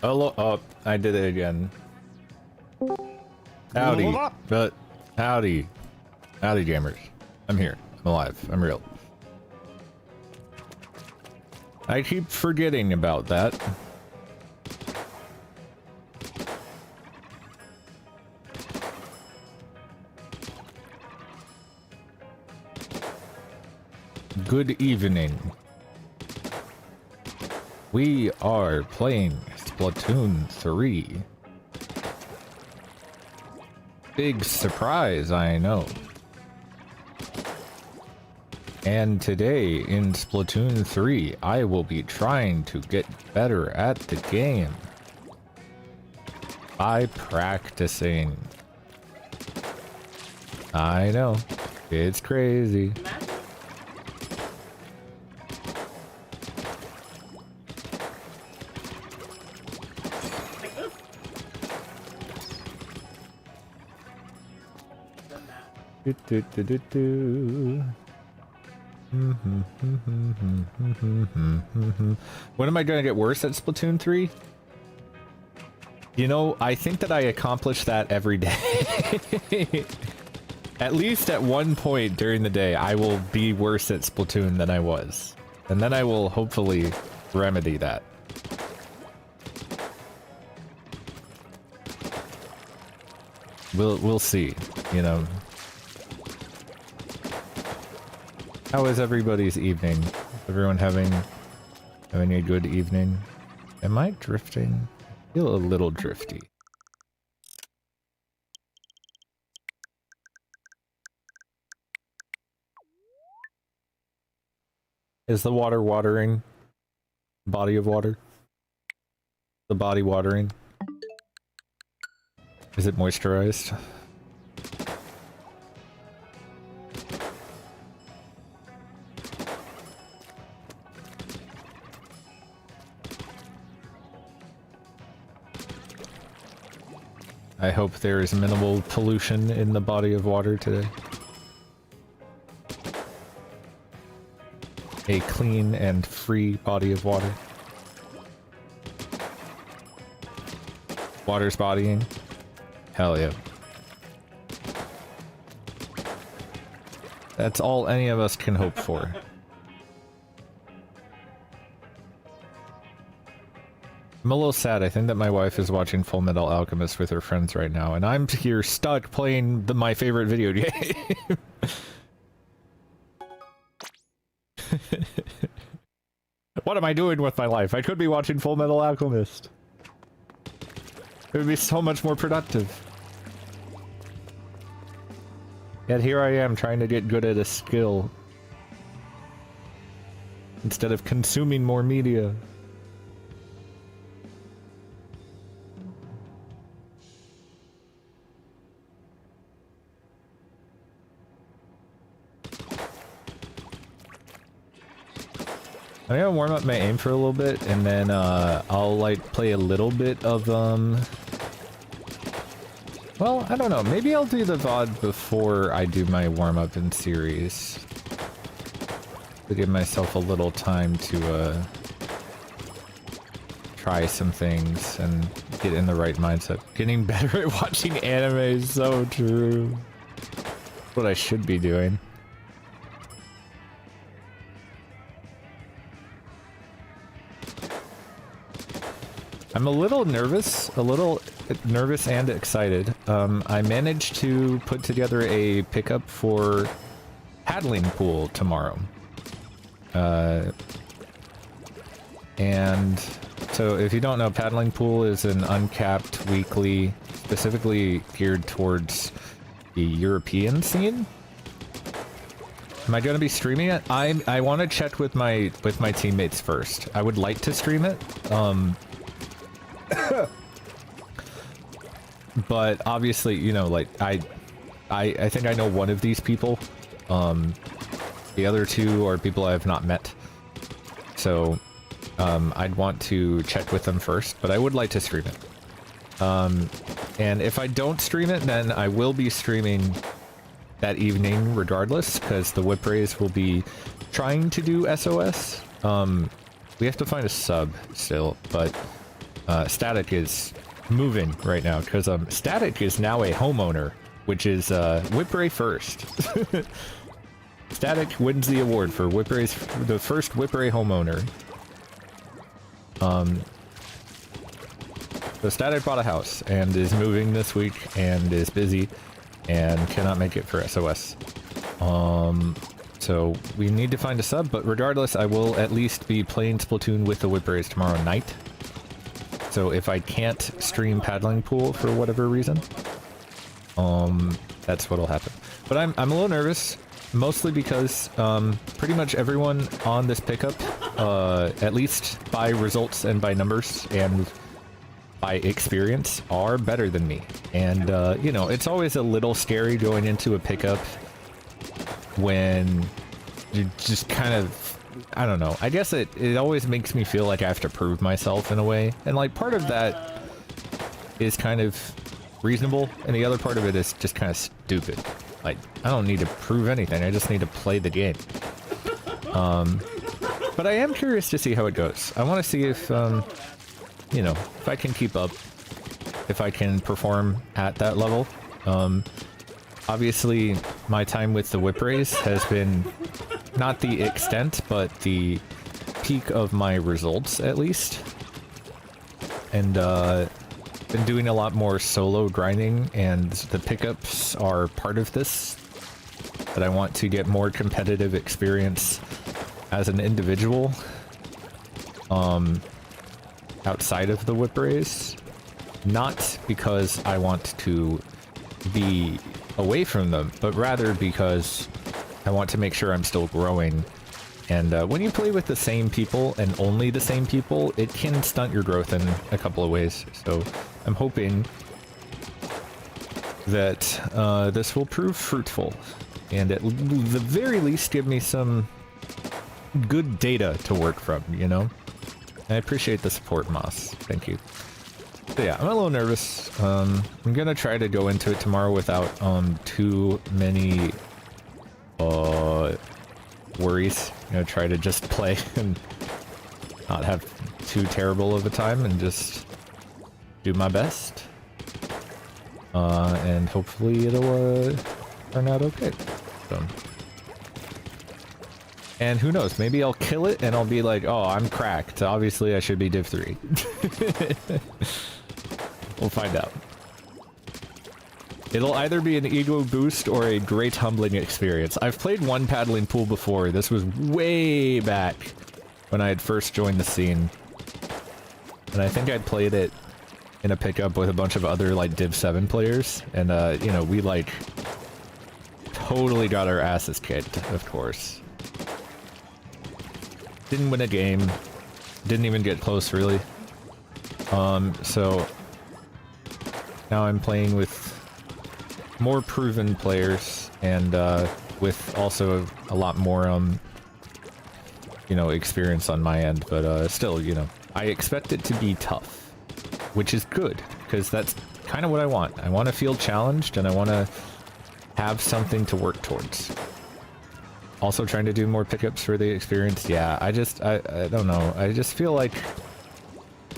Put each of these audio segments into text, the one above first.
Hello. Oh, I did it again. Howdy. But howdy. Howdy, gamers. I'm here. I'm alive. I'm real. I keep forgetting about that. Good evening. We are playing Splatoon 3. Big surprise, I know. And today in Splatoon 3, I will be trying to get better at the game by practicing. I know, it's crazy. When am I gonna get worse at Splatoon 3? You know, I think that I accomplish that every day. At least at one point during the day, I will be worse at Splatoon than I was. And then I will hopefully remedy that. We'll see, you know. How is everybody's evening? Everyone having a good evening? Am I drifting? I feel a little drifty. Is the water watering? Body of water? The body watering? Is it moisturized? I hope there is minimal pollution in the body of water today. A clean and free body of water. Water's bodying. Hell yeah. That's all any of us can hope for. I'm a little sad. I think that my wife is watching Full Metal Alchemist with her friends right now, and I'm here stuck playing my favorite video game. What am I doing with my life? I could be watching Full Metal Alchemist. It would be so much more productive. Yet here I am trying to get good at a skill instead of consuming more media. I'm gonna warm up my aim for a little bit, and then I'll like play a little bit of well, I don't know, maybe I'll do the VOD before I do my warm-up in series to give myself a little time to try some things and get in the right mindset. Getting better at watching anime is so true. That's what I should be doing. I'm a little nervous and excited. I managed to put together a pickup for paddling pool tomorrow. And so if you don't know, paddling pool is an uncapped weekly, specifically geared towards the European scene. Am I going to be streaming it? I want to check with my teammates first. I would like to stream it. But obviously, you know, like I think I know one of these people. The other two are people I have not met. So I'd want to check with them first, but I would like to stream it. And if I don't stream it, then I will be streaming that evening regardless, because the Whiprays will be trying to do SOS. We have to find a sub still, but Static is moving right now, because Static is now a homeowner, which is Whipray first. Static wins the award for Whiprays, the first Whipray homeowner. So Static bought a house and is moving this week and is busy and cannot make it for SOS. So we need to find a sub, but regardless, I will at least be playing Splatoon with the Whiprays tomorrow night. So if I can't stream Paddling Pool for whatever reason, that's what'll happen. But I'm a little nervous. Mostly because pretty much everyone on this pickup, at least by results and by numbers and by experience, are better than me. And, you know, it's always a little scary going into a pickup when you just kind of, I don't know. I guess it always makes me feel like I have to prove myself in a way. And, like, part of that is kind of reasonable, and the other part of it is just kind of stupid. Like, I don't need to prove anything, I just need to play the game. But I am curious to see how it goes. I want to see if, you know, if I can keep up, if I can perform at that level. Obviously, my time with the Whiprays has been not the extent, but the peak of my results, at least. And, been doing a lot more solo grinding, and the pickups are part of this. But I want to get more competitive experience as an individual, outside of the Whiprays. Not because I want to be away from them, but rather because I want to make sure I'm still growing. And when you play with the same people, and only the same people, it can stunt your growth in a couple of ways. So I'm hoping that this will prove fruitful, and at the very least give me some good data to work from, you know? I appreciate the support, Moss. Thank you. So yeah, I'm a little nervous. I'm gonna try to go into it tomorrow without too many worries. You know, try to just play and not have too terrible of a time and just do my best. And hopefully it'll turn out okay. So. And who knows, maybe I'll kill it and I'll be like, oh, I'm cracked. Obviously I should be Div 3. We'll find out. It'll either be an ego boost or a great humbling experience. I've played one paddling pool before. This was way back when I had first joined the scene. And I think I played it in a pickup with a bunch of other, like, Div 7 players. And, you know, we, like, totally got our asses kicked, of course. Didn't win a game. Didn't even get close, really. So now I'm playing with more proven players, and with also a lot more, you know, experience on my end, but still, you know, I expect it to be tough, which is good, because that's kind of what I want. I want to feel challenged, and I want to have something to work towards. Also trying to do more pickups for the experience. Yeah, I don't know. I just feel like,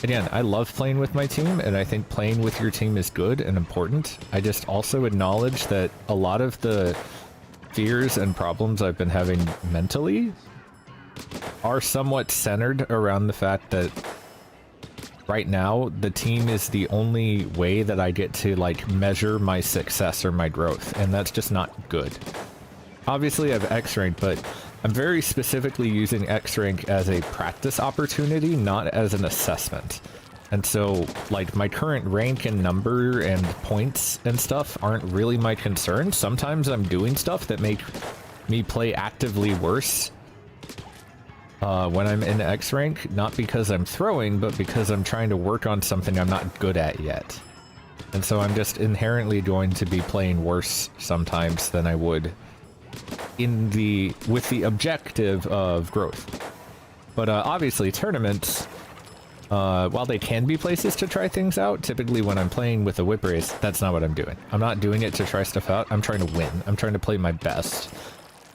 again, I love playing with my team, and I think playing with your team is good and important. I just also acknowledge that a lot of the fears and problems I've been having mentally are somewhat centered around the fact that right now the team is the only way that I get to, like, measure my success or my growth, and that's just not good. Obviously I have X rank, but I'm very specifically using X rank as a practice opportunity, not as an assessment. And so, like, my current rank and number and points and stuff aren't really my concern. Sometimes I'm doing stuff that make me play actively worse when I'm in X rank, not because I'm throwing, but because I'm trying to work on something I'm not good at yet. And so I'm just inherently going to be playing worse sometimes than I would with the objective of growth. But obviously tournaments, while they can be places to try things out, typically when I'm playing with the Whiprays, that's not what I'm doing. I'm not doing it to try stuff out. I'm trying to win. I'm trying to play my best.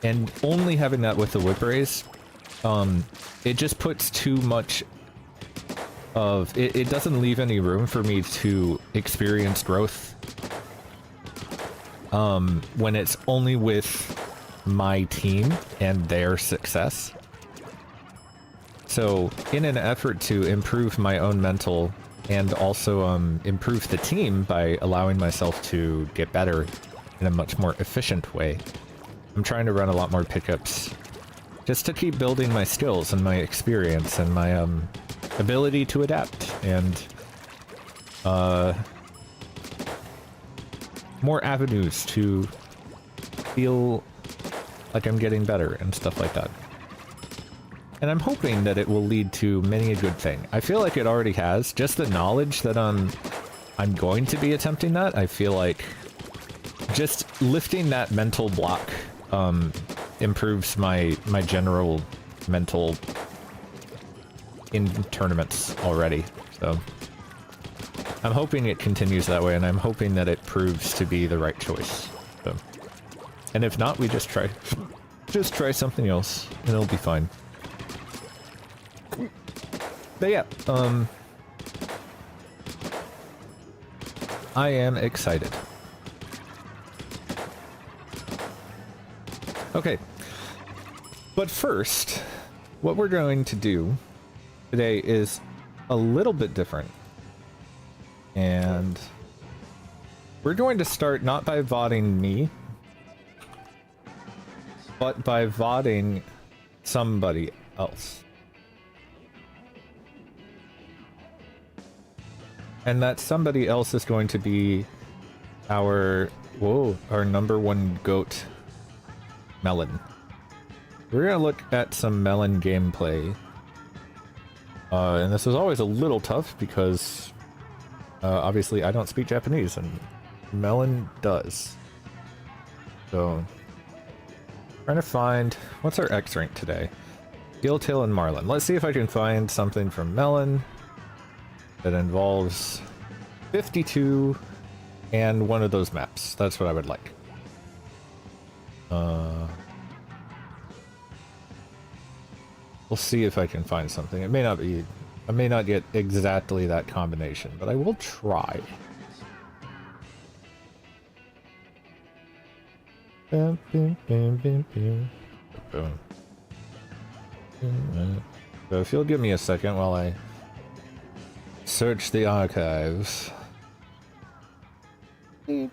And only having that with the Whiprays, it just puts too much of it doesn't leave any room for me to experience growth when it's only with my team and their success. So in an effort to improve my own mental and also improve the team by allowing myself to get better in a much more efficient way, I'm trying to run a lot more pickups just to keep building my skills and my experience and my ability to adapt and more avenues to feel like I'm getting better and stuff like that. And I'm hoping that it will lead to many a good thing. I feel like it already has. Just the knowledge that I'm going to be attempting that, I feel like just lifting that mental block improves my general mental in tournaments already. So I'm hoping it continues that way, and I'm hoping that it proves to be the right choice. So, and if not, we just try something else, and it'll be fine. But yeah, I am excited. Okay, but first, what we're going to do today is a little bit different. And we're going to start not by voting me, but by voting somebody else. And that somebody else is going to be our number one goat, Melon. We're gonna look at some Melon gameplay. And this is always a little tough because obviously I don't speak Japanese and Melon does. So, trying to find, what's our X rank today? Giltail and Marlin. Let's see if I can find something from Melon that involves 52 and one of those maps. That's what I would like. We'll see if I can find something. It may not be, I may not get exactly that combination, but I will try. So if you'll give me a second while I search the archives. I think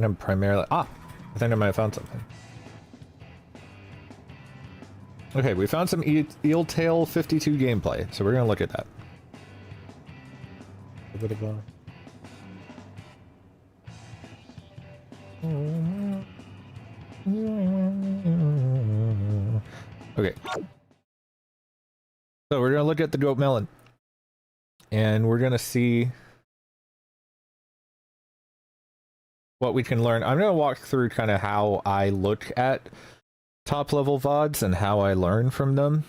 I'm primarily... I think I might have found something. Okay, we found some Eeltail 52 gameplay, so we're gonna look at that. A bit of a... Okay. So we're gonna look at the goat melon. And we're gonna see what we can learn. I'm gonna walk through kind of how I look at top level VODs and how I learn from them.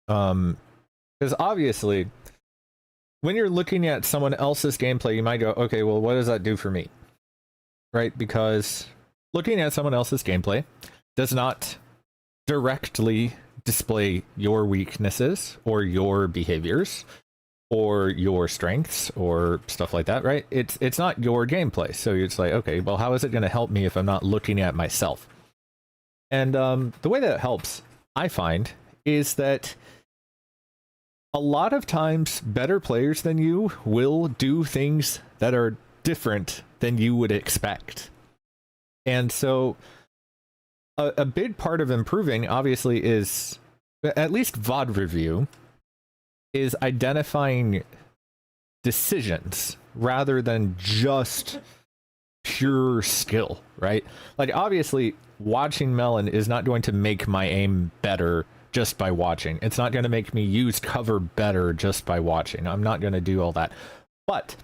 Because obviously, when you're looking at someone else's gameplay, you might go, okay, well, what does that do for me? Right? Because looking at someone else's gameplay does not directly display your weaknesses or your behaviors or your strengths or stuff like that, right? It's not your gameplay. So it's like, okay, well, how is it going to help me if I'm not looking at myself? And the way that it helps, I find, is that a lot of times better players than you will do things that are different than you would expect. And so a big part of improving, obviously, is, at least VOD review, is identifying decisions rather than just pure skill, right? Like, obviously, watching Melon is not going to make my aim better just by watching. It's not going to make me use cover better just by watching. I'm not going to do all that. But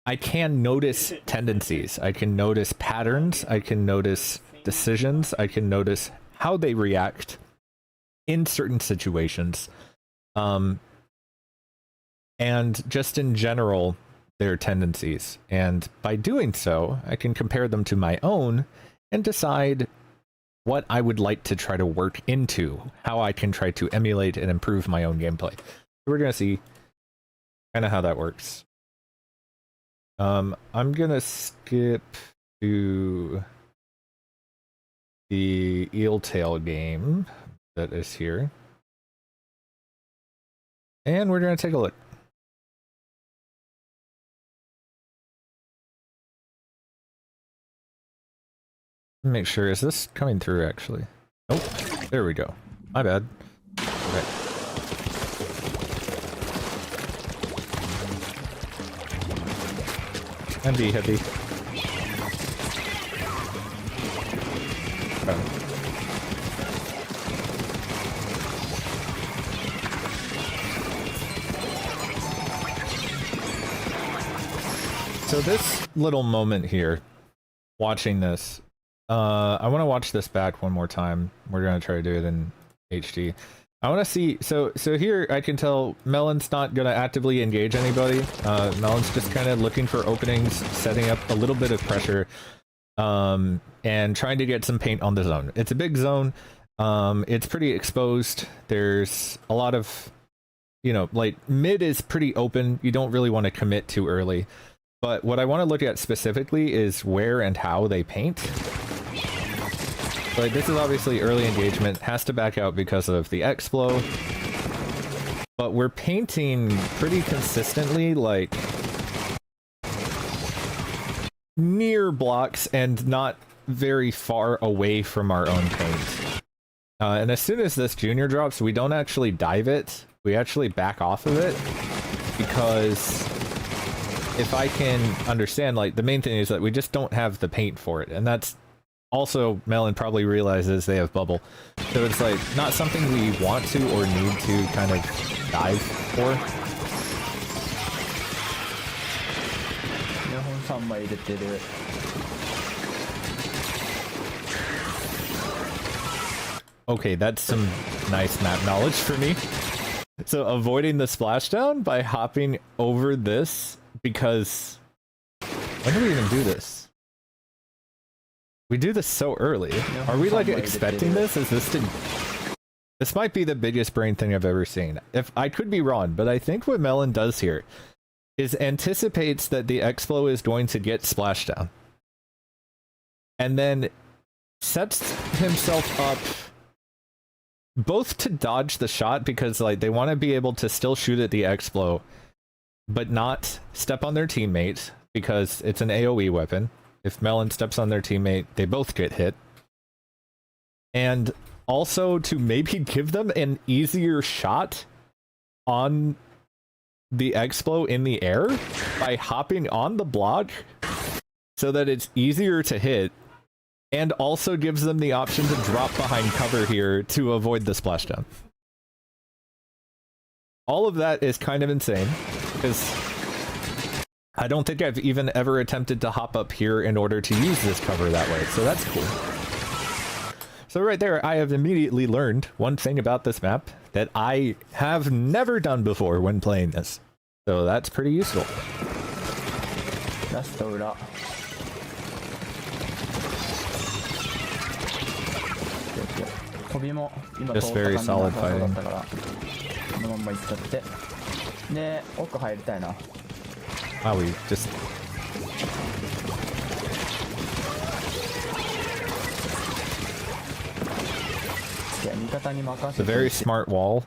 I can notice tendencies. I can notice patterns. I can notice decisions. I can notice how they react in certain situations. And just in general, their tendencies. And by doing so, I can compare them to my own and decide what I would like to try to work into, how I can try to emulate and improve my own gameplay. We're gonna see kind of how that works. I'm gonna skip to the eel tail game that is here, and we're gonna take a look. Make sure, is this coming through actually? Oh, there we go. My bad. Okay. And be heavy. Okay. So this little moment here, watching this, I want to watch this back one more time. We're gonna try to do it in HD. I want to see. So here I can tell Melon's not gonna actively engage anybody. Melon's just kind of looking for openings, setting up a little bit of pressure, and trying to get some paint on the zone. It's a big zone. It's pretty exposed. There's a lot of, you know, like mid is pretty open. You don't really want to commit too early. But what I want to look at specifically is where and how they paint. Like, this is obviously early engagement, has to back out because of the X-Flow. But we're painting pretty consistently, like, near blocks and not very far away from our own paint. And as soon as this junior drops, we don't actually dive it. We actually back off of it. Because if I can understand, like, the main thing is that we just don't have the paint for it. And that's also, Melon probably realizes they have bubble. So it's like not something we want to or need to kind of dive for. Okay, that's some nice map knowledge for me. So avoiding the splashdown by hopping over this, because when do we even do this? We do this so early. Are we like expecting this? Is this this might be the biggest brain thing I've ever seen. If I could be wrong, but I think what Melon does here is anticipates that the X-Flow is going to get splashdown. And then sets himself up both to dodge the shot, because like they want to be able to still shoot at the X-Flow, but not step on their teammate because it's an AoE weapon. If Melon steps on their teammate, they both get hit. And also to maybe give them an easier shot on the X-Flow in the air by hopping on the block so that it's easier to hit, and also gives them the option to drop behind cover here to avoid the splashdown. All of that is kind of insane, because I don't think I've even ever attempted to hop up here in order to use this cover that way, so that's cool. So right there, I have immediately learned one thing about this map that I have never done before when playing this. So that's pretty useful. Just very solid fighting. Wow, we just... It's a very smart wall.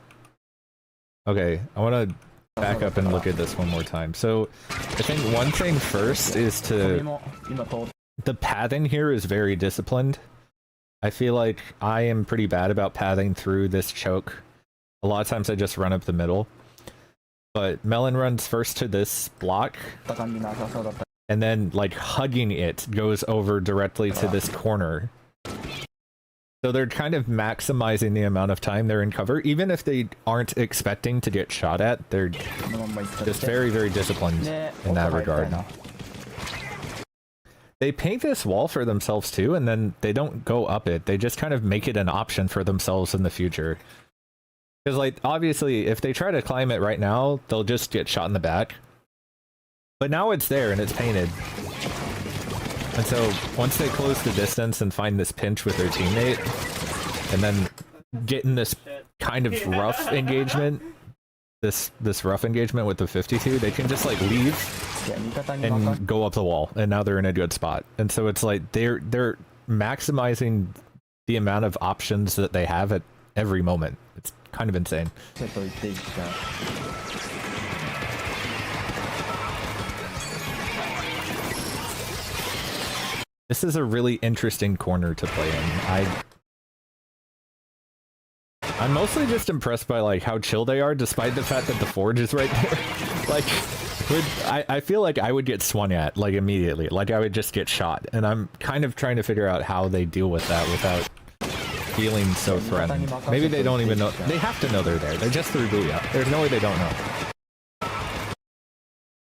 Okay, I want to back up and look at this one more time. So, I think one thing first is to... The pathing here is very disciplined. I feel like I am pretty bad about pathing through this choke. A lot of times I just run up the middle. But Melon runs first to this block, and then, like, hugging it goes over directly to this corner. So they're kind of maximizing the amount of time they're in cover, even if they aren't expecting to get shot at. They're just very, very disciplined in that regard. They paint this wall for themselves too, and then they don't go up it. They just kind of make it an option for themselves in the future. Because, like, obviously, if they try to climb it right now, they'll just get shot in the back. But now it's there and it's painted. And so once they close the distance and find this pinch with their teammate, and then get in this kind of rough engagement, this rough engagement with the 52, they can just like leave and go up the wall, and now they're in a good spot. And so it's like they're maximizing the amount of options that they have at every moment. It's kind of insane. This is a really interesting corner to play in. I'm mostly just impressed by like how chill they are, despite the fact that the forge is right there. Like, I feel like I would get swung at like immediately, like I would just get shot, and I'm kind of trying to figure out how they deal with that without feeling so threatened. Maybe they don't even know. They have to know they're there. They just threw Booyah. There's no way they don't know.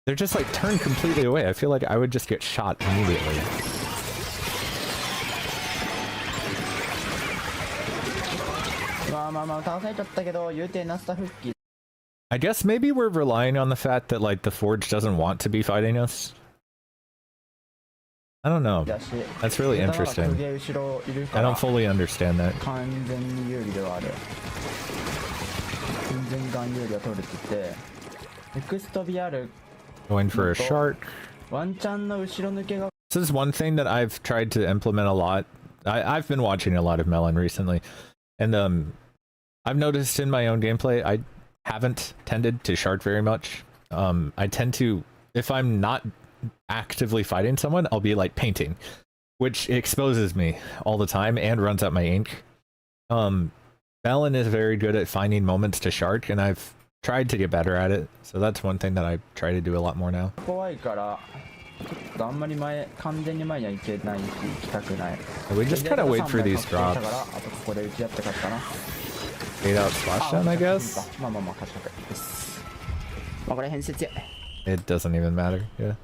They're just like turned completely away. I feel like I would just get shot immediately. I guess maybe we're relying on the fact that like the Forge doesn't want to be fighting us. I don't know. That's really interesting. I don't fully understand that. Going for a shark. This is one thing that I've tried to implement a lot. I've been watching a lot of Melon recently, and I've noticed in my own gameplay I haven't tended to shark very much. I tend to, if I'm not actively fighting someone, I'll be like painting, which exposes me all the time and runs out my ink. Melon is very good at finding moments to shark, and I've tried to get better at it, so that's one thing that I try to do a lot more now. We just kind of wait for these drops. Fade out splashdown, I guess? It doesn't even matter, yeah.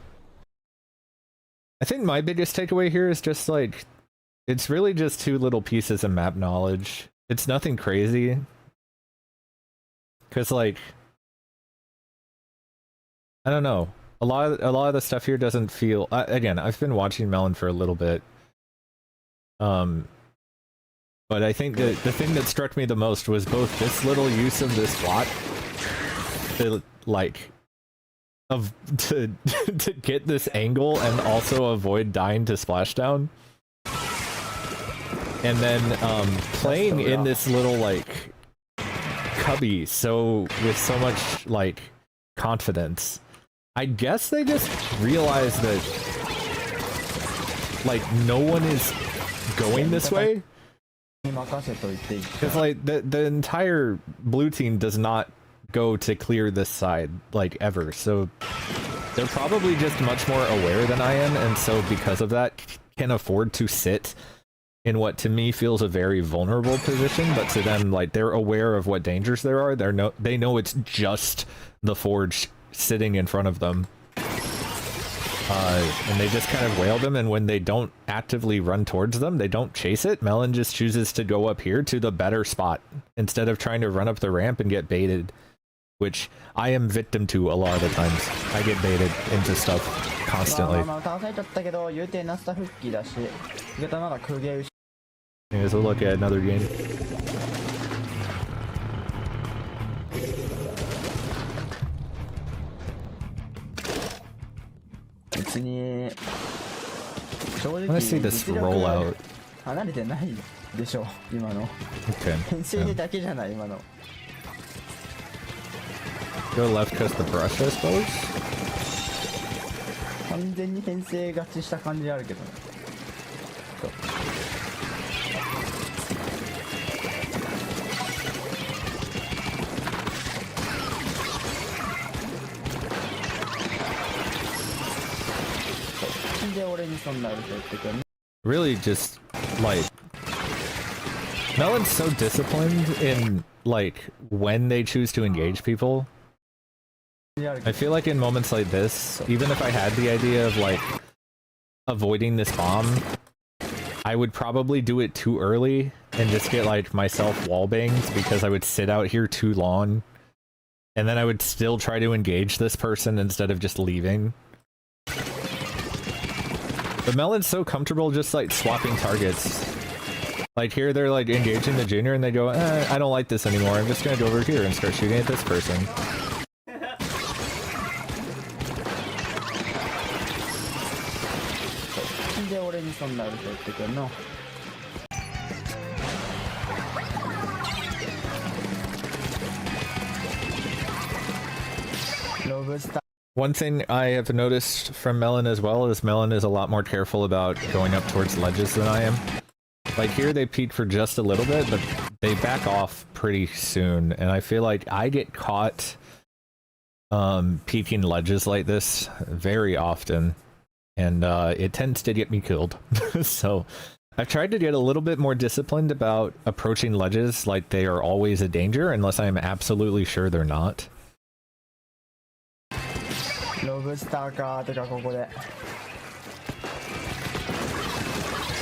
I think my biggest takeaway here is just like, it's really just two little pieces of map knowledge. It's nothing crazy. Cause like, I don't know. A lot of the stuff here doesn't feel, again, I've been watching Melon for a little bit. But I think that the thing that struck me the most was both this little use of this slot to like to get this angle and also avoid dying to splashdown. And then playing in this little like cubby with so much like confidence. I guess they just realized that like no one is going this way. Because like the entire blue team does not go to clear this side like ever, so they're probably just much more aware than I am, and so because of that can afford to sit in what to me feels a very vulnerable position, but to them like they're aware of what dangers there are. They know it's just the Forge sitting in front of them. And they just kind of wail them, and when they don't actively run towards them, they don't chase it. Melon just chooses to go up here to the better spot instead of trying to run up the ramp and get baited, which I am victim to a lot of the times. I get baited into stuff constantly. Anyways, we'll look at another game. I want to see this rollout. Okay. Yeah. Go left because the brush, I suppose? Really just like Melon's so disciplined in like when they choose to engage people. I feel like in moments like this, even if I had the idea of like avoiding this bomb, I would probably do it too early and just get like myself wall banged because I would sit out here too long, and then I would still try to engage this person instead of just leaving. But Melon's so comfortable just like swapping targets. Like here they're like engaging the junior and they go, I don't like this anymore. I'm just gonna go over here and start shooting at this person. One thing I have noticed from Melon as well is Melon is a lot more careful about going up towards ledges than I am. Like here they peek for just a little bit, but they back off pretty soon, and I feel like I get caught peeking ledges like this very often, and it tends to get me killed. So I've tried to get a little bit more disciplined about approaching ledges like they are always a danger, unless I am absolutely sure they're not. ロブスターかてかここで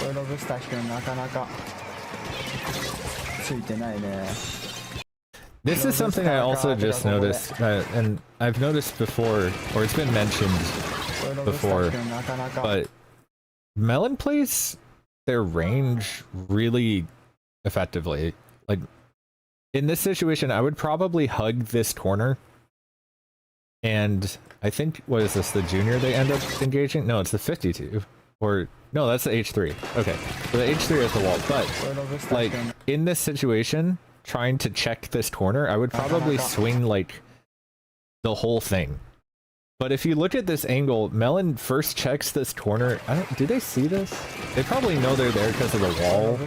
これロブスター引くのなかなかついてないね。 This is something I also just noticed, and I've noticed before, or it's been mentioned before, but Melon plays their range really effectively. Like, in this situation, I would probably hug this corner, and I think, what is this, the junior they end up engaging? No, it's the 52. Or, no, that's the H3. Okay, so the H3 is the wall, but, like, in this situation, trying to check this corner, I would probably swing, like, the whole thing. But if you look at this angle, Melon first checks this corner. Do they see this? They probably know they're there because of the wall.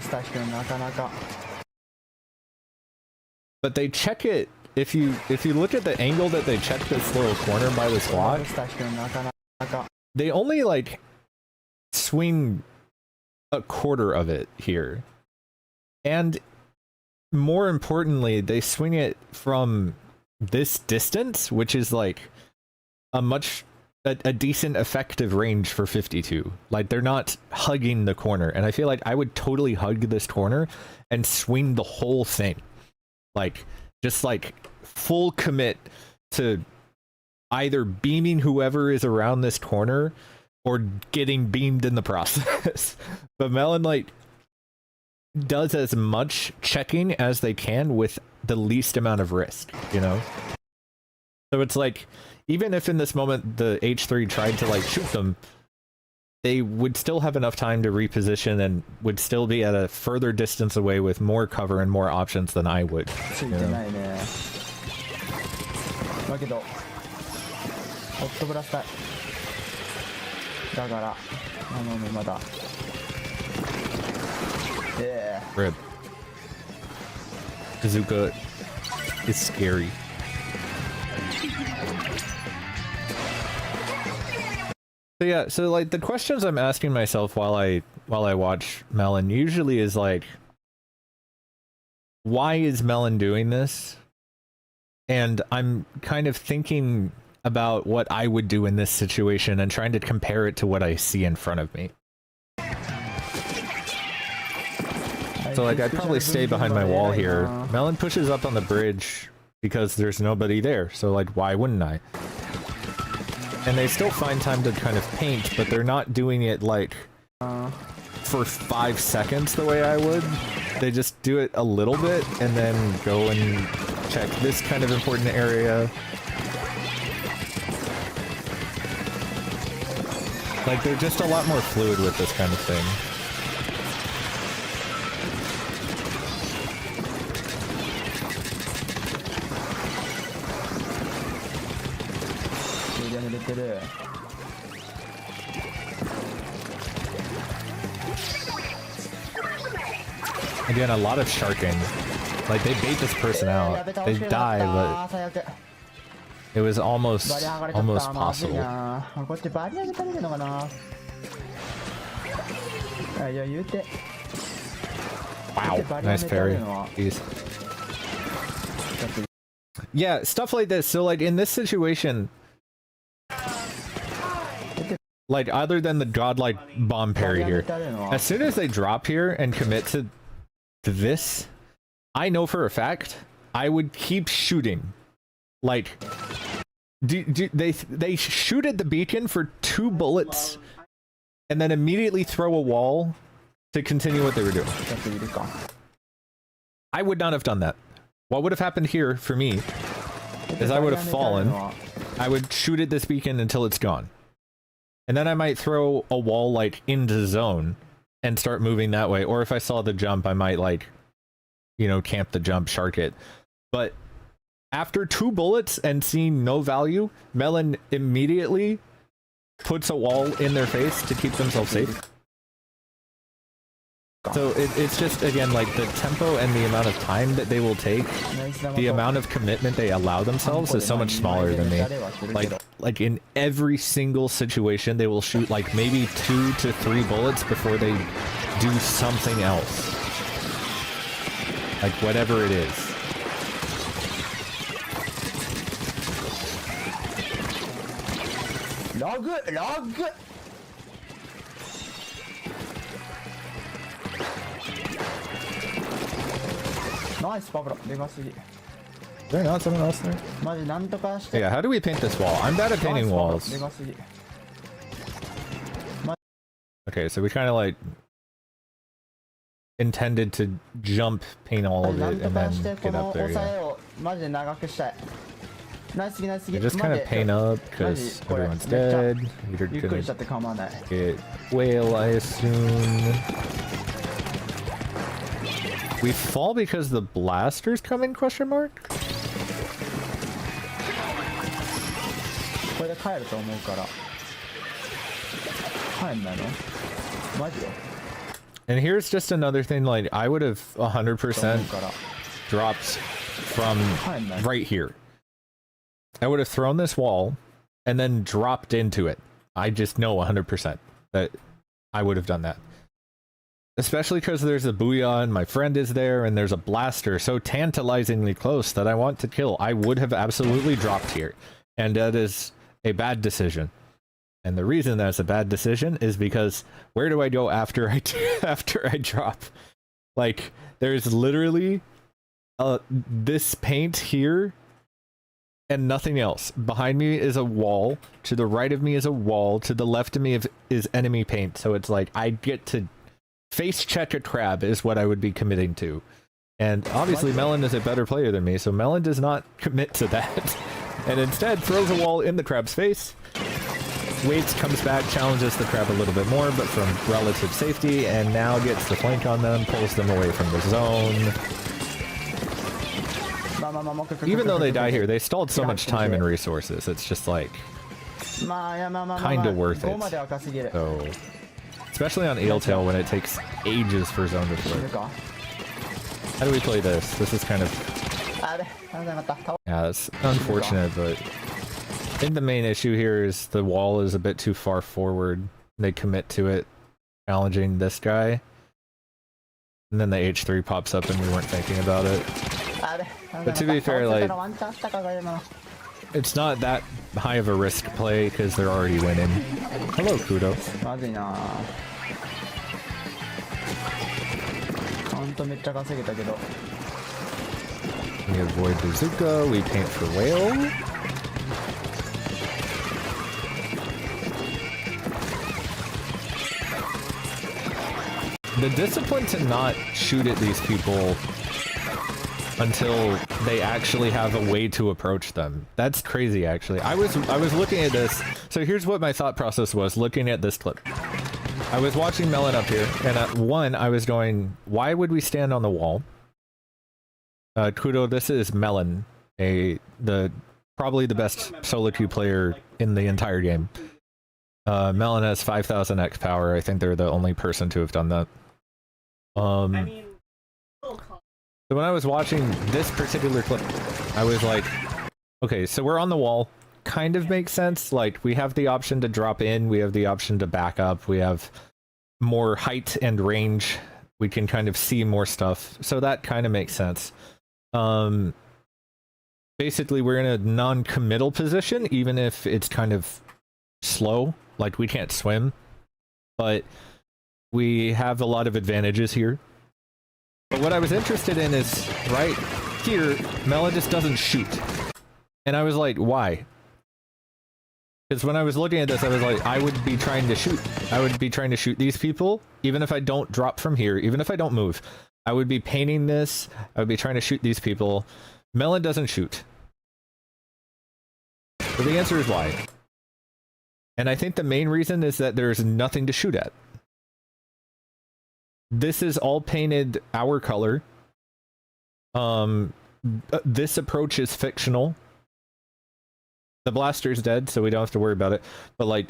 But they check it. If you look at the angle that they check this little corner by this block, they only like swing a quarter of it here. And more importantly, they swing it from this distance, which is like a decent effective range for 52. Like they're not hugging the corner, and I feel like I would totally hug this corner and swing the whole thing. Like just like full commit to either beaming whoever is around this corner or getting beamed in the process. But Melon like does as much checking as they can with the least amount of risk, you know? So it's like, even if in this moment the H3 tried to like shoot them, they would still have enough time to reposition and would still be at a further distance away with more cover and more options than I would. You know? Rip. Bazooka is scary. So yeah, so like the questions I'm asking myself while I watch Melon usually is like, why is Melon doing this? And I'm kind of thinking about what I would do in this situation and trying to compare it to what I see in front of me. So like I'd probably stay behind my wall here. Melon pushes up on the bridge because there's nobody there, so like why wouldn't I? And they still find time to kind of paint, but they're not doing it like for 5 seconds the way I would. They just do it a little bit and then go and check this kind of important area. Like they're just a lot more fluid with this kind of thing. Again, a lot of sharking. Like they bait this person out. They die, but it was almost possible. Wow, nice parry. Jeez. Yeah, stuff like this. So like in this situation, like other than the godlike bomb parry here, as soon as they drop here and commit to this, I know for a fact I would keep shooting. Like they shoot at the beacon for 2 bullets and then immediately throw a wall to continue what they were doing. ちょっといるか I would not have done that. What would have happened here for me is I would have fallen. I would shoot at this beacon until it's gone. And then I might throw a wall like into zone and start moving that way. Or if I saw the jump, I might like, you know, camp the jump, shark it. But after 2 bullets and seeing no value, Melon immediately puts a wall in their face to keep themselves safe. So it's just, again, like the tempo and the amount of time that they will take, the amount of commitment they allow themselves is so much smaller than me. Like in every single situation, they will shoot like maybe 2 to 3 bullets before they do something else. Like whatever it is. Log! Nice, Pablo. でかすぎ。 Is there not someone else there? マジなんとかして。 Yeah, how do we paint this wall? I'm bad at painting Nice, Pablo. walls. でかすぎ。 Okay, so we kind of like intended to jump, paint all of な it, んと and か then してこ get の up there. 抑 Yeah. えをマジで長くしたい。ナイスすぎナイスすぎ。 Just kind of paint up because everyone's dead. You're ゆっくりしちゃ gonna って構わない。 get whale, I assume. We fall because the blaster's coming? Question mark. これで帰ると思うから。帰んないの？マジで？ And here's just another thing. Like I would have 100% dropped from right here. I would have thrown this wall and then dropped into it. I just know 100% that I would have done that. Especially because there's a booyah and my friend is there and there's a blaster so tantalizingly close that I want to kill. I would have absolutely dropped here. And that is a bad decision. And the reason that's a bad decision is because where do I go after I drop? Like, there's literally this paint here and nothing else. Behind me is a wall. To the right of me is a wall. To the left of me is enemy paint. So it's like I get to face check a crab is what I would be committing to. And obviously Melon is a better player than me, so Melon does not commit to that. And instead throws a wall in the crab's face. Waits, comes back, challenges the crab a little bit more, but from relative safety, and now gets the flank on them, pulls them away from the zone. Even though they die here, they stalled so much time and resources. It's just like kind of worth it. So, especially on Eeltail when it takes ages for zone to flip. How do we play this? This is kind of... Yeah, it's unfortunate, but... I think the main issue here is the wall is a bit too far forward. They commit to it, challenging this guy. And then the H3 pops up and we weren't thinking about it. But to be fair, like... It's not that high of a risk play because they're already winning. Hello, Kudo. We avoid bazooka, we paint for whale. The discipline to not shoot at these people until they actually have a way to approach them. That's crazy, actually. I was looking at this. So here's what my thought process was looking at this clip. I was watching Melon up here, and at one, I was going, why would we stand on the wall? Kudo, this is Melon, probably the best solo queue player in the entire game. Melon has 5,000 X power. I think they're the only person to have done that. So when I was watching this particular clip, I was like, okay, so we're on the wall. Kind of makes sense. Like, we have the option to drop in, we have the option to back up, we have more height and range, we can kind of see more stuff, so that kind of makes sense. Basically, we're in a non-committal position, even if it's kind of slow, like we can't swim, but we have a lot of advantages here. But what I was interested in is, right here, Melon just doesn't shoot. And I was like, why? Because when I was looking at this, I was like, I would be trying to shoot. I would be trying to shoot these people, even if I don't drop from here, even if I don't move. I would be painting this. I would be trying to shoot these people. Melon doesn't shoot. So the answer is why. And I think the main reason is that there's nothing to shoot at. This is all painted our color. This approach is fictional. The blaster's dead, so we don't have to worry about it. But like,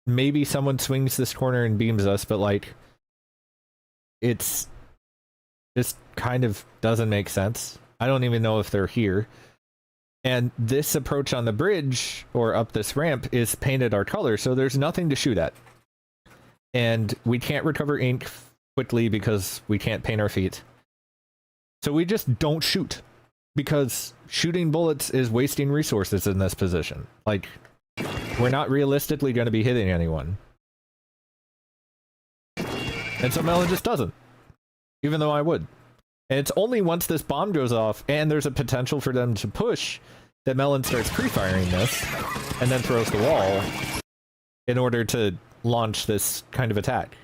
maybe someone swings this corner and beams us, but like, it's just kind of doesn't make sense. I don't even know if they're here. And this approach on the bridge or up this ramp is painted our color, so there's nothing to shoot at. And we can't recover ink quickly because we can't paint our feet. So we just don't shoot, because shooting bullets is wasting resources in this position. Like, we're not realistically going to be hitting anyone. And so Melon just doesn't, even though I would. And it's only once this bomb goes off and there's a potential for them to push that Melon starts pre-firing this and then throws the wall in order to launch this kind of attack.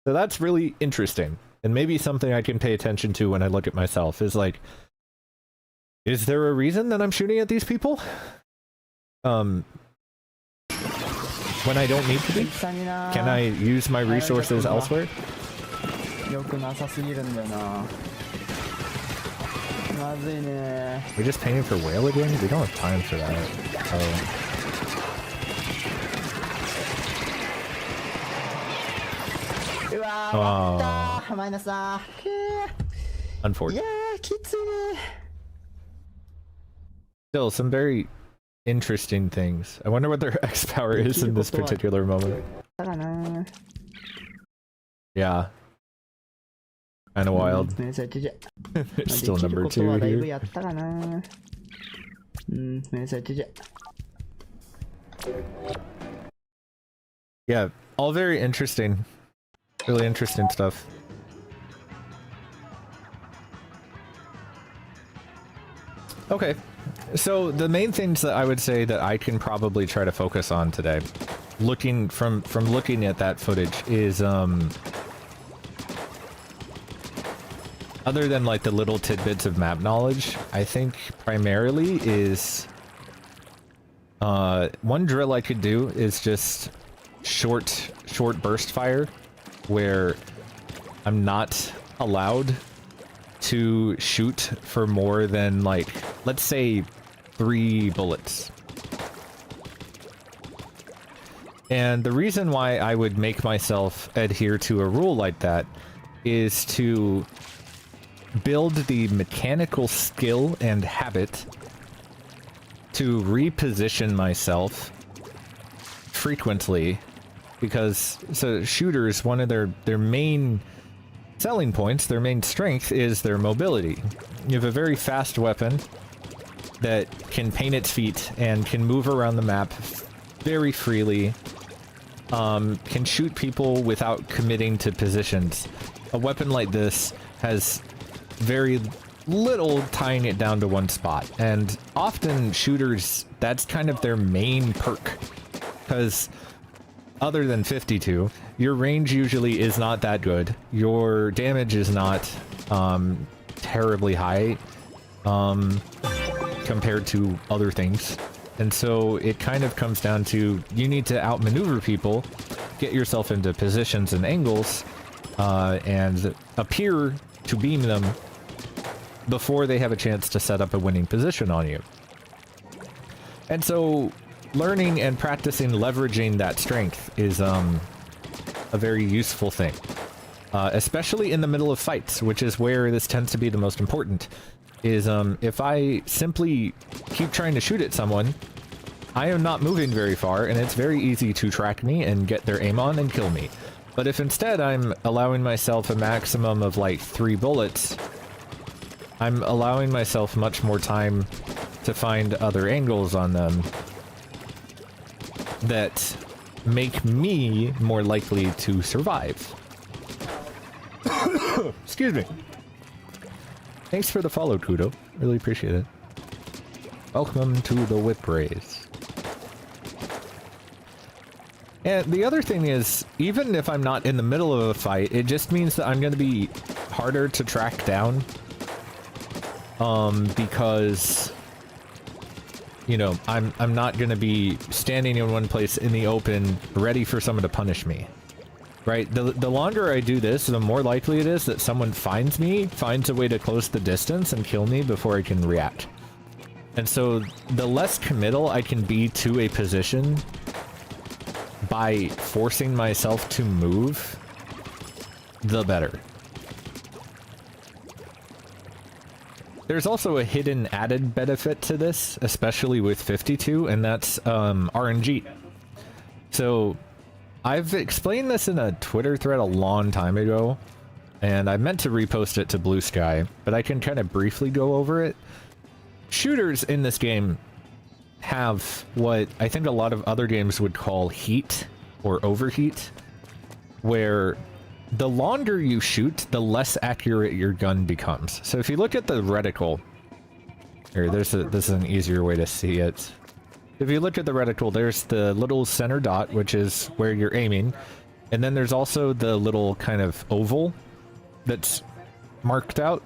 So that's really interesting, and maybe something I can pay attention to when I look at myself is like, is there a reason that I'm shooting at these people? When I don't need to be? Can I use my resources elsewhere? We're just painting for whale again? We don't have time for that. Oh. Unfortunate. Still, some very interesting things. I wonder what their X power is in this particular moment. Yeah. Kinda wild. Still number 2 here. Yeah, all very interesting. Really interesting stuff. Okay, so the main things that I would say that I can probably try to focus on today, looking from looking at that footage, is other than like the little tidbits of map knowledge, I think primarily is one drill I could do is just short burst fire, where I'm not allowed to shoot for more than, like, let's say 3 bullets. And the reason why I would make myself adhere to a rule like that is to build the mechanical skill and habit to reposition myself frequently, because so shooters, one of their main selling points, their main strength is their mobility. You have a very fast weapon that can paint its feet and can move around the map very freely, can shoot people without committing to positions. A weapon like this has very little tying it down to one spot, and often shooters, that's kind of their main perk, because other than 52, your range usually is not that good. Your damage is not terribly high compared to other things. And so it kind of comes down to, you need to outmaneuver people, get yourself into positions and angles, and appear to beam them before they have a chance to set up a winning position on you. And so learning and practicing leveraging that strength is a very useful thing, especially in the middle of fights, which is where this tends to be the most important. Is if I simply keep trying to shoot at someone, I am not moving very far, and it's very easy to track me and get their aim on and kill me. But if instead I'm allowing myself a maximum of like 3 bullets, I'm allowing myself much more time to find other angles on them that make me more likely to survive. Excuse me. Thanks for the follow, Kudo. Really appreciate it. Welcome to the Whiprays. And the other thing is, even if I'm not in the middle of a fight, it just means that I'm going to be harder to track down. Because, you know, I'm not going to be standing in one place in the open, ready for someone to punish me. Right? The longer I do this, the more likely it is that someone finds me, finds a way to close the distance and kill me before I can react. And so, the less committal I can be to a position by forcing myself to move, the better. There's also a hidden added benefit to this, especially with 52, and that's RNG. So, I've explained this in a Twitter thread a long time ago, and I meant to repost it to Blue Sky, but I can kind of briefly go over it. Shooters in this game have what I think a lot of other games would call heat or overheat, where the longer you shoot, the less accurate your gun becomes. So if you look at the reticle, here, this is an easier way to see it. If you look at the reticle, there's the little center dot, which is where you're aiming, and then there's also the little kind of oval that's marked out,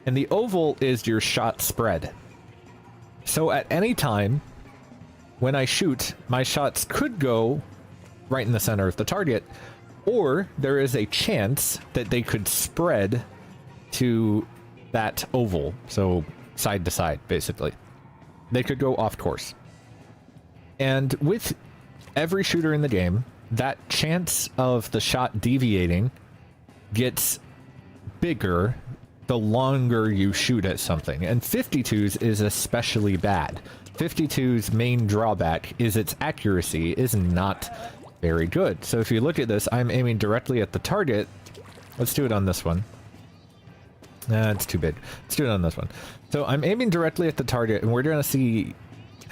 and the oval is your shot spread. So at any time, when I shoot, my shots could go right in the center of the target, or there is a chance that they could spread to that oval, so side to side, basically. They could go off course. And with every shooter in the game, that chance of the shot deviating gets bigger the longer you shoot at something. And 52's is especially bad. 52's main drawback is its accuracy is not very good. So if you look at this, I'm aiming directly at the target. Let's do it on this one. Nah, it's too big. Let's do it on this one. So I'm aiming directly at the target, and we're going to see...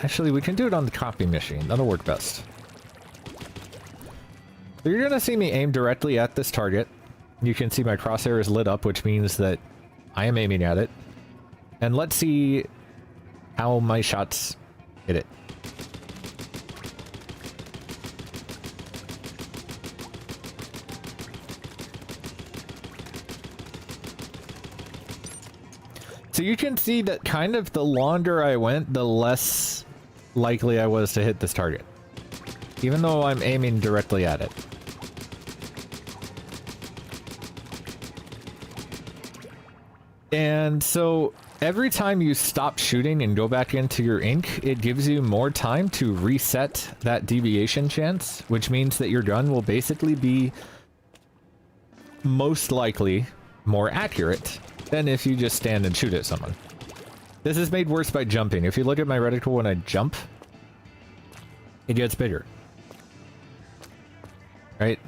Actually, we can do it on the copy machine. That'll work best. So you're going to see me aim directly at this target. You can see my crosshair is lit up, which means that I am aiming at it. And let's see how my shots hit it. So you can see that kind of the longer I went, the less likely I was to hit this target, even though I'm aiming directly at it. And so every time you stop shooting and go back into your ink, it gives you more time to reset that deviation chance, which means that your gun will basically be most likely more accurate than if you just stand and shoot at someone. This is made worse by jumping. If you look at my reticle when I jump, it gets bigger. Right?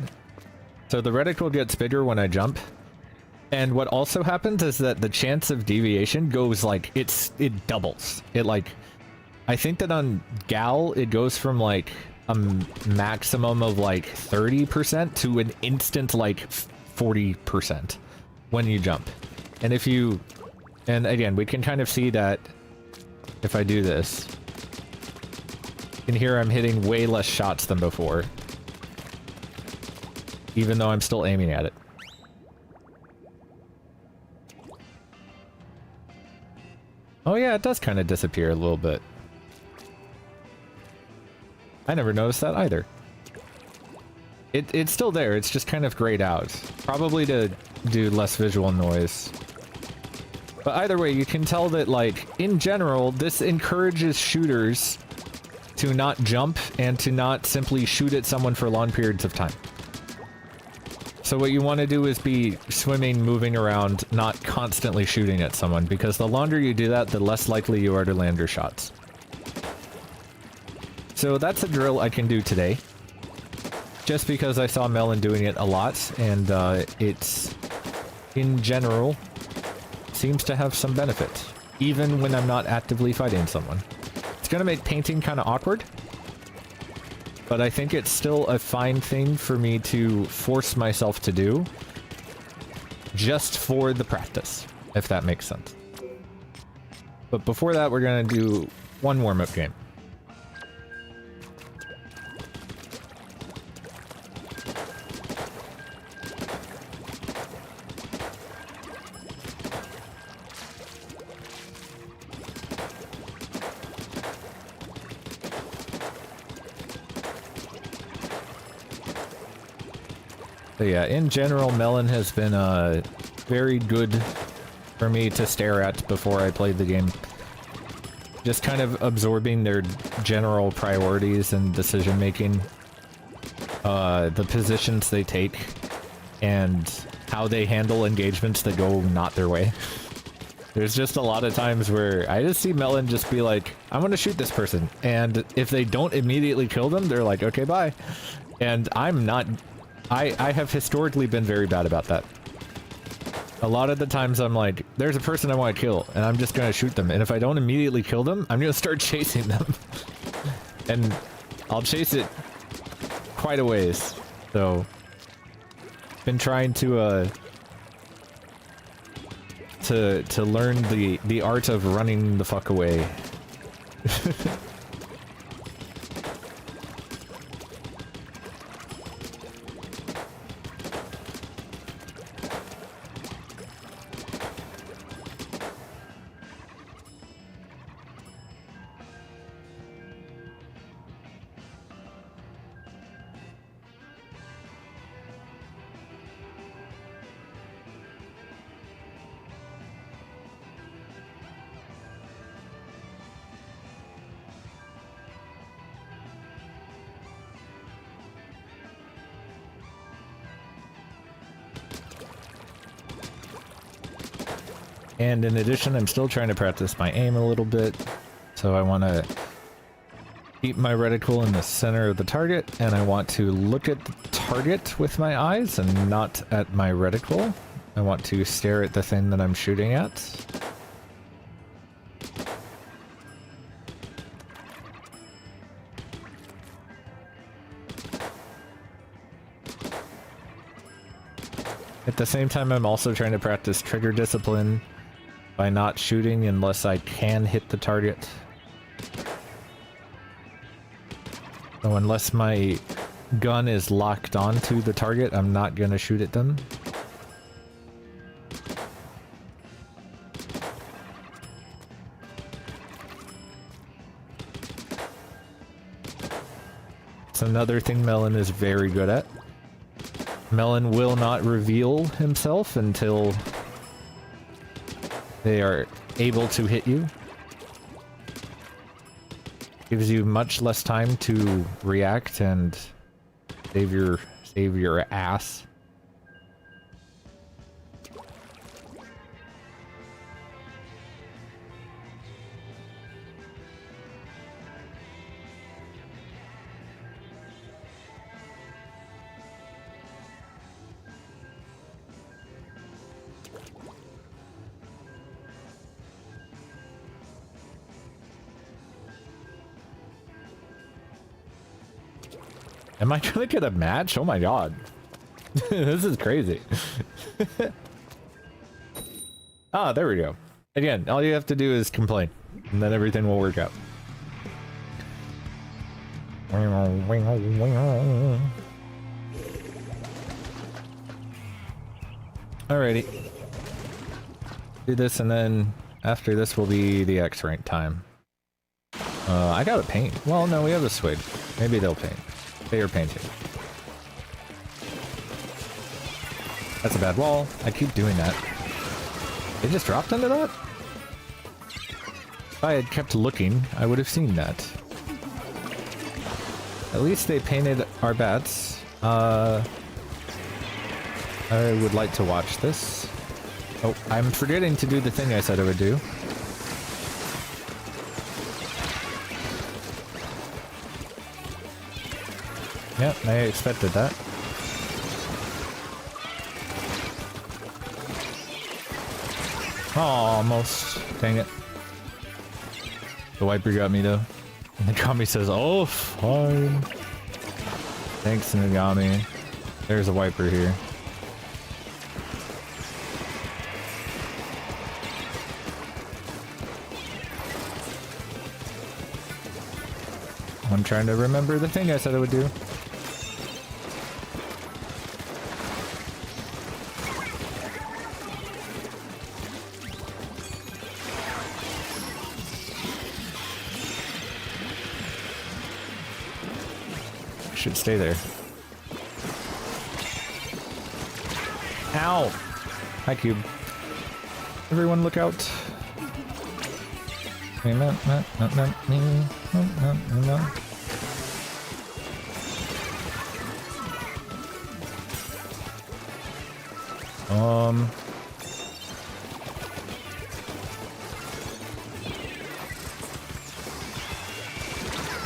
So the reticle gets bigger when I jump. And what also happens is that the chance of deviation goes like, it doubles. It like, I think that on Gal, it goes from like a maximum of like 30% to an instant like 40% when you jump. And if you, and again, we can kind of see that if I do this, you can hear I'm hitting way less shots than before, even though I'm still aiming at it. Oh yeah, it does kind of disappear a little bit. I never noticed that either. It's still there, it's just kind of grayed out. Probably to do less visual noise. But either way, you can tell that, like, in general, this encourages shooters to not jump and to not simply shoot at someone for long periods of time. So what you want to do is be swimming, moving around, not constantly shooting at someone, because the longer you do that, the less likely you are to land your shots. So that's a drill I can do today. Just because I saw Melon doing it a lot, and it's, in general, seems to have some benefit, even when I'm not actively fighting someone. It's gonna make painting kind of awkward, but I think it's still a fine thing for me to force myself to do, just for the practice, if that makes sense. But before that, we're gonna do one warm-up game. So yeah, in general, Melon has been very good for me to stare at before I played the game. Just kind of absorbing their general priorities and decision making, the positions they take, and how they handle engagements that go not their way. There's just a lot of times where I just see Melon just be like, I'm gonna shoot this person, and if they don't immediately kill them, they're like, okay, bye. And I'm not... I have historically been very bad about that. A lot of the times I'm like, there's a person I want to kill, and I'm just gonna shoot them, and if I don't immediately kill them, I'm gonna start chasing them. And I'll chase it quite a ways, so... Been trying to learn the art of running the fuck away. And in addition, I'm still trying to practice my aim a little bit, so I want to keep my reticle in the center of the target, and I want to look at the target with my eyes and not at my reticle. I want to stare at the thing that I'm shooting at. At the same time, I'm also trying to practice trigger discipline by not shooting unless I can hit the target. So unless my gun is locked onto the target, I'm not gonna shoot at them. It's another thing Melon is very good at. Melon will not reveal himself until they are able to hit you. Gives you much less time to react and save your ass. Am I gonna get a match? Oh my god. This is crazy. Ah, there we go. Again, all you have to do is complain, and then everything will work out. Alrighty. Do this, and then after this will be the X rank time. I gotta paint. Well, no, we have a swig. Maybe they'll paint. They are painting. That's a bad wall. I keep doing that. They just dropped into that? If I had kept looking, I would have seen that. At least they painted our bats. I would like to watch this. Oh, I'm forgetting to do the thing I said I would do. Yep, I expected that. Oh, almost. Dang it. The Wiper got me though. And Nagami says, oh, fine. Thanks, Nagami. There's a Wiper here. I'm trying to remember the thing I said I would do. Should stay there. Ow! Hi, Cube. Everyone look out.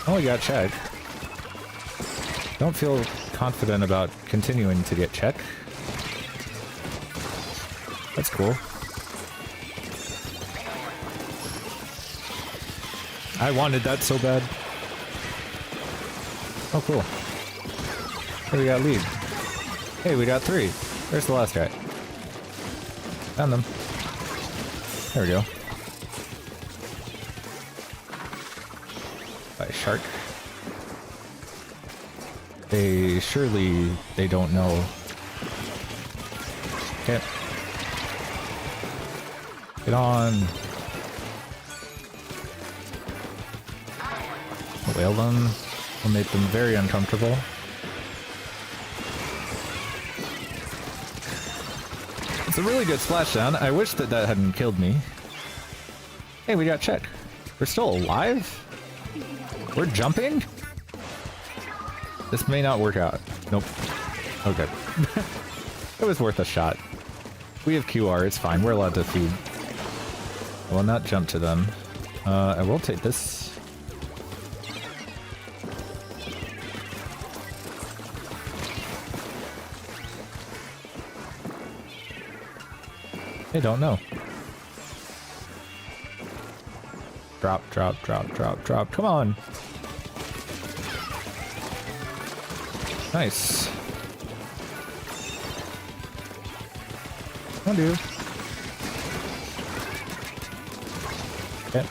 Oh, you got check. Don't feel confident about continuing to get check. That's cool. I wanted that so bad. Oh, cool. Hey, we got lead. Hey, we got 3. Where's the last guy? Found them. There we go. By shark. Surely they don't know. Okay. Get on. Whale them. Will make them very uncomfortable. It's a really good splashdown. I wish that that hadn't killed me. Hey, we got check. We're still alive? We're jumping? This may not work out. Nope. Okay. It was worth a shot. We have QR, it's fine. We're allowed to feed. I will not jump to them. I will take this. I don't know. Drop, drop, drop, drop, drop. Come on. Nice. Come on, dude. Okay.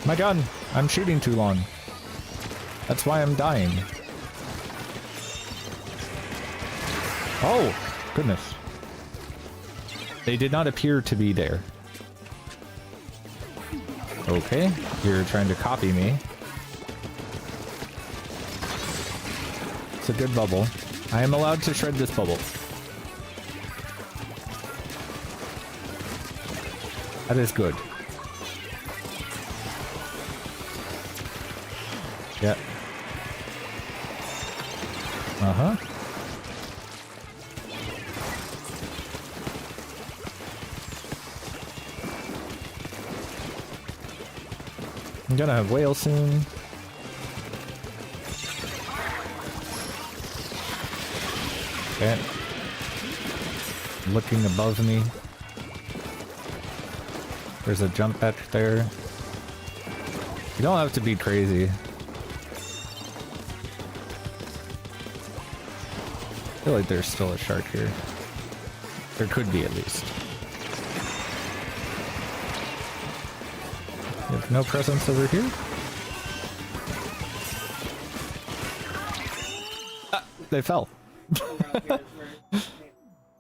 My gun! I'm shooting too long. That's why I'm dying. Oh, goodness. They did not appear to be there. Okay, you're trying to copy me. It's a good bubble. I am allowed to shred this bubble. That is good. Yeah. Uh-huh. I'm gonna have whale soon. Okay. Looking above me. There's a jump back there. You don't have to be crazy. I feel like there's still a shark here. There could be, at least. You have no presence over here? Ah, they fell.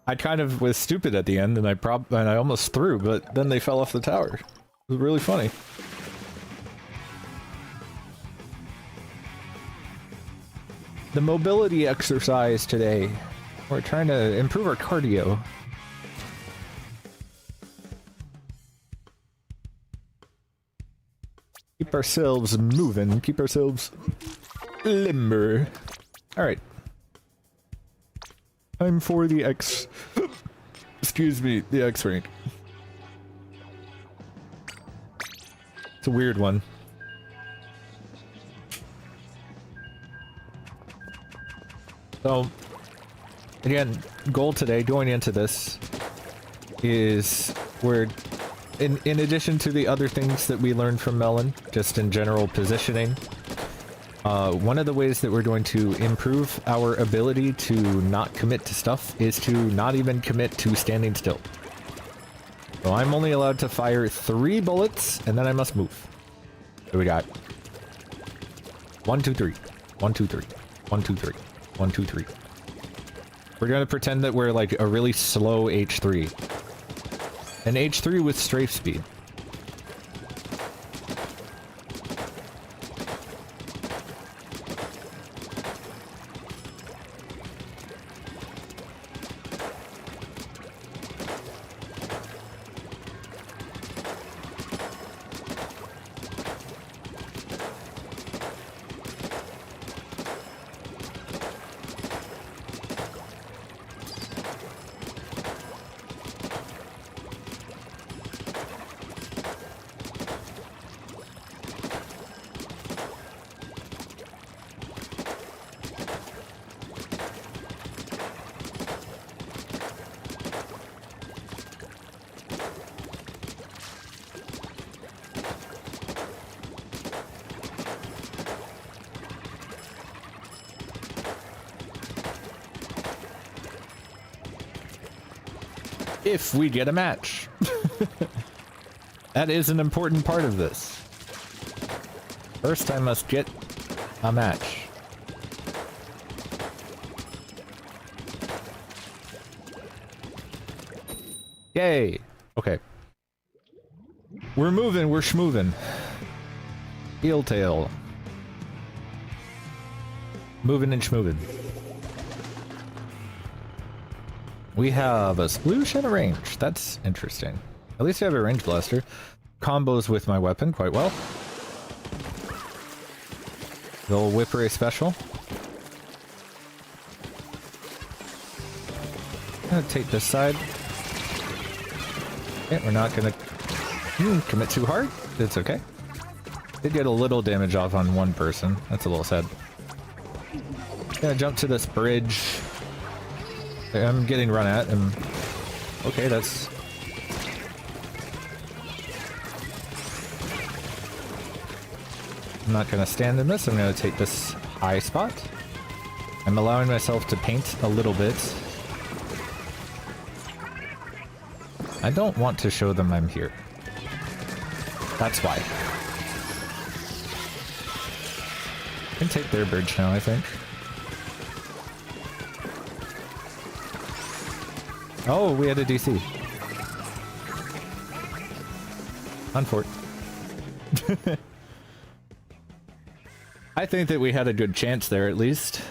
I kind of was stupid at the end, and I almost threw, but then they fell off the tower. It was really funny. The mobility exercise today. We're trying to improve our cardio. Keep ourselves moving, keep ourselves limber. Alright. Time for the excuse me, the X rank. It's a weird one. So, again, goal today, going into this, is we're, in addition to the other things that we learned from Melon, just in general positioning, one of the ways that we're going to improve our ability to not commit to stuff is to not even commit to standing still. So I'm only allowed to fire 3 bullets, and then I must move. So we got 1, 2, 3. 1, 2, 3. 1, 2, 3. 1, 2, 3. We're gonna pretend that we're like a really slow H3. An H3 with strafe speed. If we get a match. That is an important part of this. First, I must get a match. Yay! Okay. We're moving, we're schmoving. Eel tail. Moving and schmoving. We have a sploosh and a range. That's interesting. At least I have a range blaster. Combos with my weapon quite well. The old Whipray special. I'm gonna take this side. Okay, we're not gonna commit too hard. It's okay. Did get a little damage off on one person. That's a little sad. Gonna jump to this bridge. I'm getting run at, and okay, that's... I'm not gonna stand in this, I'm gonna take this high spot. I'm allowing myself to paint a little bit. I don't want to show them I'm here. That's why. I can take their bridge now, I think. Oh, we had a DC. Unfort. I think that we had a good chance there, at least.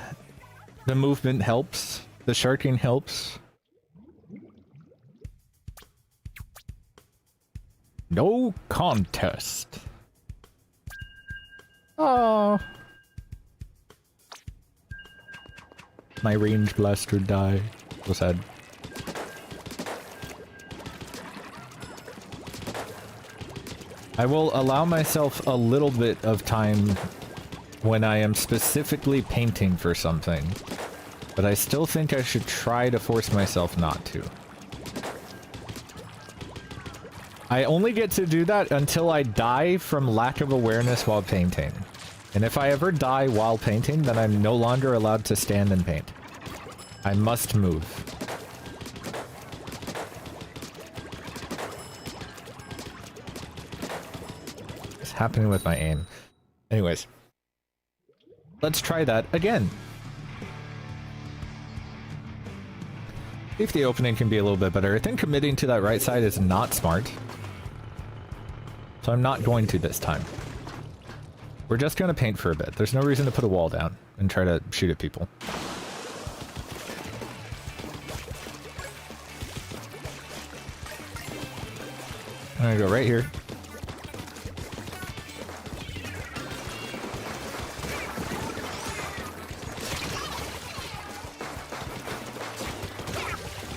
The movement helps. The sharking helps. No contest. Oh. My range blaster died. So sad. I will allow myself a little bit of time when I am specifically painting for something, but I still think I should try to force myself not to. I only get to do that until I die from lack of awareness while painting. And if I ever die while painting, then I'm no longer allowed to stand and paint. I must move. Happening with my aim. Anyways, let's try that again. See if the opening can be a little bit better. I think committing to that right side is not smart, so I'm not going to this time. We're just going to paint for a bit. There's no reason to put a wall down and try to shoot at people. I'm gonna go right here.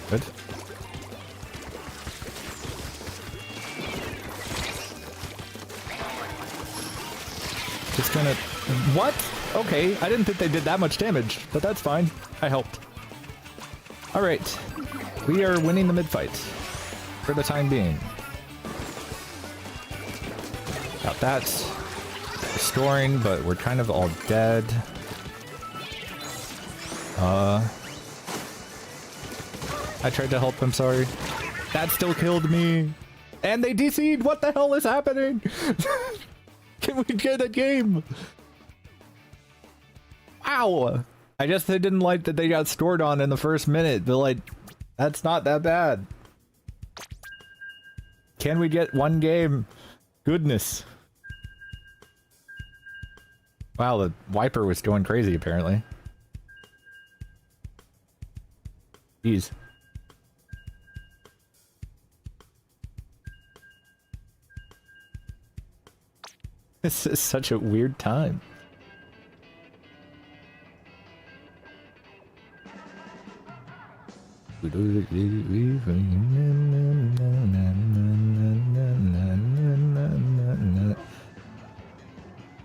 Good. Just gonna... What? Okay, I didn't think they did that much damage, but that's fine. I helped. Alright. We are winning the mid-fight. For the time being. Got that. Restoring, but we're kind of all dead. I tried to help, I'm sorry. That still killed me. And they DC'd! What the hell is happening? Can we get a game? Wow! I just didn't like that they got scored on in the first minute, but like, that's not that bad. Can we get one game? Goodness. Wow, the Wiper was going crazy apparently. Jeez. This is such a weird time.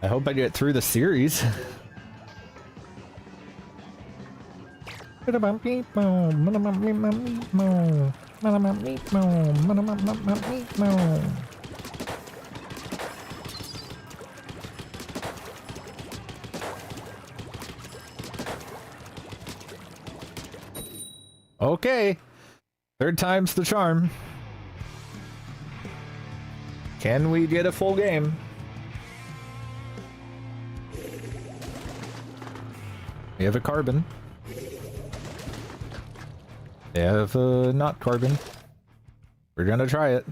I hope I get through the series. Okay. Third time's the charm. Can we get a full game? We have a carbon. They have a not carbon. We're gonna try it.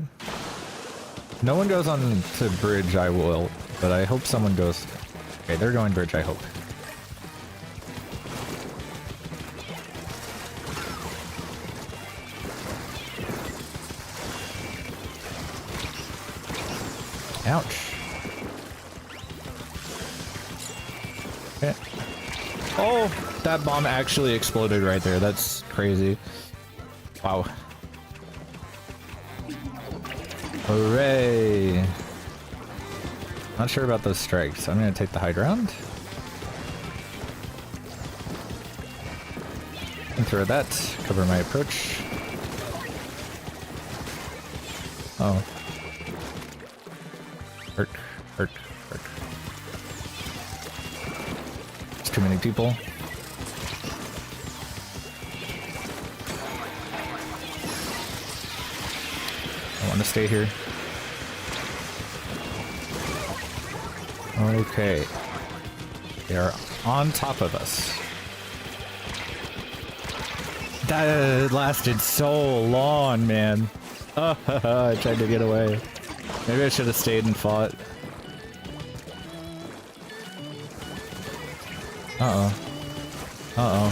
No one goes on to bridge, I will, but I hope someone goes. Okay, they're going bridge, I hope. Ouch. Okay. Oh, that bomb actually exploded right there. That's crazy. Wow. Hooray. Not sure about those strikes. I'm gonna take the high ground. And throw that. Cover my approach. Oh. Hurt, hurt, hurt. There's too many people. I want to stay here. Okay. They are on top of us. That lasted so long, man. I tried to get away. Maybe I should have stayed and fought. Uh-oh. Uh-oh.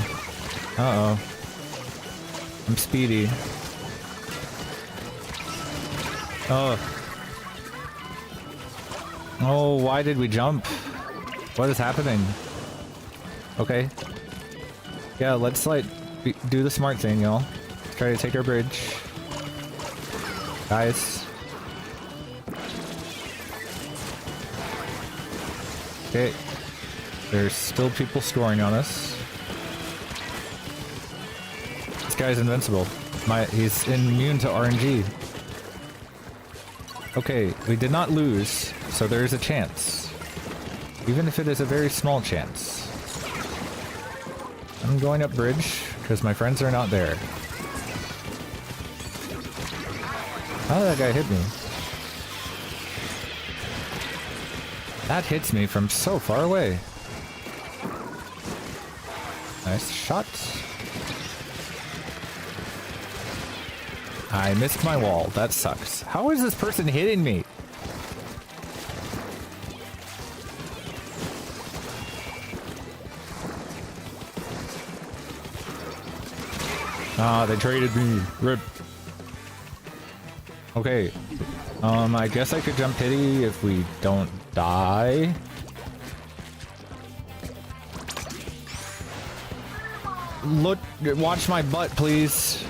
Uh-oh. I'm speedy. Oh. Oh, why did we jump? What is happening? Okay. Yeah, let's like do the smart thing, y'all. Try to take our bridge. Guys. Okay. There's still people scoring on us. This guy's invincible. He's immune to RNG. Okay, we did not lose, so there is a chance. Even if it is a very small chance. I'm going up bridge, because my friends are not there. How did that guy hit me? That hits me from so far away. Nice shot. I missed my wall. That sucks. How is this person hitting me? Ah, they traded me. Rip. Okay. I guess I could jump pity if we don't die. Look, watch my butt, please.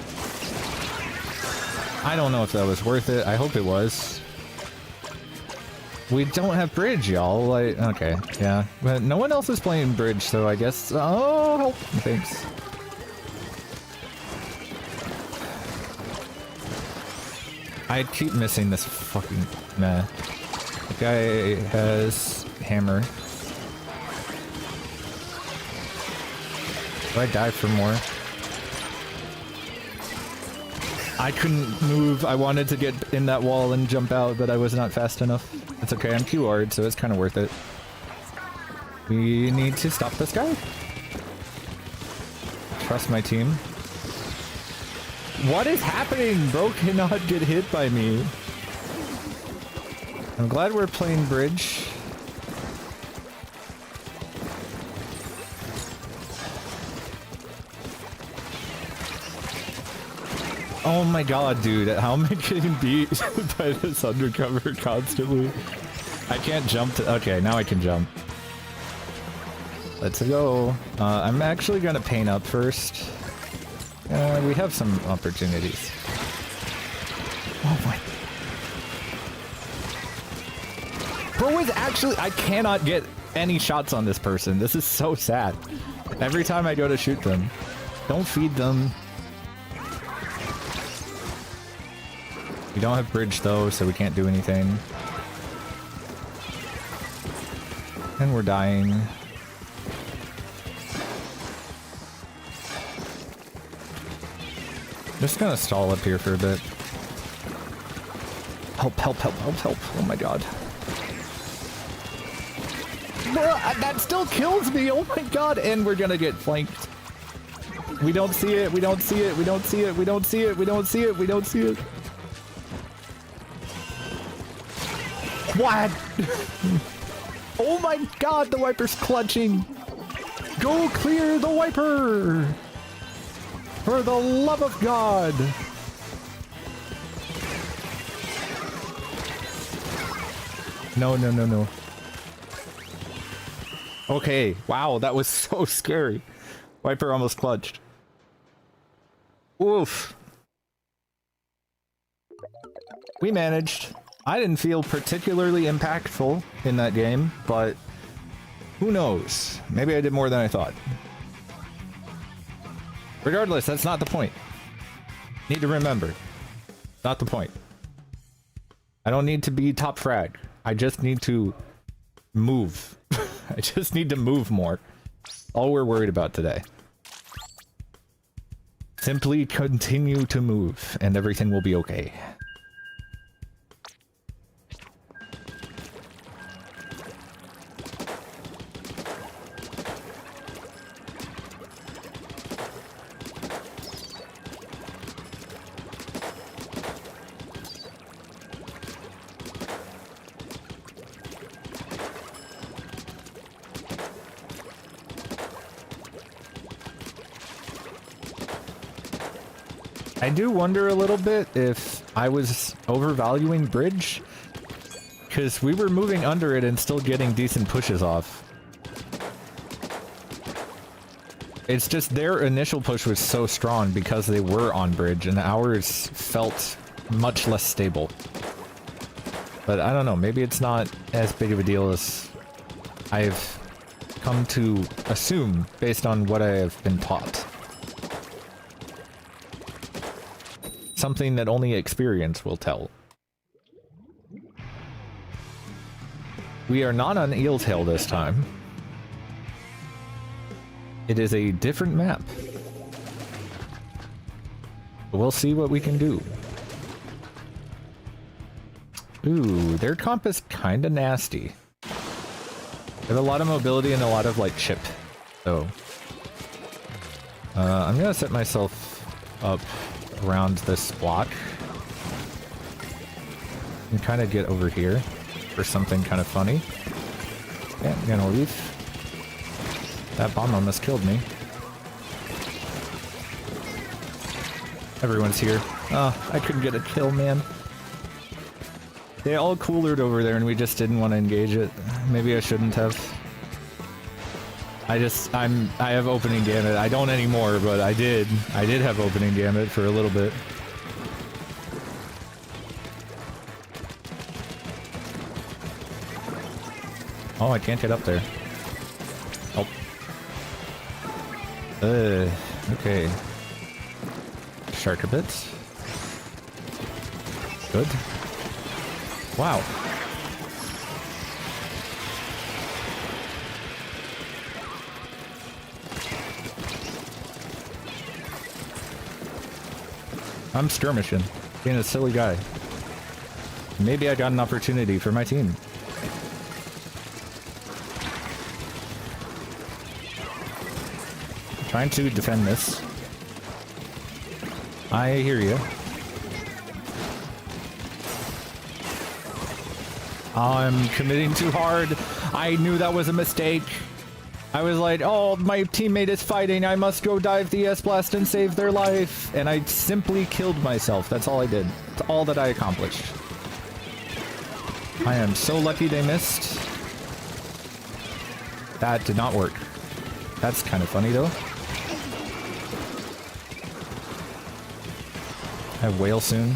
I don't know if that was worth it. I hope it was. We don't have bridge, y'all. Like, okay, yeah. But no one else is playing bridge, so I guess... Oh, thanks. I keep missing this fucking... Meh. The guy has hammer. Do I die for more? I couldn't move. I wanted to get in that wall and jump out, but I was not fast enough. It's okay, I'm QR'd, so it's kind of worth it. We need to stop this guy. trust my team. What is happening? Bro cannot get hit by me. I'm glad we're playing bridge. Oh my god, dude. How am I getting beat by this undercover constantly? I can't jump to... Okay, now I can jump. Let's go. I'm actually gonna paint up first. We have some opportunities. Oh my... Bro is actually... I cannot get any shots on this person. This is so sad. Every time I go to shoot them. Don't feed them. We don't have bridge though, so we can't do anything. And we're dying. Just gonna stall up here for a bit. Help, help, help, help, help. Oh my god. That still kills me! Oh my god! And we're gonna get flanked. We don't see it, we don't see it, we don't see it, we don't see it, we don't see it, we don't see it. What? Oh my god, the Whiper's clutching! Go clear the Whiper! For the love of God! No, no, no, no. Okay, wow, that was so scary. Whiper almost clutched. Oof. We managed. I didn't feel particularly impactful in that game, but who knows? Maybe I did more than I thought. Regardless, that's not the point. Need to remember. Not the point. I don't need to be top frag. I just need to move. I just need to move more. All we're worried about today. Simply continue to move, and everything will be okay. I do wonder a little bit if I was overvaluing bridge, because we were moving under it and still getting decent pushes off. It's just their initial push was so strong because they were on bridge, and ours felt much less stable. But I don't know, maybe it's not as big of a deal as I've come to assume based on what I have been taught. Something that only experience will tell. We are not on Eeltail this time. It is a different map. We'll see what we can do. Ooh, their comp is kinda nasty. They have a lot of mobility and a lot of like chip. So I'm gonna set myself up around this block and kind of get over here for something kind of funny. Yeah, I'm gonna leave. That bomb almost killed me. Everyone's here. Oh, I couldn't get a kill, man. They all coolered over there and we just didn't want to engage it. Maybe I shouldn't have. I have opening gamut. I don't anymore, but I did. I did have opening gamut for a little bit. Oh, I can't get up there. Oh. Okay. Shark bits. Good. Wow. I'm skirmishing, being a silly guy. Maybe I got an opportunity for my team. Trying to defend this. I hear you. I'm committing too hard. I knew that was a mistake. I was like, oh, my teammate is fighting. I must go dive the S-Blast and save their life. And I simply killed myself. That's all I did. That's all that I accomplished. I am so lucky they missed. That did not work. That's kind of funny, though. I have whale soon.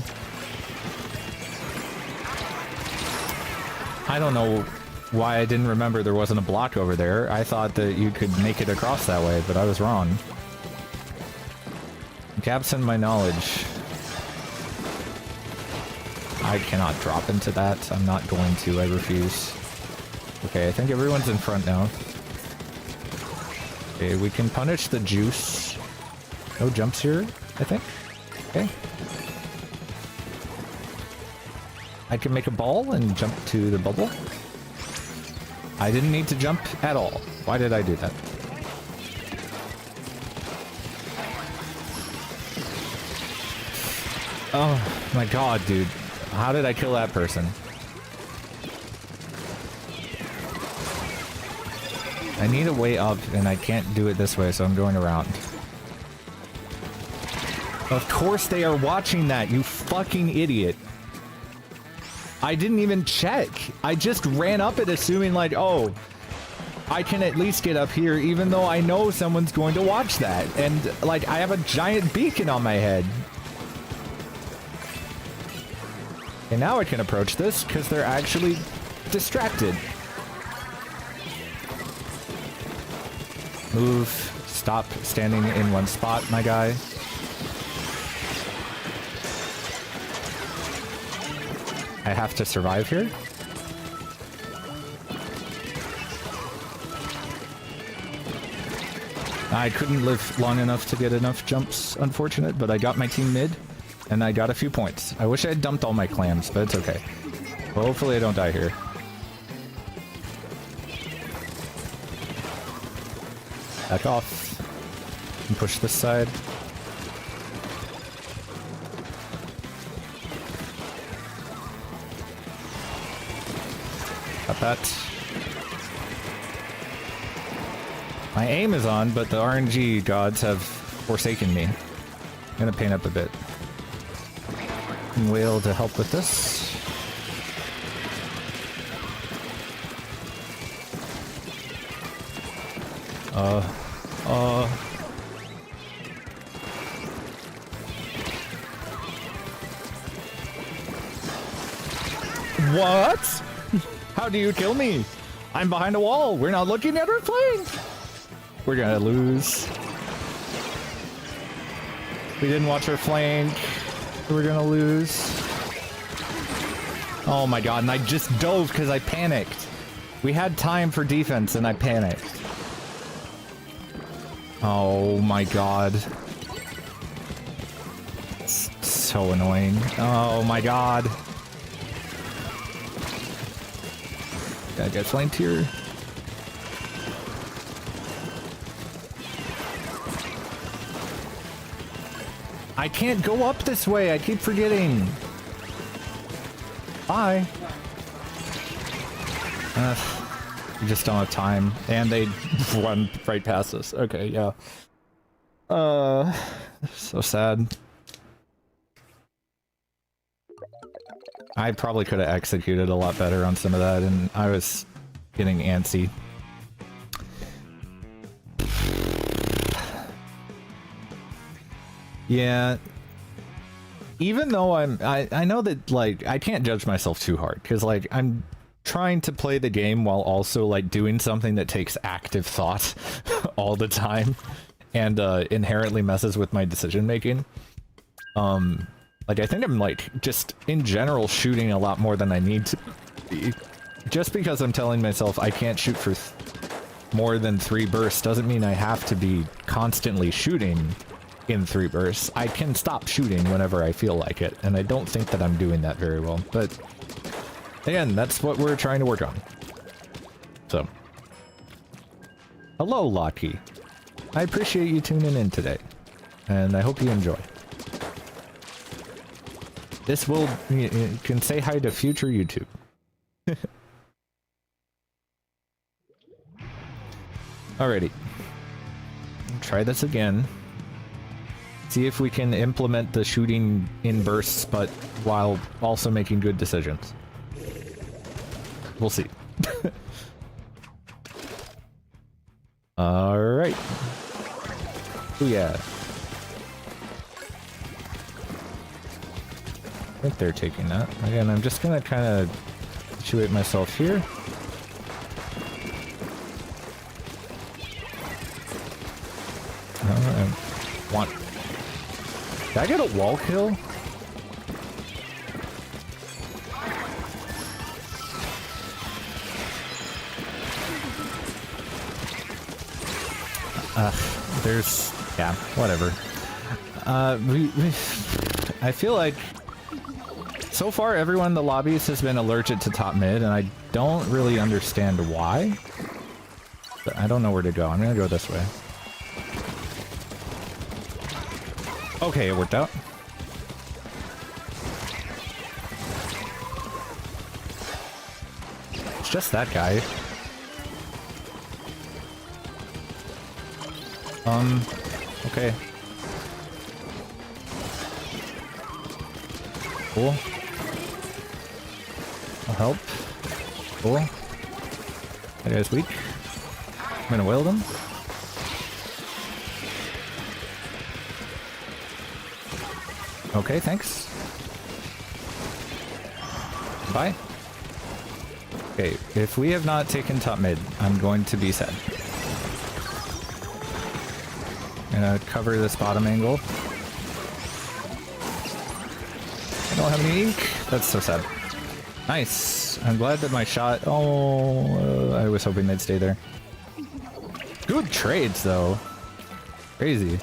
I don't know why I didn't remember there wasn't a block over there. I thought that you could make it across that way, but I was wrong. Gaps in my knowledge. I cannot drop into that. I'm not going to. I refuse. Okay, I think everyone's in front now. Okay, we can punish the juice. No jumps here, I think. Okay. I can make a ball and jump to the bubble. I didn't need to jump at all. Why did I do that? Oh my god, dude. How did I kill that person? I need a way up and I can't do it this way, so I'm going around. Of course they are watching that, you fucking idiot. I didn't even check. I just ran up it assuming like, oh, I can at least get up here even though I know someone's going to watch that. And like, I have a giant beacon on my head. And now I can approach this because they're actually distracted. Move. Stop standing in one spot, my guy. I have to survive here. I couldn't live long enough to get enough jumps, unfortunate, but I got my team mid, and I got a few points. I wish I had dumped all my clams, but it's okay. Well, hopefully I don't die here. Back off. And push this side. Got that. My aim is on, but the RNG gods have forsaken me. I'm gonna paint up a bit. Whale to help with this. What? How do you kill me? I'm behind a wall. We're not looking at our flank. We're gonna lose. We didn't watch our flank. We're gonna lose. Oh my god, and I just dove because I panicked. We had time for defense and I panicked. Oh my god. It's so annoying. Oh my god. Gotta get flanked here. I can't go up this way. I keep forgetting. Bye. We just don't have time. And they run right past us. Okay, yeah. So sad. I probably could have executed a lot better on some of that, and I was getting antsy. Yeah. Even though I know that, like, I can't judge myself too hard, because, like, I'm trying to play the game while also, like, doing something that takes active thought all the time, and inherently messes with my decision making. Like, I think I'm, like, just, in general, shooting a lot more than I need to be. Just because I'm telling myself I can't shoot for more than 3 bursts doesn't mean I have to be constantly shooting in 3 bursts. I can stop shooting whenever I feel like it, and I don't think that I'm doing that very well. But, again, that's what we're trying to work on. So. Hello, Locky. I appreciate you tuning in today, and I hope you enjoy. This will, you can say hi to future YouTube. Alrighty. Try this again. See if we can implement the shooting in bursts, but while also making good decisions. We'll see. Alright. Oh yeah. I think they're taking that. Again, I'm just gonna kind of situate myself here. I want... Did I get a wall kill? There's... yeah, whatever. I feel like so far everyone in the lobbies has been allergic to top mid, and I don't really understand why. But I don't know where to go. I'm gonna go this way. Okay, it worked out. It's just that guy. Okay. Cool. I'll help. Cool. That guy's weak. I'm gonna wield him. Okay, thanks. Bye. Okay, if we have not taken top mid, I'm going to be sad. I'm gonna cover this bottom angle. I don't have any ink. That's so sad. Nice. I'm glad that my shot... Oh, I was hoping they'd stay there. Good trades, though. Crazy.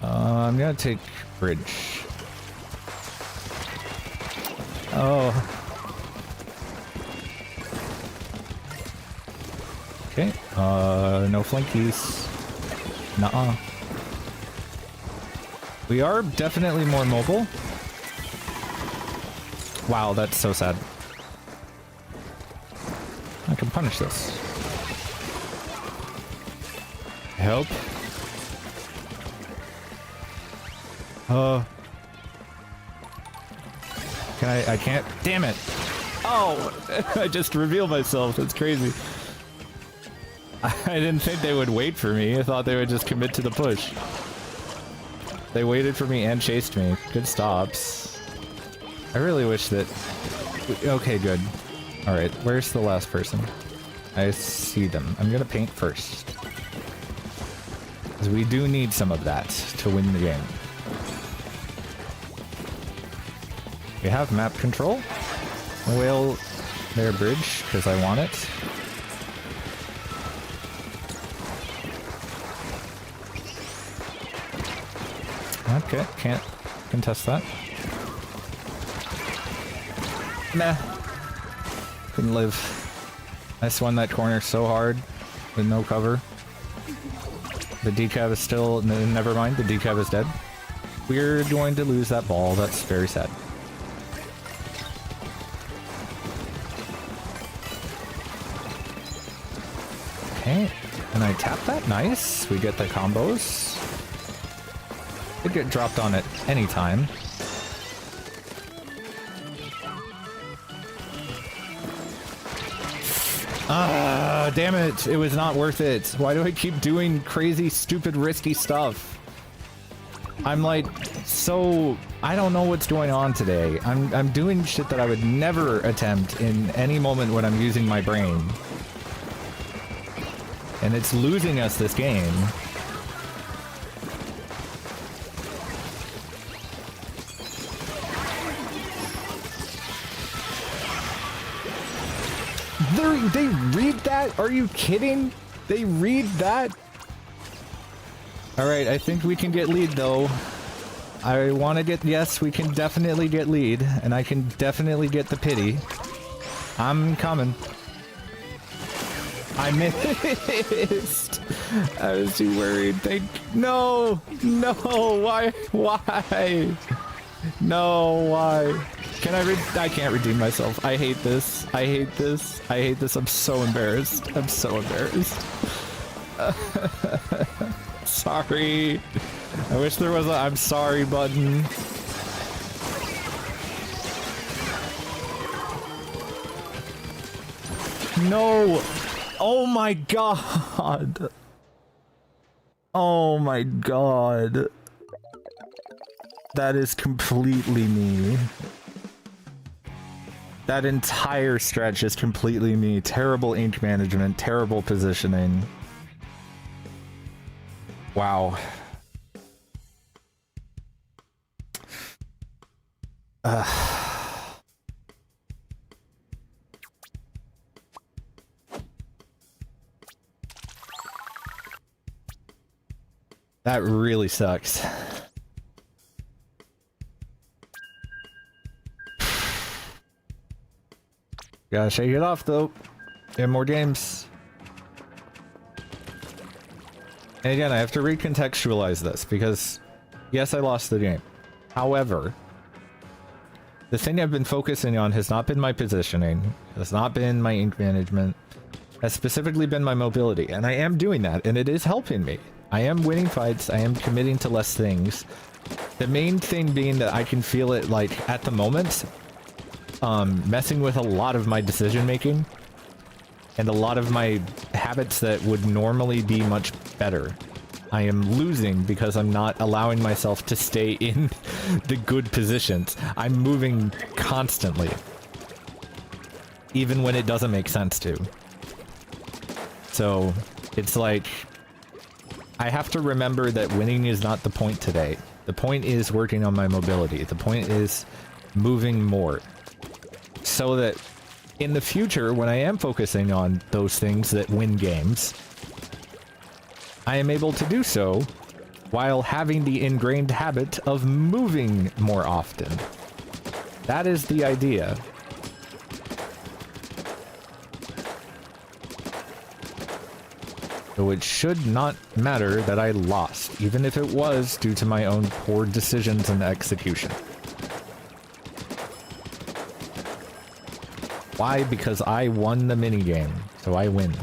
I'm gonna take bridge. Oh. Okay. No flankies. Nuh-uh. We are definitely more mobile. Wow, that's so sad. I can punish this. Help. I can't. Damn it. Oh, I just revealed myself. That's crazy. I didn't think they would wait for me. I thought they would just commit to the push. They waited for me and chased me. Good stops. I really wish that... Okay, good. Alright, where's the last person? I see them. I'm gonna paint first. Because we do need some of that to win the game. We have map control. Whale their bridge, because I want it. Okay, can't contest that. Nah. Couldn't live. I swung that corner so hard with no cover. The decav is still... Never mind, the decav is dead. We're going to lose that ball. That's very sad. Okay, and I tap that. Nice. We get the combos. Could get dropped on at any time. Ah, damn it. It was not worth it. Why do I keep doing crazy, stupid, risky stuff? I'm like, so... I don't know what's going on today. I'm doing shit that I would never attempt in any moment when I'm using my brain. And it's losing us this game. They read that? Are you kidding? They read that? Alright, I think we can get lead though. I want to get... Yes, we can definitely get lead. And I can definitely get the pity. I'm coming. I missed. I was too worried. No, no, why? No, why? Can I can't redeem myself. I hate this. I hate this. I hate this. I'm so embarrassed. I'm so embarrassed. Sorry. I wish there was a I'm sorry button. No. Oh my god. Oh my god. That is completely me. That entire stretch is completely me. Terrible ink management, terrible positioning. Wow. That really sucks. Gotta shake it off though. And more games. And again, I have to recontextualize this because yes, I lost the game. However, the thing I've been focusing on has not been my positioning, has not been my ink management, has specifically been my mobility. And I am doing that, and it is helping me. I am winning fights, I am committing to less things. The main thing being that I can feel it, like, at the moment, messing with a lot of my decision making, and a lot of my habits that would normally be much better. I am losing because I'm not allowing myself to stay in the good positions. I'm moving constantly. Even when it doesn't make sense to. So, it's like, I have to remember that winning is not the point today. The point is working on my mobility. The point is moving more. So that in the future, when I am focusing on those things that win games, I am able to do so while having the ingrained habit of moving more often. That is the idea. So it should not matter that I lost, even if it was due to my own poor decisions and execution. Why? Because I won the minigame, so I win.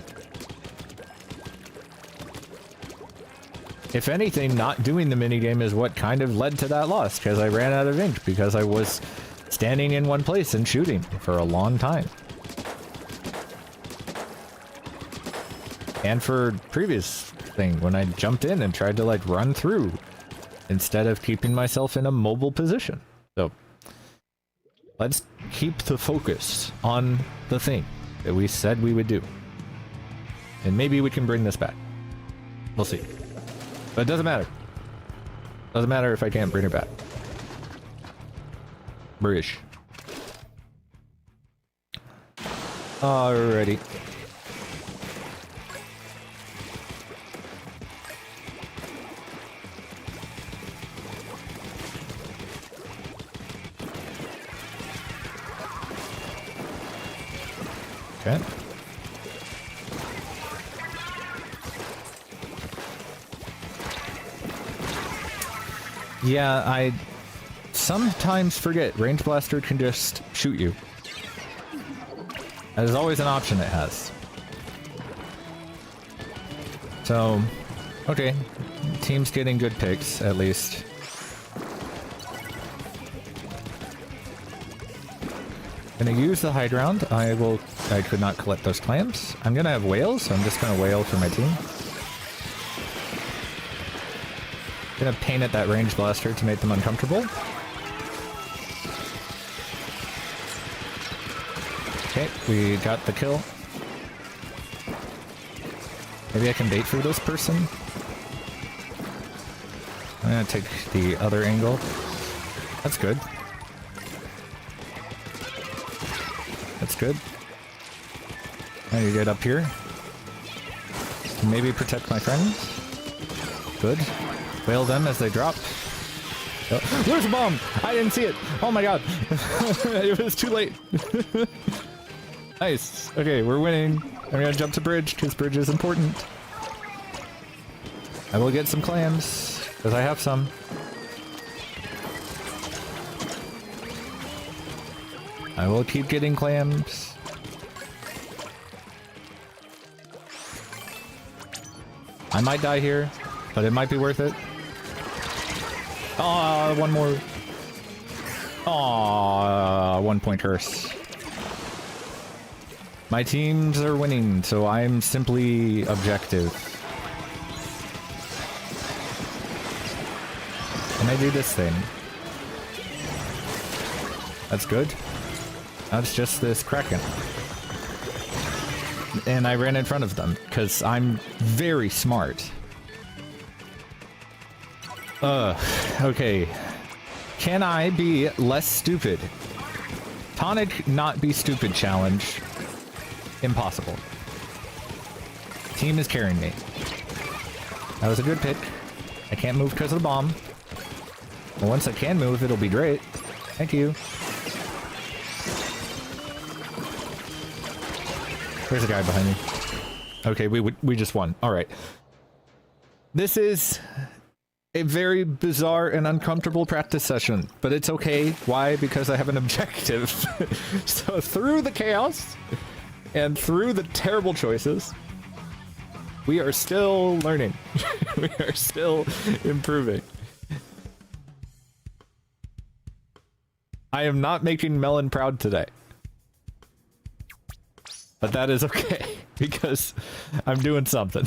If anything, not doing the minigame is what kind of led to that loss, because I ran out of ink, because I was standing in one place and shooting for a long time. And for previous thing, when I jumped in and tried to like run through, instead of keeping myself in a mobile position. So, let's keep the focus on the thing that we said we would do. And maybe we can bring this back. We'll see. But it doesn't matter. Doesn't matter if I can't bring it back. Brish. Alrighty. Okay. Yeah, I sometimes forget. Range Blaster can just shoot you. That is always an option it has. So, okay. Team's getting good picks, at least. Gonna use the high ground. I could not collect those clams. I'm gonna have whales, so I'm just gonna whale for my team. Gonna paint at that range blaster to make them uncomfortable. Okay, we got the kill. Maybe I can bait for this person. I'm gonna take the other angle. That's good. That's good. Now you get up here. Maybe protect my friends. Good. Whale them as they drop. Oh, there's a bomb! I didn't see it! Oh my god! It was too late. Nice. Okay, we're winning. I'm gonna jump to bridge, because bridge is important. I will get some clams, because I have some. I will keep getting clams. I might die here, but it might be worth it. Aw, one more. Aw, 1 point curse. My teams are winning, so I'm simply objective. And I do this thing. That's good. That's just this Kraken. And I ran in front of them, because I'm very smart. Okay. Can I be less stupid? Tonic not be stupid challenge. Impossible. Team is carrying me. That was a good pick. I can't move because of the bomb. But once I can move, it'll be great. Thank you. There's a guy behind me. Okay, we just won. All right. This is a very bizarre and uncomfortable practice session, but it's okay. Why? Because I have an objective. So through the chaos and through the terrible choices, we are still learning. We are still improving. I am not making Melon proud today. But that is okay, because I'm doing something.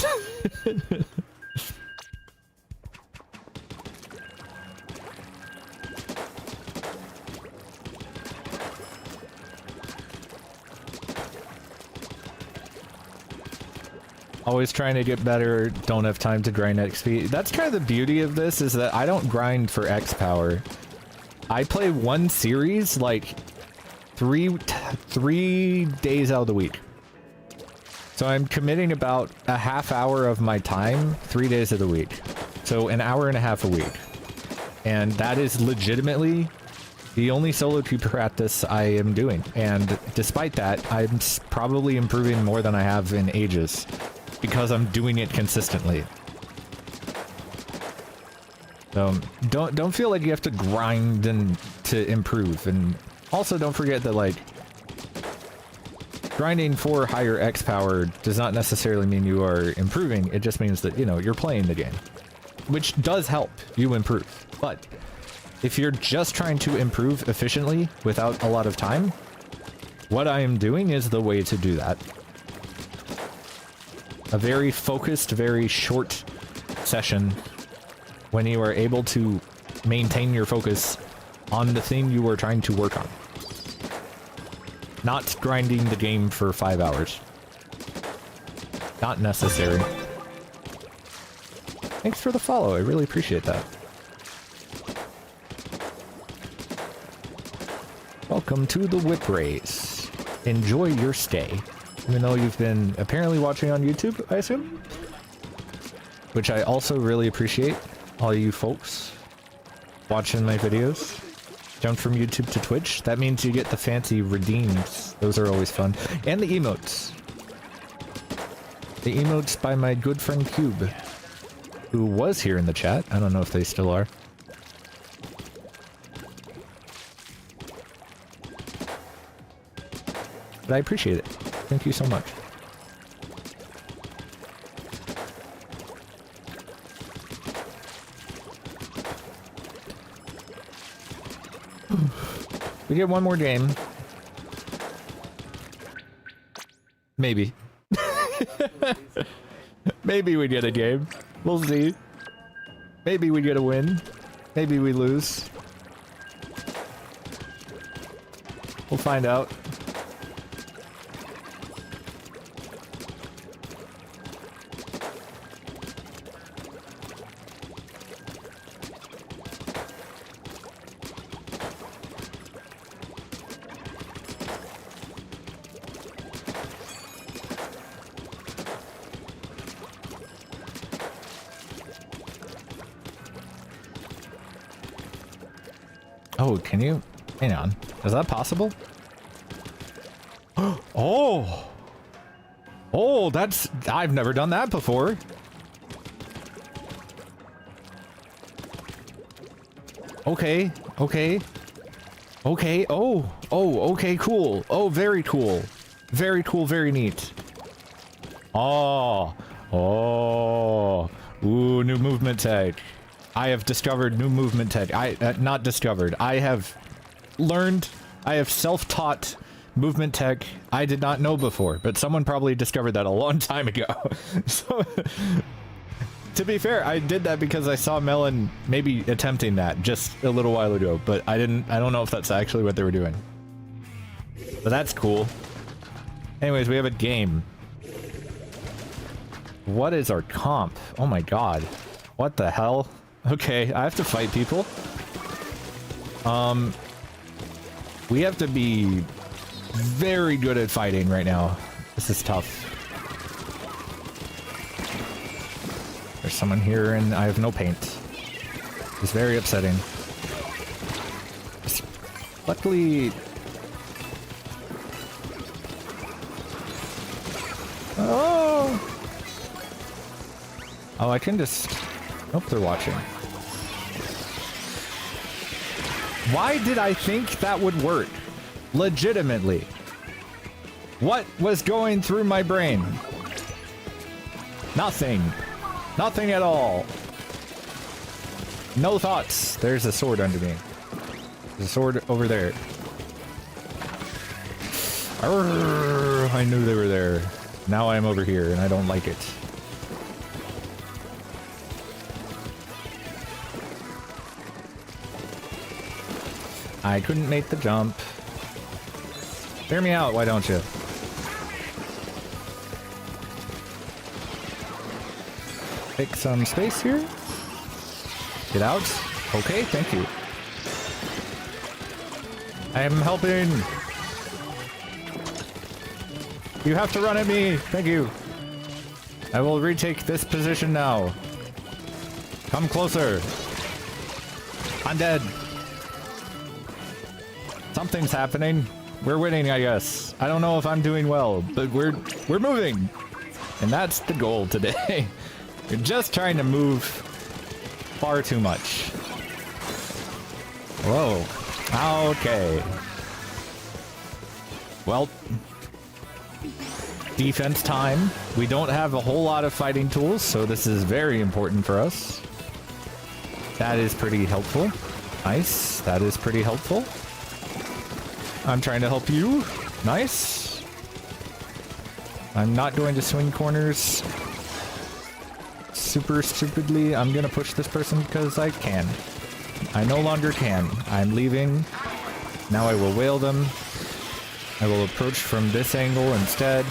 Always trying to get better, don't have time to grind XP. That's kind of the beauty of this, is that I don't grind for X power. I play one series, like, three days out of the week. So I'm committing about a half hour of my time 3 days of the week. So an hour and a half a week. And that is legitimately the only solo queue practice I am doing. And despite that, I'm probably improving more than I have in ages, because I'm doing it consistently. So don't feel like you have to grind and to improve. And also don't forget that, like, grinding for higher X power does not necessarily mean you are improving. It just means that, you know, you're playing the game, which does help you improve. But if you're just trying to improve efficiently without a lot of time, what I am doing is the way to do that. A very focused, very short session when you are able to maintain your focus on the thing you are trying to work on. Not grinding the game for 5 hours. Not necessary. Thanks for the follow, I really appreciate that. Welcome to the Whiprays. Enjoy your stay. Even though you've been apparently watching on YouTube, I assume? Which I also really appreciate, all you folks watching my videos. Jumped from YouTube to Twitch. That means you get the fancy redeems. Those are always fun. And the emotes. The emotes by my good friend Cube, who was here in the chat. I don't know if they still are. But I appreciate it. Thank you so much. We get one more game. Maybe. Maybe we get a game. We'll see. Maybe we get a win. Maybe we lose. We'll find out. Oh, can you? Hang on. Is that possible? Oh! Oh, that's... I've never done that before. Okay, okay. Okay, oh, okay, cool. Oh, very cool. Very cool, very neat. Oh, ooh, new movement tag. I have discovered new movement tag. Not discovered. I have learned, I have self-taught movement tech I did not know before, but someone probably discovered that a long time ago. So, to be fair, I did that because I saw Melon maybe attempting that just a little while ago, but I don't know if that's actually what they were doing. But that's cool. Anyways, we have a game. What is our comp? Oh my god. What the hell? Okay, I have to fight people. We have to be very good at fighting right now. This is tough. There's someone here and I have no paint. It's very upsetting. Luckily... Oh! Oh, I can just... Nope, they're watching. Why did I think that would work? Legitimately. What was going through my brain? Nothing. Nothing at all. No thoughts. There's a sword under me. There's a sword over there. Arrgh, I knew they were there. Now I'm over here and I don't like it. I couldn't make the jump. Hear me out, why don't you? Take some space here. Get out. Okay, thank you. I am helping. You have to run at me. Thank you. I will retake this position now. Come closer. I'm dead. Something's happening. We're winning, I guess. I don't know if I'm doing well, but we're moving. And that's the goal today. We're just trying to move far too much. Whoa. Okay. Well, defense time. We don't have a whole lot of fighting tools, so this is very important for us. That is pretty helpful. Nice. That is pretty helpful. I'm trying to help you. Nice. I'm not going to swing corners super stupidly. I'm gonna push this person because I can. I no longer can. I'm leaving. Now I will whale them. I will approach from this angle instead.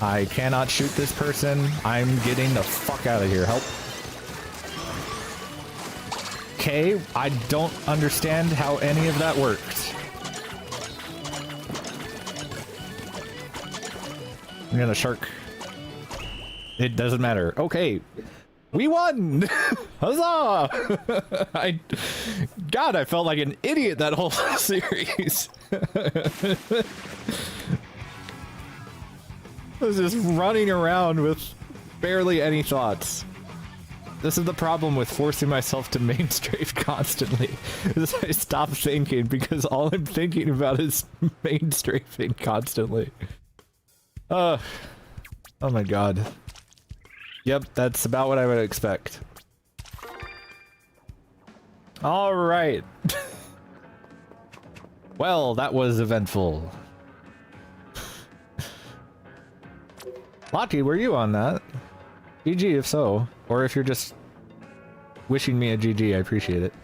I cannot shoot this person. I'm getting the fuck out of here. Help. Okay, I don't understand how any of that worked. I'm gonna shark. It doesn't matter. Okay. We won! Huzzah! God, I felt like an idiot that whole series. I was just running around with barely any thoughts. This is the problem with forcing myself to main strafe constantly. Is I stop thinking because all I'm thinking about is main strafing constantly. Oh my god. Yep, that's about what I would expect. All right. Well, that was eventful. Lockie, were you on that? GG if so. Or if you're just wishing me a GG, I appreciate it.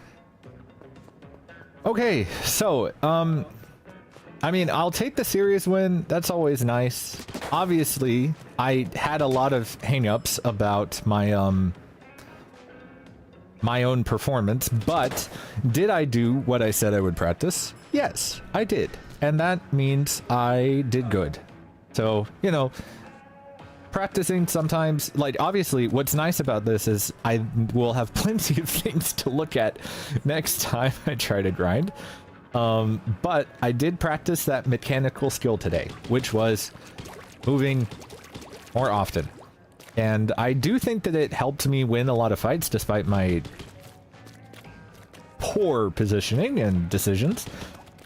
Okay, so, I mean, I'll take the series win. That's always nice. Obviously, I had a lot of hang-ups about my, my own performance, but did I do what I said I would practice? Yes, I did. And that means I did good. So, you know, practicing sometimes, like, obviously, what's nice about this is I will have plenty of things to look at next time I try to grind. But I did practice that mechanical skill today, which was moving more often. And I do think that it helped me win a lot of fights despite my poor positioning and decisions.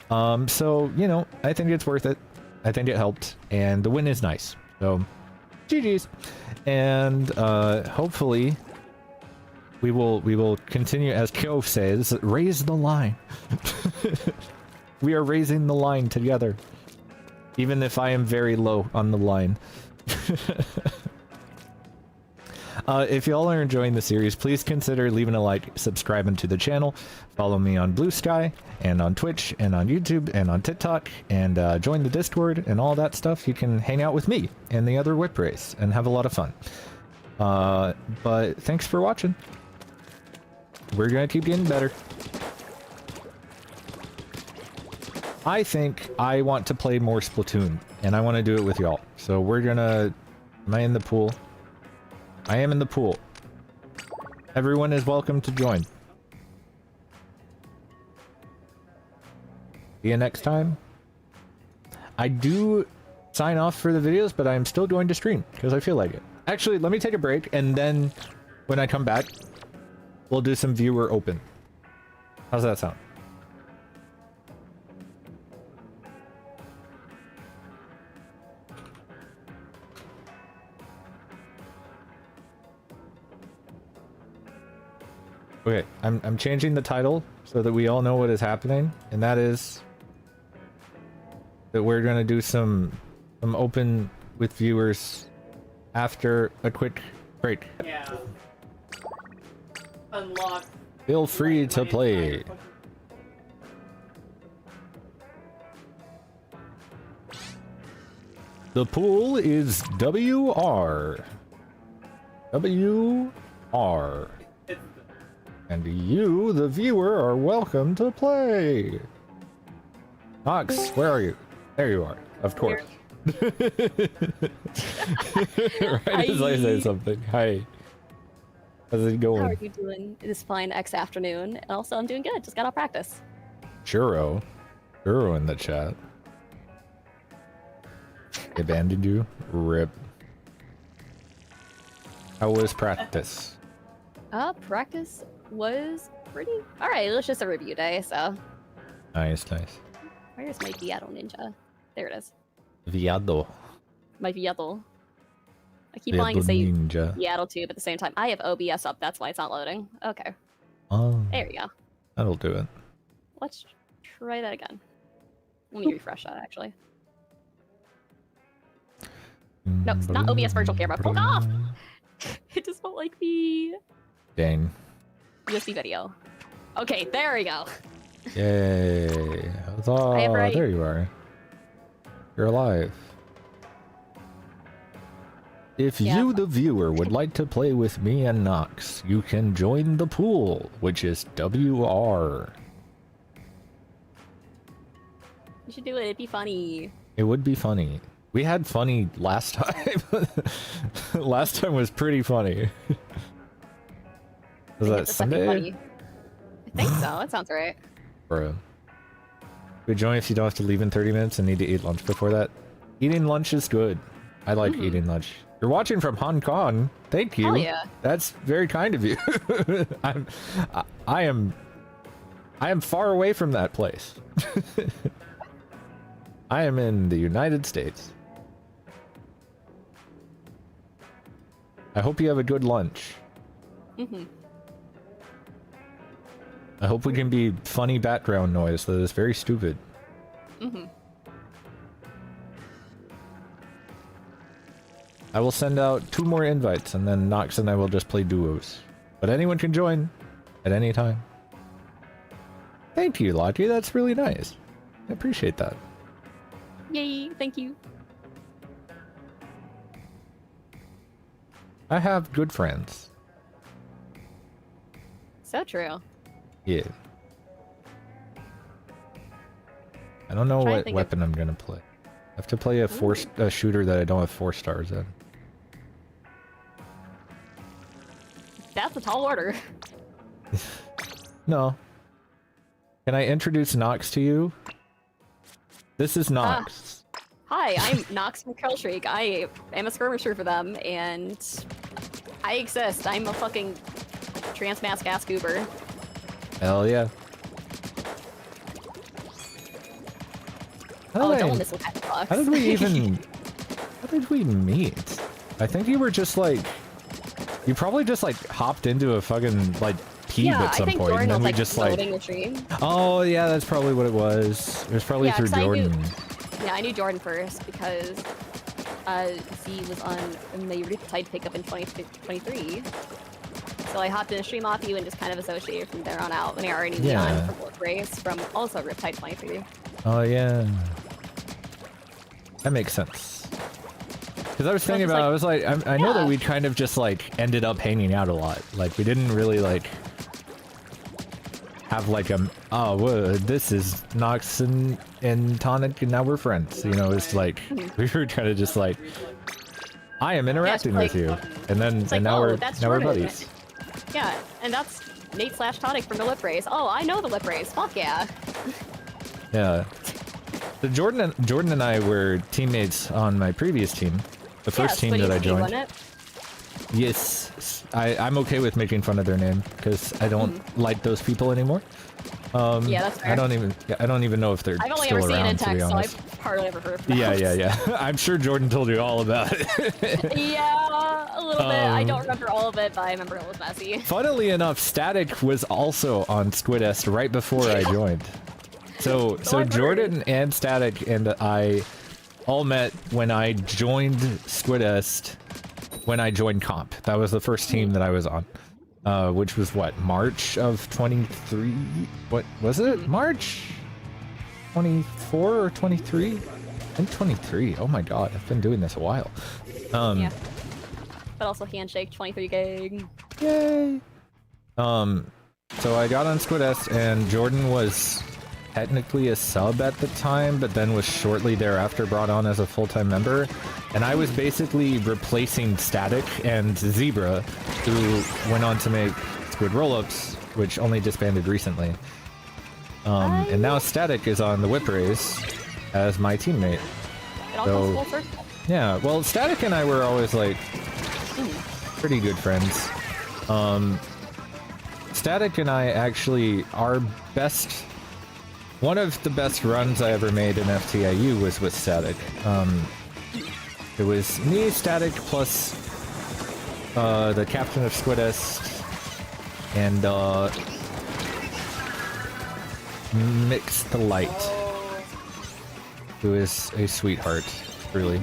So, you know, I think it's worth it. I think it helped, and the win is nice. So, GG's. And hopefully we will continue, as Kyo says, raise the line. We are raising the line together. Even if I am very low on the line. If y'all are enjoying the series, please consider leaving a like, subscribing to the channel, follow me on Blue Sky, and on Twitch, and on YouTube, and on TikTok, and join the Discord, and all that stuff. You can hang out with me and the other Whiprays, and have a lot of fun. But thanks for watching. We're gonna keep getting better. I think I want to play more Splatoon, and I want to do it with y'all. So we're gonna... Am I in the pool? I am in the pool. Everyone is welcome to join. See you next time. I do sign off for the videos, but I'm still going to stream because I feel like it. Actually, let me take a break, and then when I come back, we'll do some viewer open. How's that sound? Okay, I'm changing the title so that we all know what is happening, and that is that we're gonna do some open with viewers after a quick break. Yeah. Unlock. Feel free to play. The pool is WR. WR. And you, the viewer, are welcome to play. Nox, where are you? There you are, of course. Right as I say something. Hi. How's it going? How are you doing this fine afternoon? And also, I'm doing good. Just got out practice. Churro. Churro in the chat. They abandoned you? Rip. How was practice? Practice was pretty... Alright, it's just a review day, so... Nice, nice. Where's my Viado ninja? There it is. Viado. My Viado. I keep wanting to say ninja. Viado too, but at the same time, I have OBS up, that's why it's not loading. Okay. Oh. There we go. That'll do it. Let's try that again. Let me refresh that, actually. Nope, it's not OBS virtual camera. Fuck off! It just won't like me. Dang. USB video. Okay, there we go. Yay. Huzzah. There you are. You're alive. If you, the viewer, would like to play with me and Nox, you can join the pool, which is WR. You should do it, it'd be funny. It would be funny. We had funny last time. Last time was pretty funny. Was that Sunday? Funny. I think so, that sounds right. Bro. Good join if you don't have to leave in 30 minutes and need to eat lunch before that. Eating lunch is good. I like eating lunch. You're watching from Hong Kong. Thank you. Hell yeah. That's very kind of you. I am far away from that place. I am in the United States. I hope you have a good lunch. I hope we can be funny background noise that is very stupid. I will send out 2 more invites, and then Nox and I will just play duos. But anyone can join at any time. Thank you, Lottie. That's really nice. I appreciate that. Yay, thank you. I have good friends. So true. Yeah. I don't know Trying to what think weapon I'm gonna play. I have to play a shooter that I don't have 4 stars in. That's a tall order. No. Can I introduce Nox to you? This is Nox. Hi, I'm Nox from Curl Shriek. I am a skirmisher for them, and I exist. I'm a fucking trans-mask ass goober. Hell yeah. Oh, don't miss what that How did we even... How did we meet? I think you were just like... You probably just like hopped into a fucking like peeve at some point, Jordan and then was, we like, just like... the tree. Oh yeah, that's probably what it was. It was probably Yeah, through 'cause Jordan. Yeah, I knew Jordan first because Z was on the Riptide pickup in 2023. So I hopped in a stream off you and just kind of associated from there on out. And I already knew Leon from Whiprays from also Riptide 23. Oh yeah. That makes sense. Because I was thinking about, I was like, I know that we kind of just like ended up hanging out a lot. Like we didn't really like have like a, oh, whoa, this is Nox and Tonic and now we're friends. You know, it's like, we were kind of just like, I am interacting with you. And then, and now we're buddies. Yeah, and that's Nate/Tonic from the Whiprays. Oh, I know the Whiprays. Fuck yeah. Yeah. The Jordan and I were teammates on my previous team. The first team that I joined. Yes. I'm okay with making fun of their name because I don't like those people anymore. Yeah, that's fair. I don't even know if they're I've only still ever seen it around, in to be text, so honest. I've hardly ever heard of them. Yeah. I'm sure Jordan told you all about it. Yeah, a little bit. I don't remember all of it, but I remember it was messy. Funnily enough, Static was also on Squidest right before I joined. So Jordan and Static and I all met when I joined Squidest, when I joined Comp. That was the first team that I was on. Which was what, March of 23? What was it? March 24 or 23? I think 23. Oh my god, I've been doing this a while. Yeah. But also Handshake 23 gig. Yay! So I got on Squidest and Jordan was technically a sub at the time, but then was shortly thereafter brought on as a full-time member. And I was basically replacing Static and Zebra, who went on to make Squid Rollups, which only disbanded recently. And now Static is on the Whiprays as my teammate. It all comes full circle. Yeah, well, Static and I were always like pretty good friends. Static and I actually, our best, one of the best runs I ever made in FTIU was with Static. It was me, Static, plus the captain of Squidest, and Mix the Light, who is a sweetheart, really.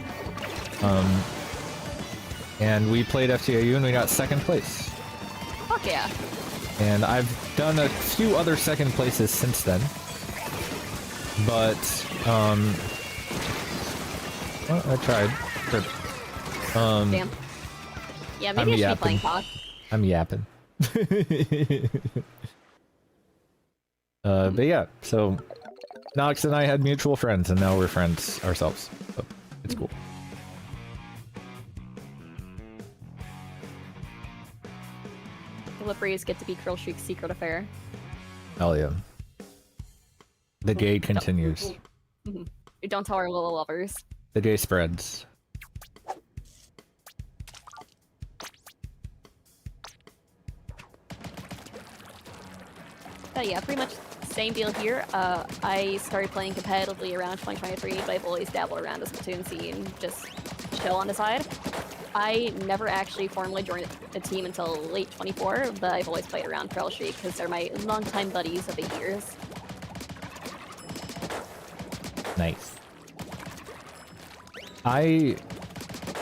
And we played FTIU and we got second place. Fuck yeah. And I've done a few other second places since then. But, well, I tried. But, damn. Yeah, maybe I should be playing talk. I'm yapping. But yeah, so Nox and I had mutual friends, and now we're friends ourselves. So it's cool. The Whiprays get to be Curl Shriek's secret affair. Hell yeah. The gay continues. Don't tell our little lovers. The gay spreads. But yeah, pretty much same deal here. I started playing competitively around 2023, but I've always dabbled around the Splatoon scene, just chill on the side. I never actually formally joined a team until late 24, but I've always played around Curl Shriek because they're my longtime buddies of the years. Nice. I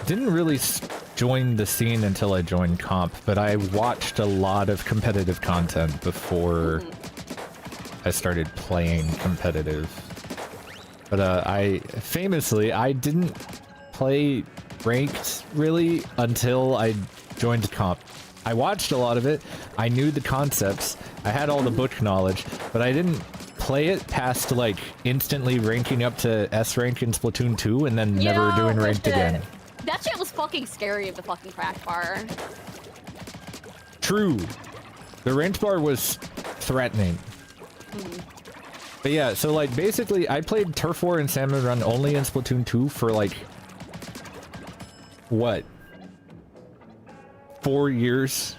didn't really join the scene until I joined Comp, but I watched a lot of competitive content before I started playing competitive. But I didn't play ranked really until I joined Comp. I watched a lot of it, I knew the concepts, I had all the book knowledge, but I didn't play it past like instantly ranking up to S rank in Splatoon 2 and then never doing ranked again. That shit was fucking scary of the fucking crack bar. True. The ranked bar was threatening. But yeah, so like basically I played Turf War and Salmon Run only in Splatoon 2 for like what? 4 years.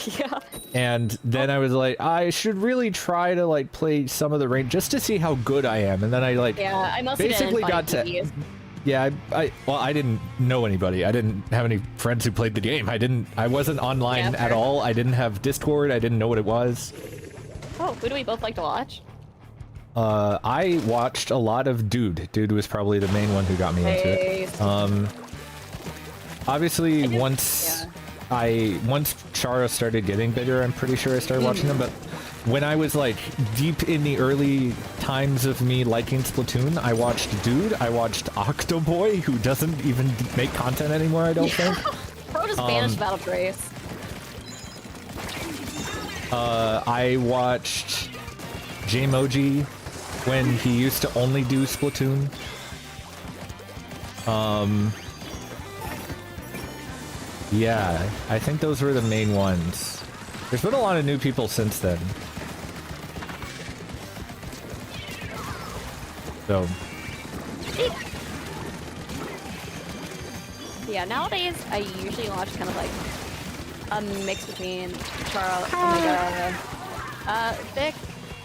Yeah. And then I was like, I should really try to like play some of the range just to see how good I am. And then I like I mostly basically didn't got to yeah, I didn't know anybody. I didn't have any friends who played the game. I wasn't online at all. I didn't have Discord. I didn't know what it was. Oh, who do we both like to watch? I watched a lot of Dude. Dude was probably the main one who got me into it. Obviously once Chara started getting bigger, I'm pretty sure I started watching them, but when I was like deep in the early times of me liking Splatoon, I watched Dude, I watched Octoboy, who doesn't even make content anymore, I don't think. Bro just banished Battle Trace. I watched Jmoji when he used to only do Splatoon. Yeah, I think those were the main ones. There's been a lot of new people since then. So. Yeah, nowadays I usually watch kind of like a mix between Charles, Omega, Vic.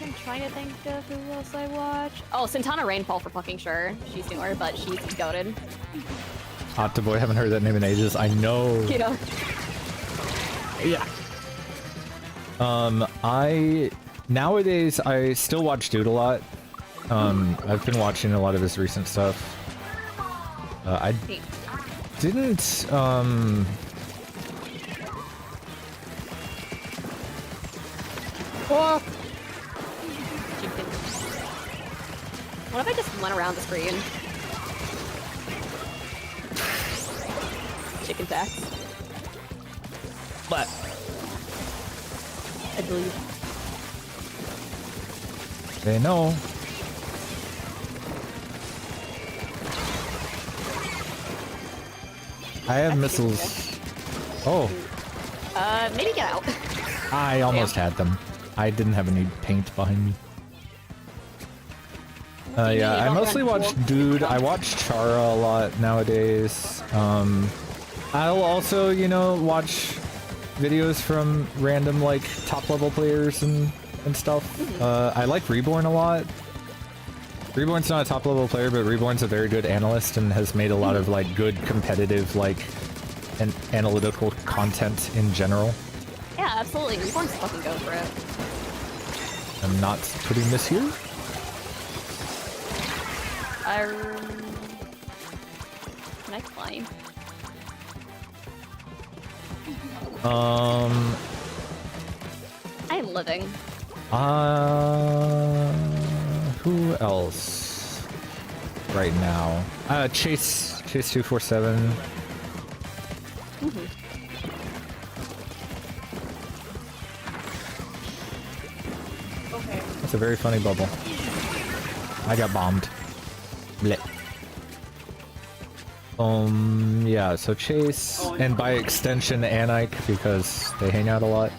I'm trying to think of who else I watch. Oh, Santana Rainfall for fucking sure. She's newer, but she's goated. Octoboy, haven't heard that name in ages. I know. You know. Yeah. Nowadays I still watch Dude a lot. I've been watching a lot of his recent stuff. I didn't What if I just went around the screen? Chicken tax. But I believe. they know. I have missiles. Oh. Maybe get out. I almost had them. I didn't have any paint behind me. Yeah, I mostly watch Dude. I watch Chara a lot nowadays. I'll also, you know, watch videos from random, like, top-level players and stuff. I like Reborn a lot. Reborn's not a top-level player, but Reborn's a very good analyst and has made a lot of, like, good competitive, like, and analytical content in general. Yeah, absolutely. Reborn's fucking go for it. I'm not putting this here. Can I climb? I am living. Who else right now? Chase 247. Okay. That's a very funny bubble. I got bombed. Blech. Yeah, so Chase, and by extension achTonic, because they hang out a lot.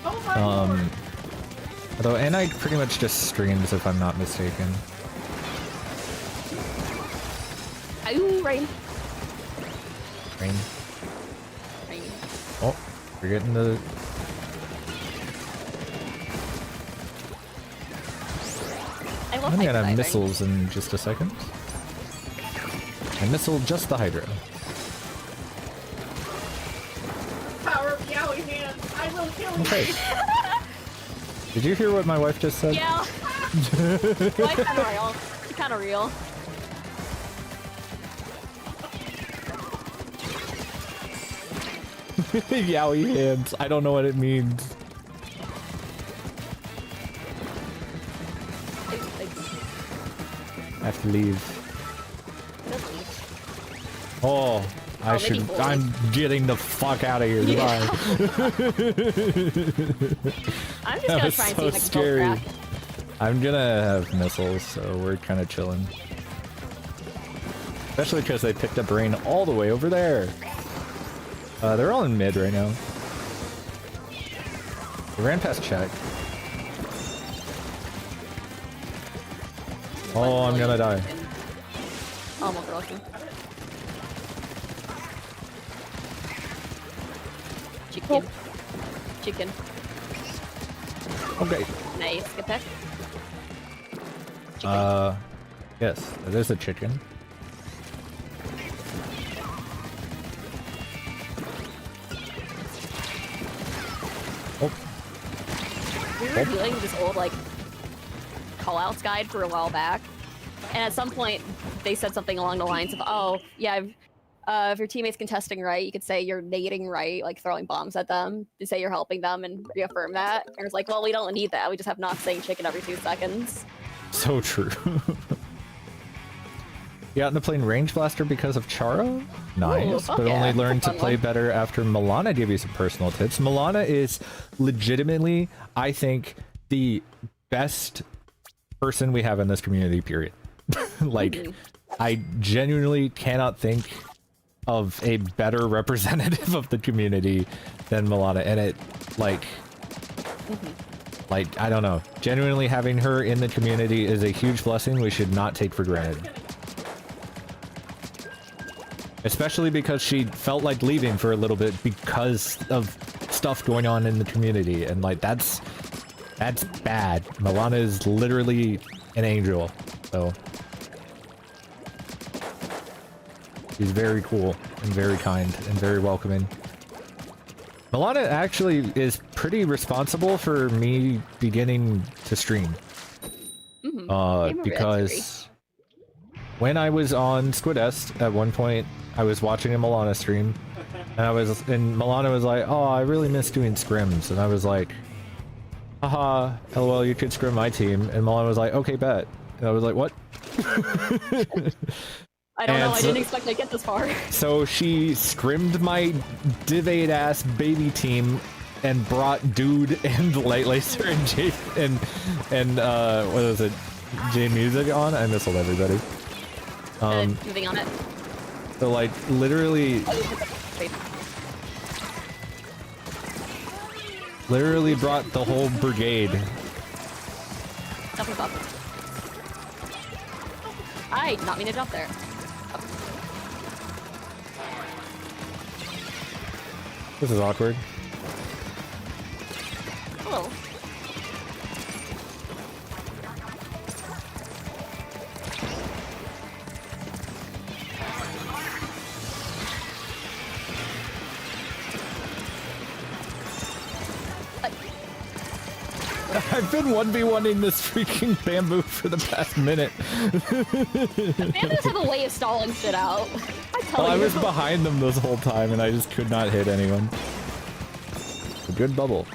Although achTonic pretty much just streams, if I'm not mistaken. Ooh, rain. Rain. Rain. Oh, we're getting the... I'm gonna have missiles in just a second. I missile just the Hydra. Power of Yowie hands. I will kill you. Okay. Did you hear what my wife just said? Yeah. Well, kind of real. Kind of real. Yowie hands. I don't know what it means. I have to leave. Oh, I should. I'm getting the fuck out of here. Goodbye. I'm just gonna try and see if I can scary. crack. I'm gonna have missiles, so we're kind of chilling. Especially because they picked up rain all the way over there. They're all in mid right now. They ran past check. Oh, I'm gonna die. Oh, my gosh. Chicken. Chicken. Okay. Nice. Good pick. Chicken. Yes, there's a chicken. Oh. We were doing this old, like, call-outs guide for a while back, and at some point, they said something along the lines of, oh, yeah, if your teammate's contesting right, you could say you're negating right, like throwing bombs at them, to say you're helping them and reaffirm that. And it's like, well, we don't need that. We just have Nox saying chicken every 2 seconds. So true. You got into playing Range Blaster because of Chara? Nice, Ooh, but yeah, only learned to fun play one. better after Milana gave you some personal tips. Milana is legitimately, I think, the best person we have in this community, period. Like, I genuinely cannot think of a better representative of the community than Milana, and it, like, like, I don't know. Genuinely having her in the community is a huge blessing we should not take for granted. Especially because she felt like leaving for a little bit because of stuff going on in the community, and like that's bad. Milana is literally an angel, so she's very cool and very kind and very welcoming. Milana actually is pretty responsible for me beginning to stream. Because when I was on Squidest at one point, I was watching a Milana stream, and Milana was like, "Oh, I really miss doing scrims," and I was like, "Haha, lol, you could scrim my team," and Milana was like, "Okay, bet," and I was like, "What?" I don't know, I didn't expect to get this far. So she scrimmed my Div 8 ass baby team and brought Dude and Light Laser and J and what was it? J Music on? I missled everybody. Moving on it. So like literally brought the whole brigade. Nothing's up. I did not mean to jump there. This is awkward. Hello. I've been 1v1ing this freaking bamboo for the past minute. Bamboos have a way of stalling shit out. I tell Well, you. I was behind them this whole time and I just could not hit anyone. A good bubble.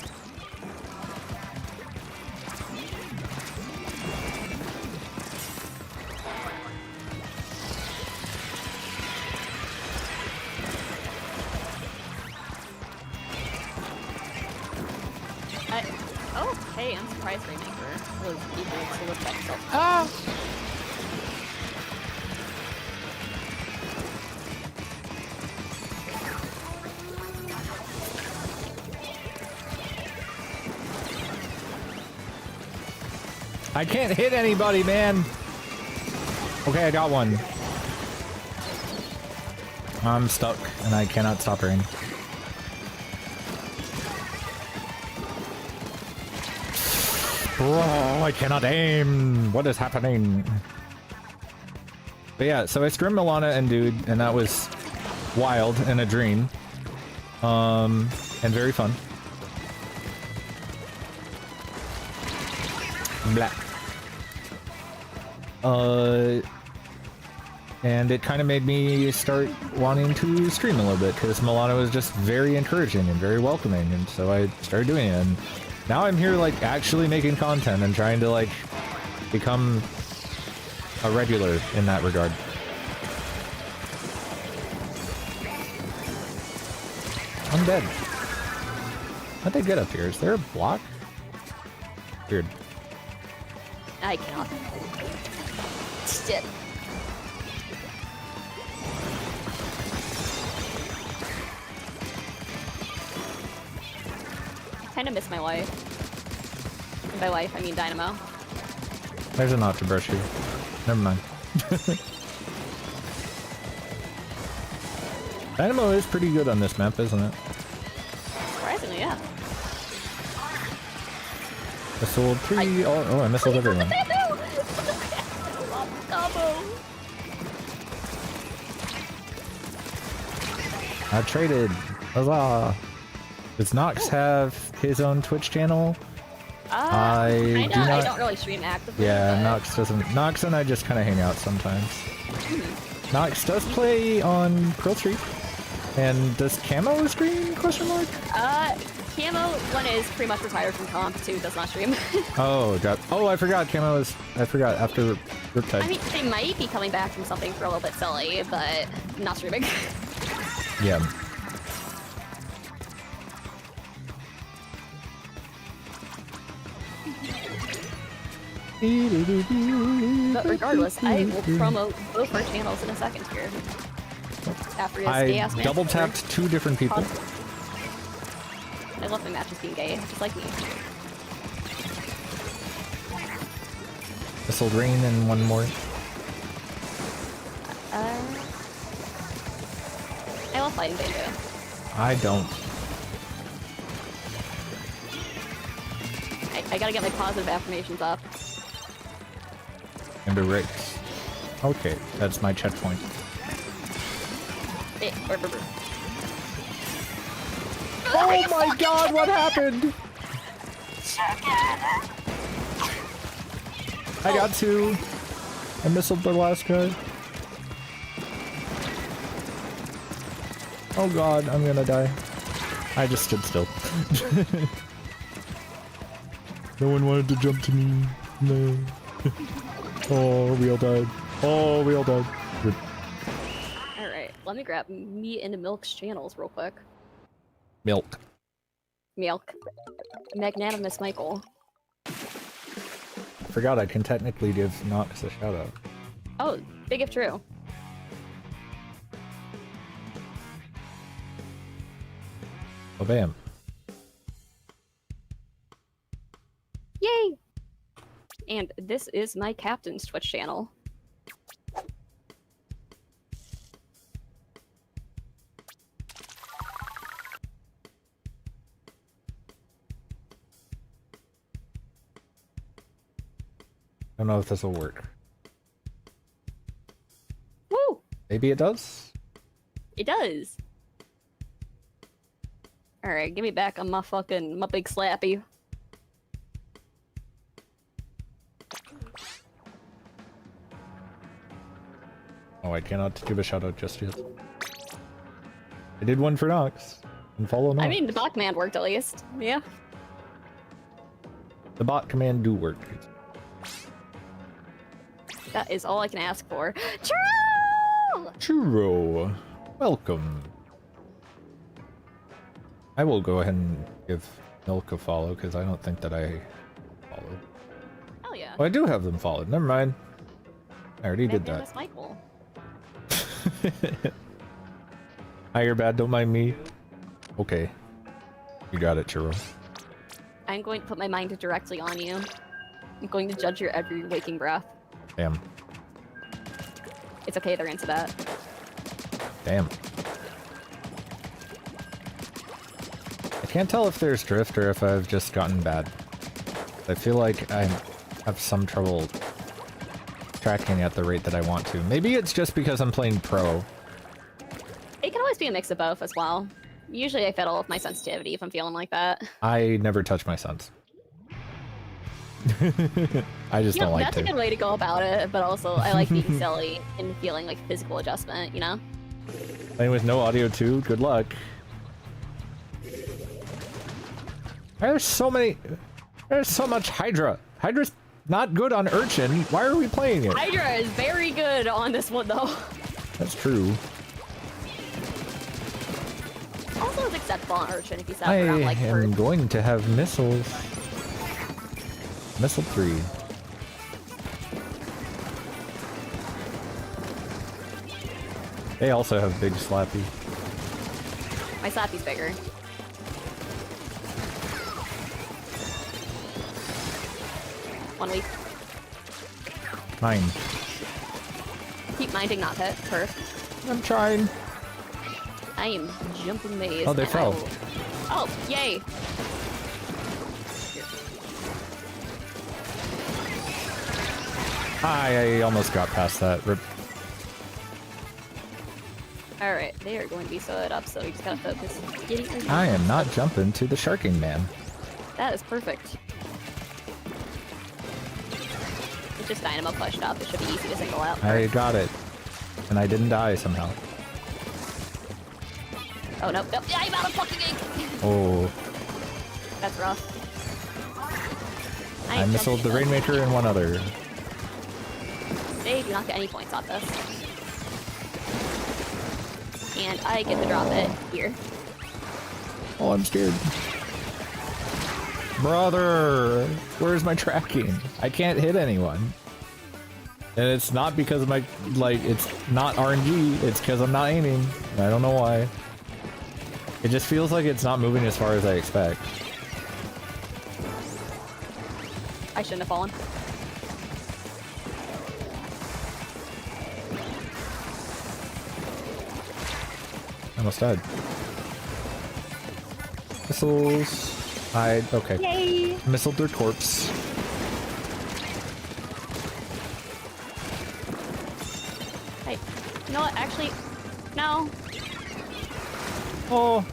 Oh, hey, I'm surprised Raymaker was able to look at himself. Ah! I can't hit anybody, man. Okay, I got one. I'm stuck and I cannot stop rain. Bro, I cannot aim. What is happening? But yeah, so I scrimmed Milana and Dude, and that was wild and a dream. And very fun. Blah. And it kind of made me start wanting to stream a little bit, because Milana was just very encouraging and very welcoming, and so I started doing it. And now I'm here, like, actually making content and trying to, like, become a regular in that regard. I'm dead. How'd they get up here? Is there a block? Weird. I cannot. Shit. I kind of miss my wife. And by wife, I mean Dynamo. There's an octobrush here. Never mind. Dynamo is pretty good on this map, isn't it? Surprisingly, yeah. Missile 3. Oh, I missiled everyone. Combo. I traded. Huzzah! Does Nox have his own Twitch channel? I do not. I don't really stream actively. Yeah, but... Nox doesn't. Nox and I just kind of hang out sometimes. Nox does play on Pearl Street. And does Camo stream? Question mark. Camo, one is pretty much retired from comp, two does not stream. Oh god. Oh, I forgot. Camo is. I forgot after Riptide. I mean, they might be coming back from something for a little bit silly, but not streaming. Yeah. But regardless, I will promote both our channels in a second here. After his I gay-ass match. double tapped 2 different people. I love my matches being gay, just like me. Missile Rain and one more. I love fighting Banjo. I don't. I gotta get my positive affirmations up. Amber Riggs. Okay, that's my checkpoint. Oh my god, what happened? I got 2. I missiled the last guy. Oh god, I'm gonna die. I just stood still. No one wanted to jump to me. No. Oh, we all died. Oh, we all died. Good. Alright, let me grab me into Milk's channels real quick. Milk. Milk. Magnanimous Michael. Forgot I can technically give Nox a shout out. Oh, big if true. Oh, bam. Yay! And this is my captain's Twitch channel. I don't know if this will work. Woo! Maybe it does? It does. Alright, give me back on my big slappy. Oh, I cannot give a shout out just yet. I did one for Nox. And follow Nox. I mean, the bot command worked at least. Yeah. The bot command do work. That is all I can ask for. Churro! Churro. Welcome. I will go ahead and give Milk a follow, because I don't think that I followed. Hell yeah. Oh, I do have them followed. Never mind. I already did that. Magnanimous Michael. Hi, you're bad. Don't mind me. Okay. You got it, Churro. I'm going to put my mind directly on you. I'm going to judge your every waking breath. Damn. It's okay, they're into that. Damn. I can't tell if there's drift or if I've just gotten bad. I feel like I have some trouble tracking at the rate that I want to. Maybe it's just because I'm playing pro. It can always be a mix of both as well. Usually I fiddle with my sensitivity if I'm feeling like that. I never touch my sense. I just don't like that's to. a good way to go about it, but also I like being silly and feeling like physical adjustment, you know? Playing with no audio too? Good luck. There's so many... There's so much Hydra. Hydra's not good on Urchin. Why are we playing it? Hydra is very good on this one, though. That's true. Also, it's acceptable on Urchin if you set I around like am going to have missiles. Missile 3. They also have big slappy. My slappy's bigger. One week. Mine. Keep minding, not hit. Perf. I'm trying. I am jumping maze. Oh, they and I fell. will- Oh, yay! I almost got past that. Rip. Alright, they are going to be sewed up, so we just gotta focus. Getting I am not jumping to the sharking man. That is perfect. It's just Dynamo pushed up. It should be easy to single out. I got it. And I didn't die somehow. Oh, no. Nope. Yeah, I'm out of fucking ink! Oh. That's rough. I missiled the Rainmaker and one other. They do not get any points off this. And I get to drop it here. Oh, I'm scared. Brother! Where's my tracking? I can't hit anyone. And it's not because of my, like, it's not RNG, it's because I'm not aiming. I don't know why. It just feels like it's not moving as far as I expect. I shouldn't have fallen. I almost died. Missiles. Okay. Yay! Missiled their corpse. Hey, you know what? Actually, no. Oh.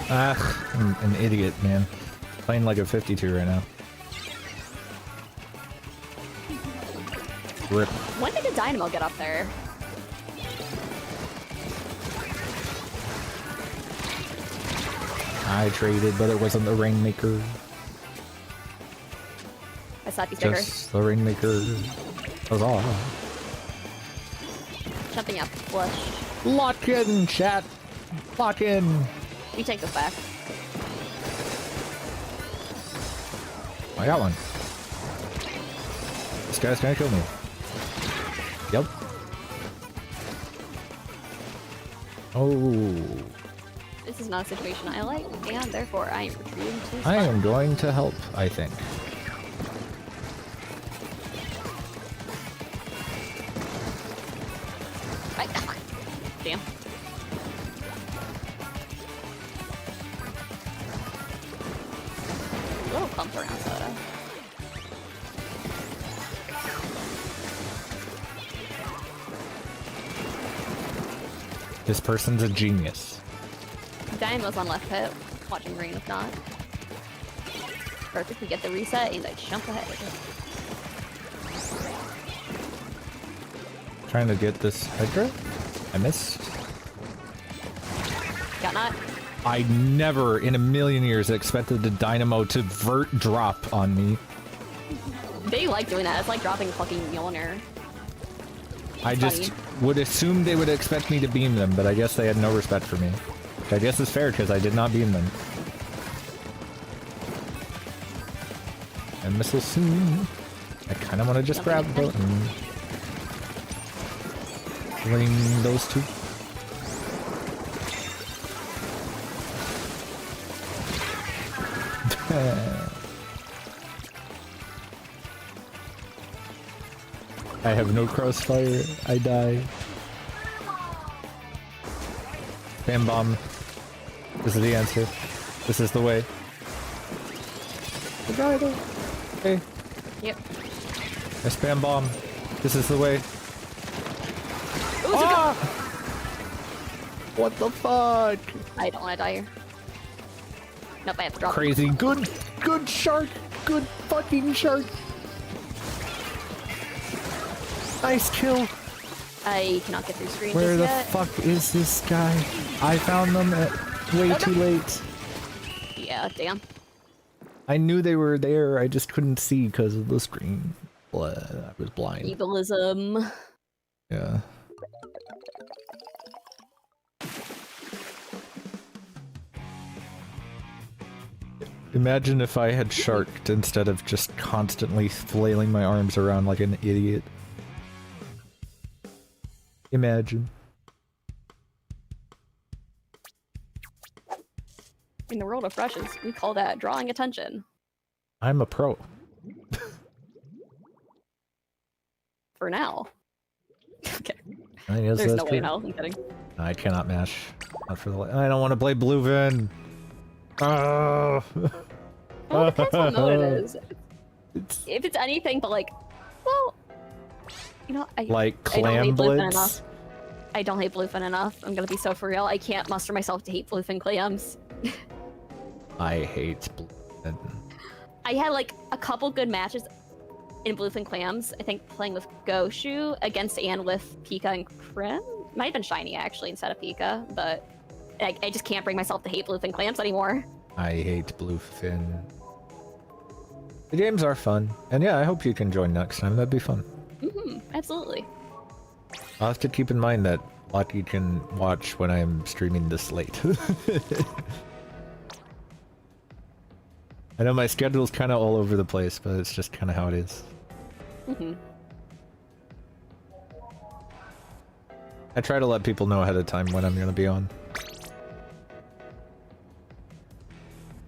Ah, I'm an idiot, man. Playing like a 52 right now. Rip. When did the Dynamo get up there? I traded, but it wasn't the Rainmaker. I slapped you sticker. Just the Rainmaker. Was all. Jumping up. Flush. Lock in, chat. Lock in. We take this back. I got one. This guy's gonna kill me. Yep. Oh. This is not a situation I like, and therefore I am retreating to I spot. am going to help, I think. Damn. A little pumped around soda. This person's a genius. Dynamo's on left pit, watching green if not. Perfect, we get the reset and I jump ahead. Trying to get this Hydra? I missed. Got not? I never in a million years expected the Dynamo to vert drop on me. They like doing that, it's like dropping a fucking Mjolnir. I just would assume they would expect me to beam them, but I guess they had no respect for me. Which I guess is fair because I did not beam them. And missile soon. I kind of want to just grab both and bring those two. I have no crossfire. I die. Spam bomb. This is the answer. This is the way. I got it. Okay. Yep. I spam bomb. This is the way. Ooh, Ah! What the fuck? I don't want to die here. Nope, I have to drop. Crazy. Good shark. Good fucking shark. Nice kill. I cannot get through screen Where just the yet. fuck is this guy? I found them at way too late. Yeah, damn. I knew they were there, I just couldn't see because of the screen. I was blind. Evilism. Yeah. Imagine if I had sharked instead of just constantly flailing my arms around like an idiot. Imagine. In the world of brushes, we call that drawing attention. I'm a pro. For now. Okay. I guess There's that's no way true. in hell. I'm kidding. I cannot mash. Not for the. I don't want to play Bluefin. Oh. Well, it depends what mode it is. If it's anything but like, well, you know, Like I don't hate Bluefin Clamblitz. enough. I don't hate Bluefin enough. I'm gonna be so for real. I can't muster myself to hate Bluefin clams. I hate Bluefin. I had like a couple good matches in Bluefin clams. I think playing with Goshu against and with Pika and Krim. Might have been Shiny actually instead of Pika, but I just can't bring myself to hate Bluefin clams anymore. I hate Bluefin. The games are fun, and yeah, I hope you can join next time. That'd be fun. Absolutely. I'll have to keep in mind that Lucky can watch when I'm streaming this late. I know my schedule's kind of all over the place, but it's just kind of how it is. I try to let people know ahead of time when I'm going to be on.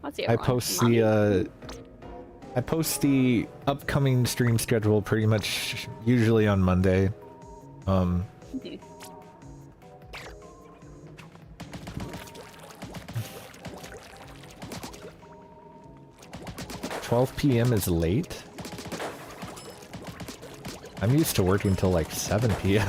What's the I other one? post Mommy? I post the upcoming stream schedule pretty much usually on Monday. 12 p.m. is late? I'm used to working till like 7 p.m.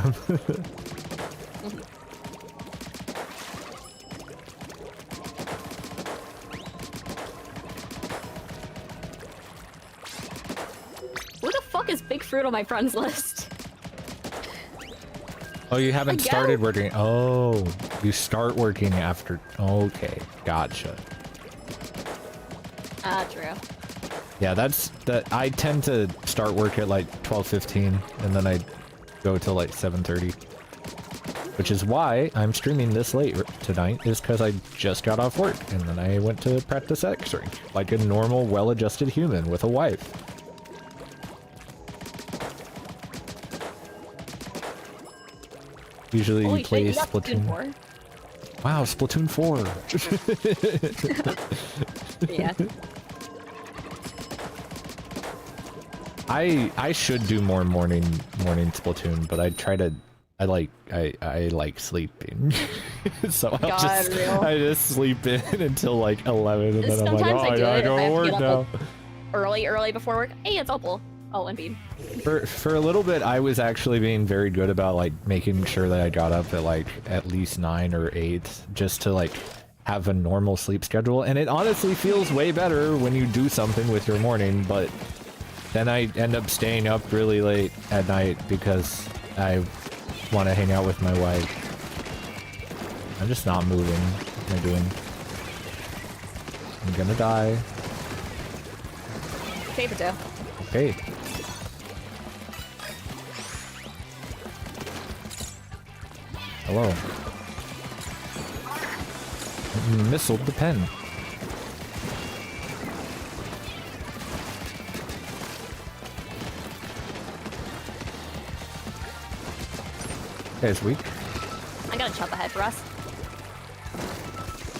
Who the fuck is Big Fruit on my friends list? Oh, you haven't Again? started working. Oh, you start working after. Okay, gotcha. True. Yeah, that's that. I tend to start work at like 12:15, and then I go till like 7:30. Which is why I'm streaming this late tonight, is because I just got off work, and then I went to practice X-ring, like a normal, well-adjusted human with a wife. Usually Holy you play shit, you got Splatoon. 4? Wow, Splatoon 4. Yeah. I should do more morning Splatoon, but I like sleeping. So I just sleep in until like 11, and then I'm like, Sometimes oh, I I do gotta it go if I to have to work get now. up, early before work. Hey, it's Opal. Oh, and Bean. For a little bit, I was actually being very good about like making sure that I got up at like at least 9 or 8, just to like have a normal sleep schedule. And it honestly feels way better when you do something with your morning, but then I end up staying up really late at night because I want to hang out with my wife. I'm just not moving. What am I doing? I'm gonna die. Paper too. Okay. Hello. Missiled the pen. Guy's weak. I got a chop ahead for us.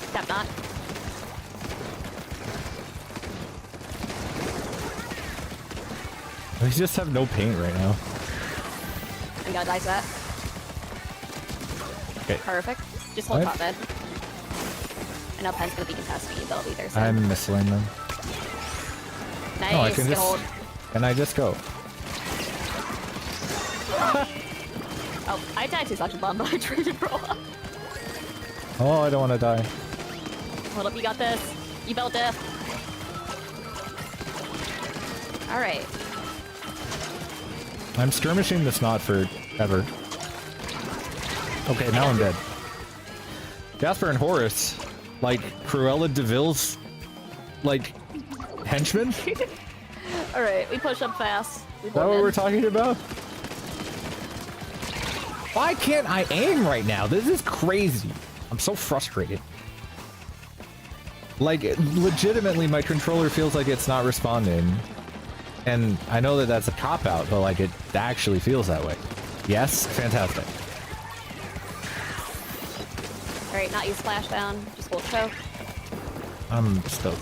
Except not. We just have no paint right now. I'm gonna dice that. Okay. Perfect. Just hold What? top mid. I know Pen's gonna be contesting me, but I'll be there soon. I'm missiling them. Nice. Oh, I can good just. hold. Can I just go? Oh, I died to such a bomb, but I traded roll up. Oh, I don't want to die. Hold up, you got this. You built it. Alright. I'm skirmishing this knot forever. Okay, now I'm dead. Jasper and Horace, like Cruella DeVille's, like, henchmen? Is Alright, we push up fast. We that what we're talking about? Why can't I aim right now? This is crazy. I'm so frustrated. Like, legitimately, my controller feels like it's not responding. And I know that that's a cop-out, but, like, it actually feels that way. Yes? Fantastic. Alright, not use splashdown. Just hold choke. I'm stoked.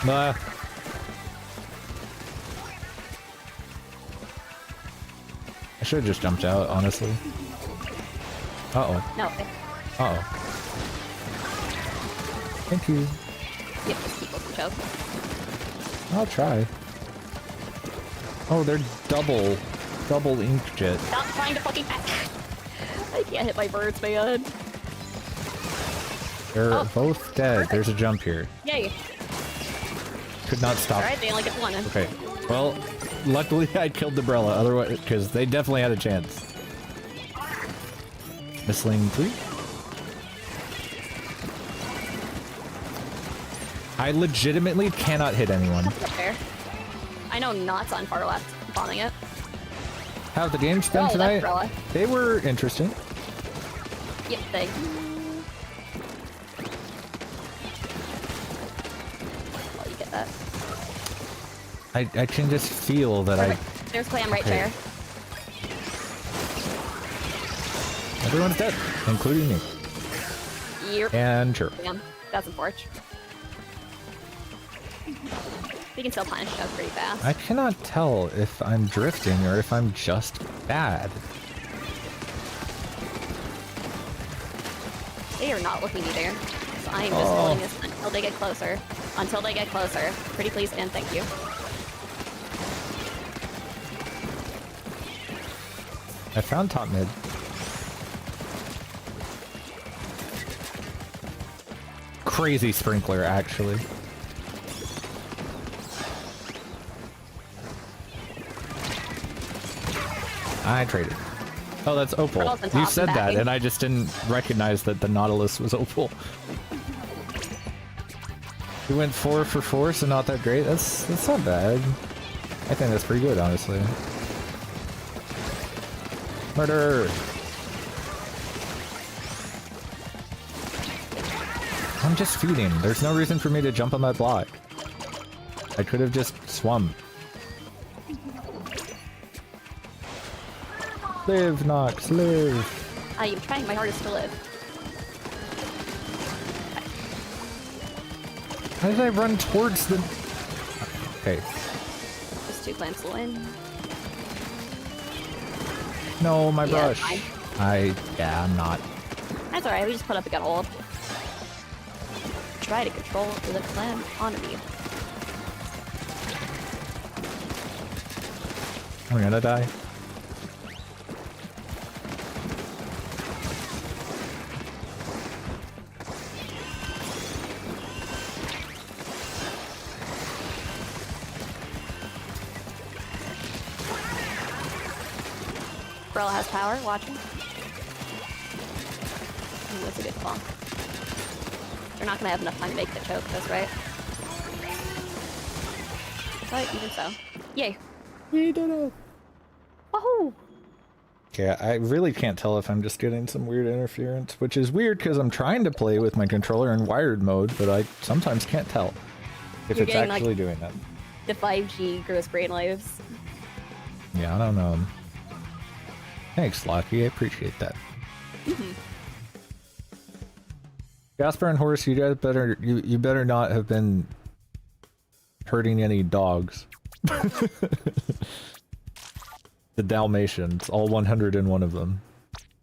Nah. I should have just jumped out, honestly. Uh-oh. No. Uh-oh. Thank you. Yep, just keep looking choke. I'll try. Oh, they're double inkjet. Stop trying to fucking back. I can't hit my birds, man. They're both dead. There's a jump here. Yay. Could not stop. Alright, they only get one. Okay. Well, luckily I killed the Brella, otherwise, because they definitely had a chance. Missling 3. I legitimately cannot hit anyone. That's fair. I know Knott's on far left, bombing it. How the games been tonight? Brella. They were interesting. Yep, they. Oh, you get that. I can just feel that Perfect. There's Clam right Okay. there. Everyone's dead, including me. Yep. And sure. Damn, that's unfortunate. We can still punish us pretty fast. I cannot tell if I'm drifting or if I'm just bad. They are not looking either. So I am just holding this until they get closer. Until they get closer. Pretty please and thank you. I found top mid. Crazy sprinkler, actually. I traded. Oh, that's Opal. Pearls and You top said and that, backing. and I just didn't recognize that the Nautilus was Opal. We went 4 for 4, so not that great. That's not bad. I think that's pretty good, honestly. Murder! I'm just feeding. There's no reason for me to jump on that block. I could have just swum. Live, Nox, live! I am trying my hardest to live. How did I run towards the... Okay. Just 2 clamps in. No, my Yeah, brush. fine. Yeah, I'm not. That's alright, we just put up a gun hold. Try to control the clam economy. I'm gonna die. Brella has power, watching. Ooh, that's a good call. They're not gonna have enough time to make the choke, that's right. But even so. Yay. We did it! Woohoo! Okay, I really can't tell if I'm just getting some weird interference, which is weird because I'm trying to play with my controller in wired mode, but I sometimes can't tell if You're it's getting, actually doing that. The 5G gross brain waves. Yeah, I don't know. Thanks, Lockie. I appreciate that. Jasper and Horace, you guys better you better not have been hurting any dogs. The Dalmatians, all 101 of them.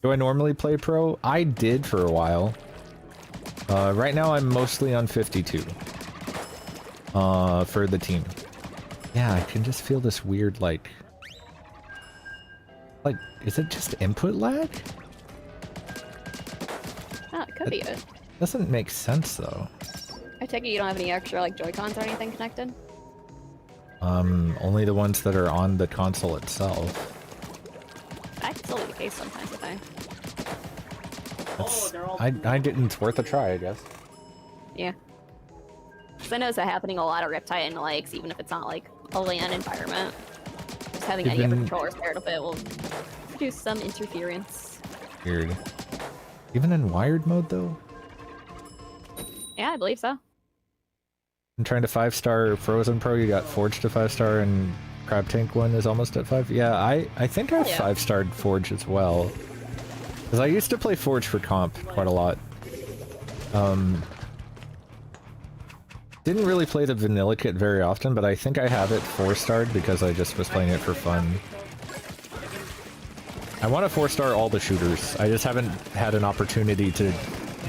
Do I normally play pro? I did for a while. Right now I'm mostly on 52. For the team. Yeah, I can just feel this weird like, is it just input lag? Oh, it could be it. Doesn't make sense though. I take it you don't have any extra like Joy-Cons or anything connected? Only the ones that are on the console itself. That could still be the case sometimes if I didn't. It's worth a try, I guess. Yeah. Because I notice that happening a lot of Riptide and likes, even if it's not like a LAN environment. Just having any other controllers paired up it will produce some interference. Weird. Even in wired mode though? Yeah, I believe so. I'm trying to 5-star Frozen Pro, you got Forge to 5-star and Crab Tank 1 is almost at 5. Yeah, I think I've 5-starred Forge as well. Because I used to play Forge for comp quite a lot. Didn't really play the vanilla kit very often, but I think I have it 4-starred because I just was playing it for fun. I want to 4-star all the shooters. I just haven't had an opportunity to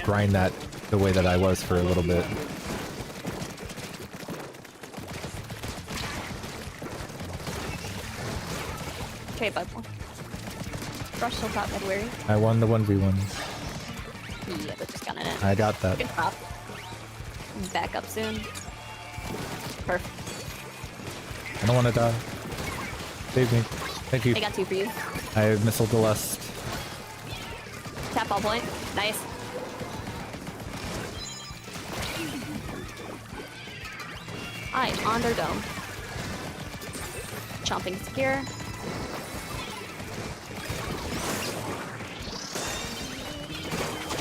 grind that the way that I was for a little bit. Okay, Bubble. Rush till top mid weary. I won the 1v1. Yeah, but just gunning it. I got that. Good pop. Back up soon. Perfect. I don't want to die. Save me. Thank you. I got 2 for you. I have missile the lust. Tap ball point. Nice. I'm on their dome. Chomping secure.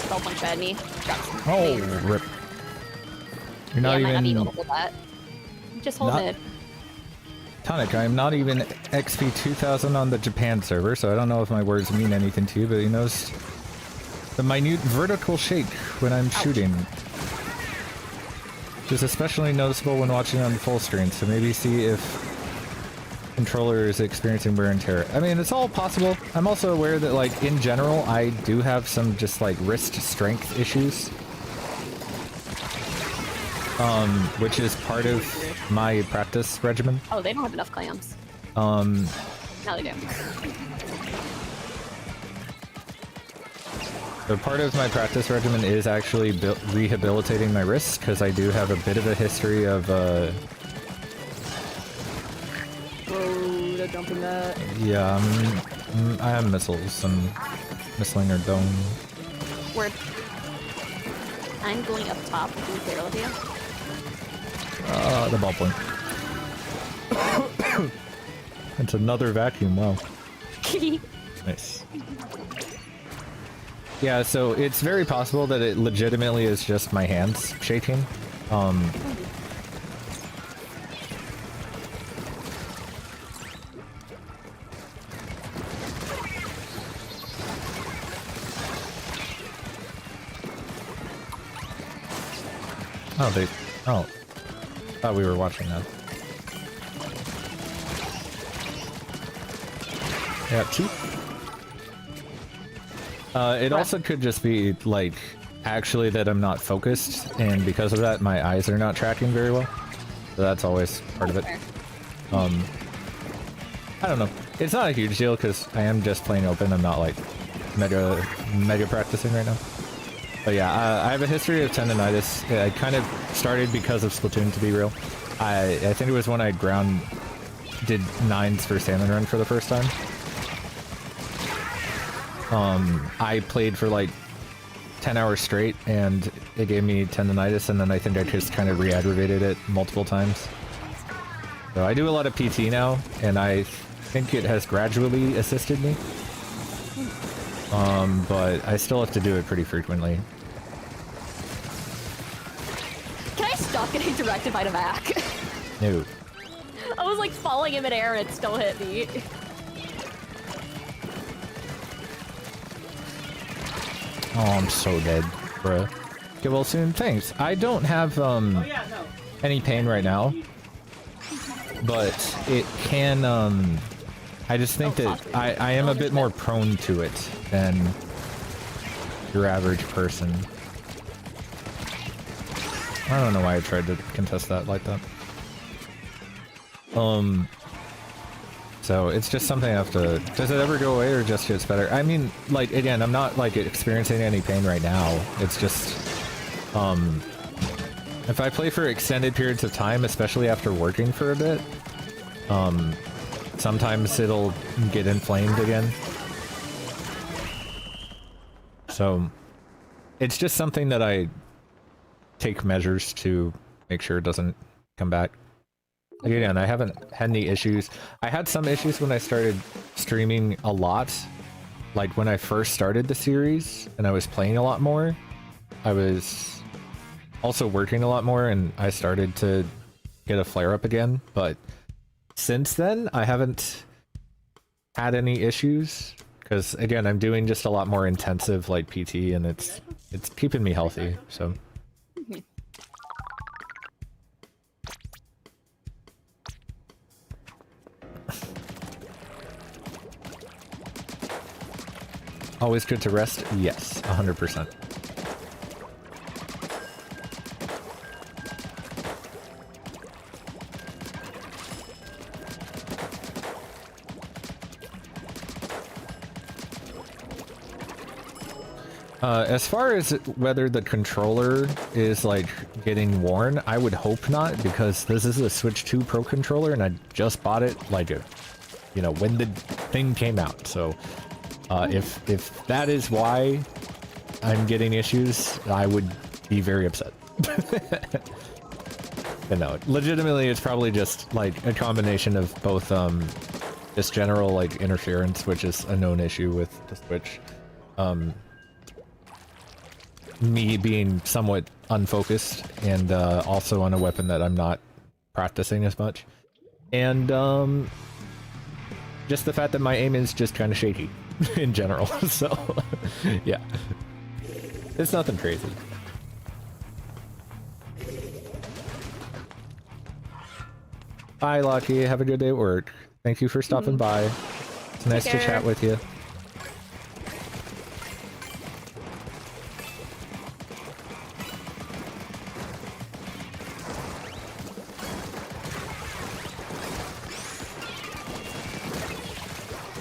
Ball point tried me. Drops. Oh, rip. You're not yeah, I might not be even... able to hold that. Just hold Not- mid. Tonic, I'm not even XP 2000 on the Japan server, so I don't know if my words mean anything to you, but you notice the minute vertical shake when I'm shooting. Which is especially noticeable when watching on full screen, so maybe see if controller is experiencing wear and tear. I mean, it's all possible. I'm also aware that, like, in general, I do have some just, like, wrist strength issues. Which is part of my practice regimen. Oh, they don't have enough clams. Now they do. So part of my practice regimen is actually rehabilitating my wrists, because I do have a bit of a history of, Whoa, they're jumping that. yeah, I have missiles. I'm missling their dome. Word. I'm going up top to be clear with you. The ball point. It's another vacuum, wow. Nice. Yeah, so it's very possible that it legitimately is just my hands shaking. Oh, thought we were watching that. Yeah, 2. It also could just be, like, actually that I'm not focused, and because of that, my eyes are not tracking very well. So that's always part of it. I don't know. It's not a huge deal, because I am just playing open. I'm not, like, mega practicing right now. But yeah, I have a history of tendonitis. I kind of started because of Splatoon, to be real. I think it was when I did 9s for Salmon Run for the first time. I played for like 10 hours straight, and it gave me tendonitis, and then I think I just kind of re-aggravated it multiple times. So I do a lot of PT now, and I think it has gradually assisted me. But I still have to do it pretty frequently. Can I stop getting directed by the back? No. I was like falling in midair and it still hit me. Oh, I'm so dead, bruh. Okay, well, soon, thanks. I don't have, any pain right now. But it can, I just think that I am a bit more prone to it than your average person. I don't know why I tried to contest that like that. So it's just something I have to... Does it ever go away or just gets better? I mean, like, again, I'm not, like, experiencing any pain right now. It's just, if I play for extended periods of time, especially after working for a bit, sometimes it'll get inflamed again. So, it's just something that I take measures to make sure it doesn't come back. Again, I haven't had any issues. I had some issues when I started streaming a lot. Like when I first started the series and I was playing a lot more. I was also working a lot more and I started to get a flare-up again. But since then, I haven't had any issues Because again, I'm doing just a lot more intensive like PT, and it's keeping me healthy. So. Always good to rest? Yes, 100%. As far as whether the controller is like getting worn, I would hope not, because this is a Switch 2 Pro controller and I just bought it like you know, when the thing came out. So if that is why I'm getting issues, I would be very upset. But no, legitimately it's probably just like a combination of both just general like interference, which is a known issue with the Switch. Me being somewhat unfocused and also on a weapon that I'm not practicing as much, and just the fact that my aim is just kind of shaky in general. So yeah, it's nothing crazy. Bye, Lucky. Have a good day at work. Thank you for stopping by. It's nice to chat with you.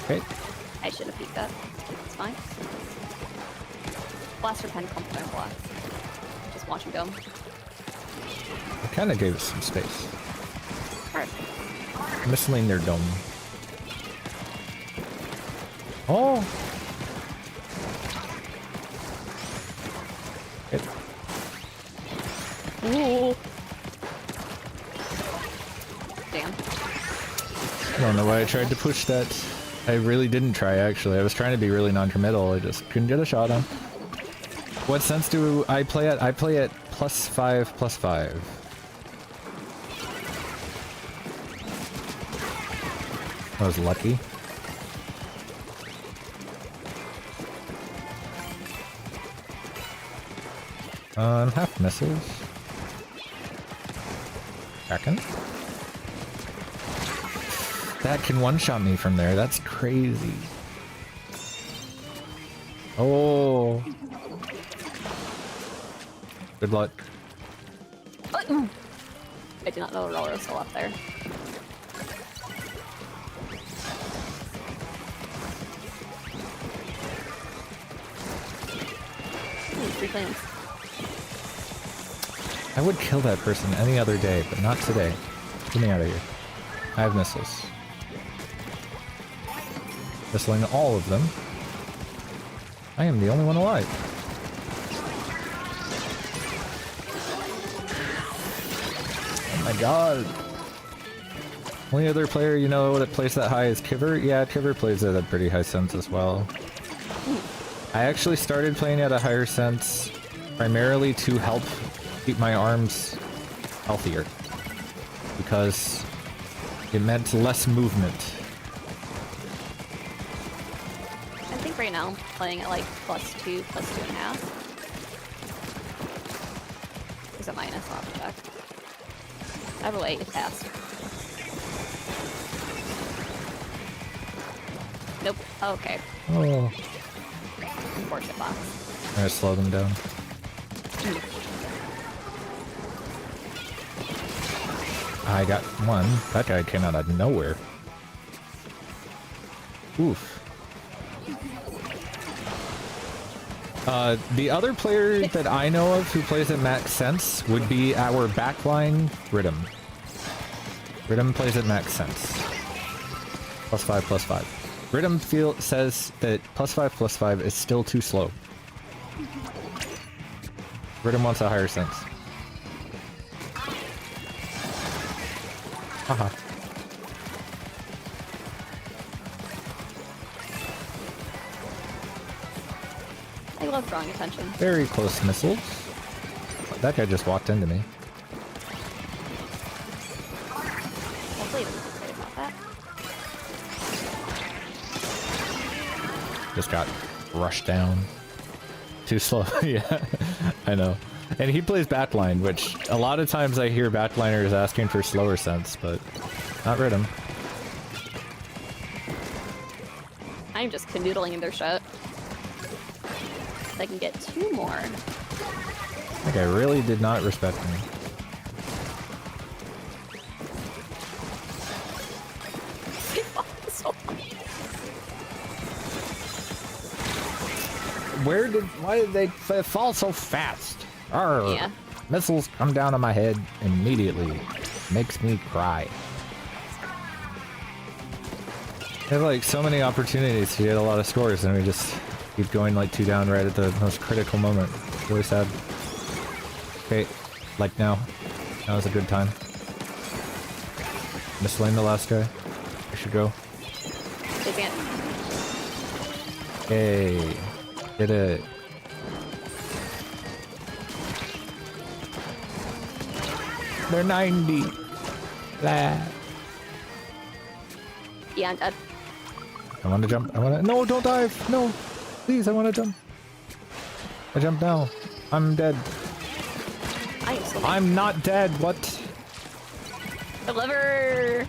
Okay. I should have peeked that. It's fine. Blaster pen compliment blocks. Just watch him go. I kind of gave it some space. Perfect. Missing their dome. Oh! It, Ooh. Damn. I don't know why I tried to push that. I really didn't try, actually. I was trying to be really non-committal. I just couldn't get a shot on. What sense do I play at? I play at +5/+5. I was lucky. Half missiles. Kraken. That can one-shot me from there. That's crazy. Oh. Good luck. I did not know the roller was still up there. Ooh, 3 clams. I would kill that person any other day, but not today. Get me out of here. I have missiles. Missling all of them. I am the only one alive. Oh my god. Only other player you know that plays that high is Kiver? Yeah, Kiver plays at a pretty high sense as well. I actually started playing at a higher sense primarily to help keep my arms healthier, because it meant less movement. I think right now I'm playing at like +2, +2.5. Is it minus? I'll have to check. Either way, it's fast. Nope. Oh, okay. Oh. Unfortunate box. I'm gonna slow them down. I got one. That guy came out of nowhere. Oof. The other player that I know of who plays at max sense would be our backline, Rhythm. Rhythm plays at max sense. +5/+5. Rhythm says that +5/+5 is still too slow. Rhythm wants a higher sense. Haha. I love drawing attention. Very close missiles. That guy just walked into me. Hopefully he doesn't say about that. just got rushed down. Too slow. Yeah, I know. And he plays backline, which a lot of times I hear backliners asking for slower sense, but not Rhythm. I'm just canoodling in their shit. I can get 2 more. That guy really did not respect me. Why did they fall so fast? Arr. Yeah. Missiles come down on my head immediately. Makes me cry. There's like so many opportunities to get a lot of scores and we just keep going like 2 down right at the most critical moment. Really sad. Okay, like now. Now is a good time. Misslaying the last guy. I should go. They can't. Hey. Did it. They're 90. Blah. Yeah, I'm dead. I want to jump. I want to. No, don't dive. No. Please, I want to jump. I jump now. I'm dead. I am still I'm not dead. What? Deliver!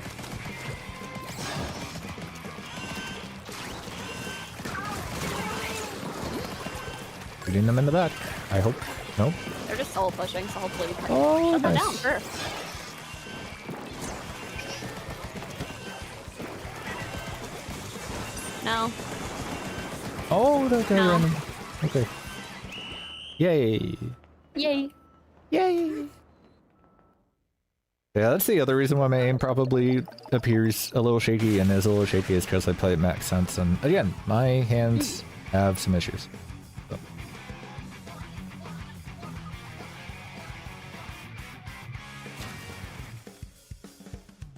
Shooting them in the back. I hope. Nope. They're just soul pushing, so hopefully we can Oh, shut them nice. down first. No. Oh, that guy No. running. Okay. Yay. Yay. Yay. Yeah, that's the other reason why my aim probably appears a little shaky and is a little shaky is because I play at max sense. And again, my hands have some issues. So.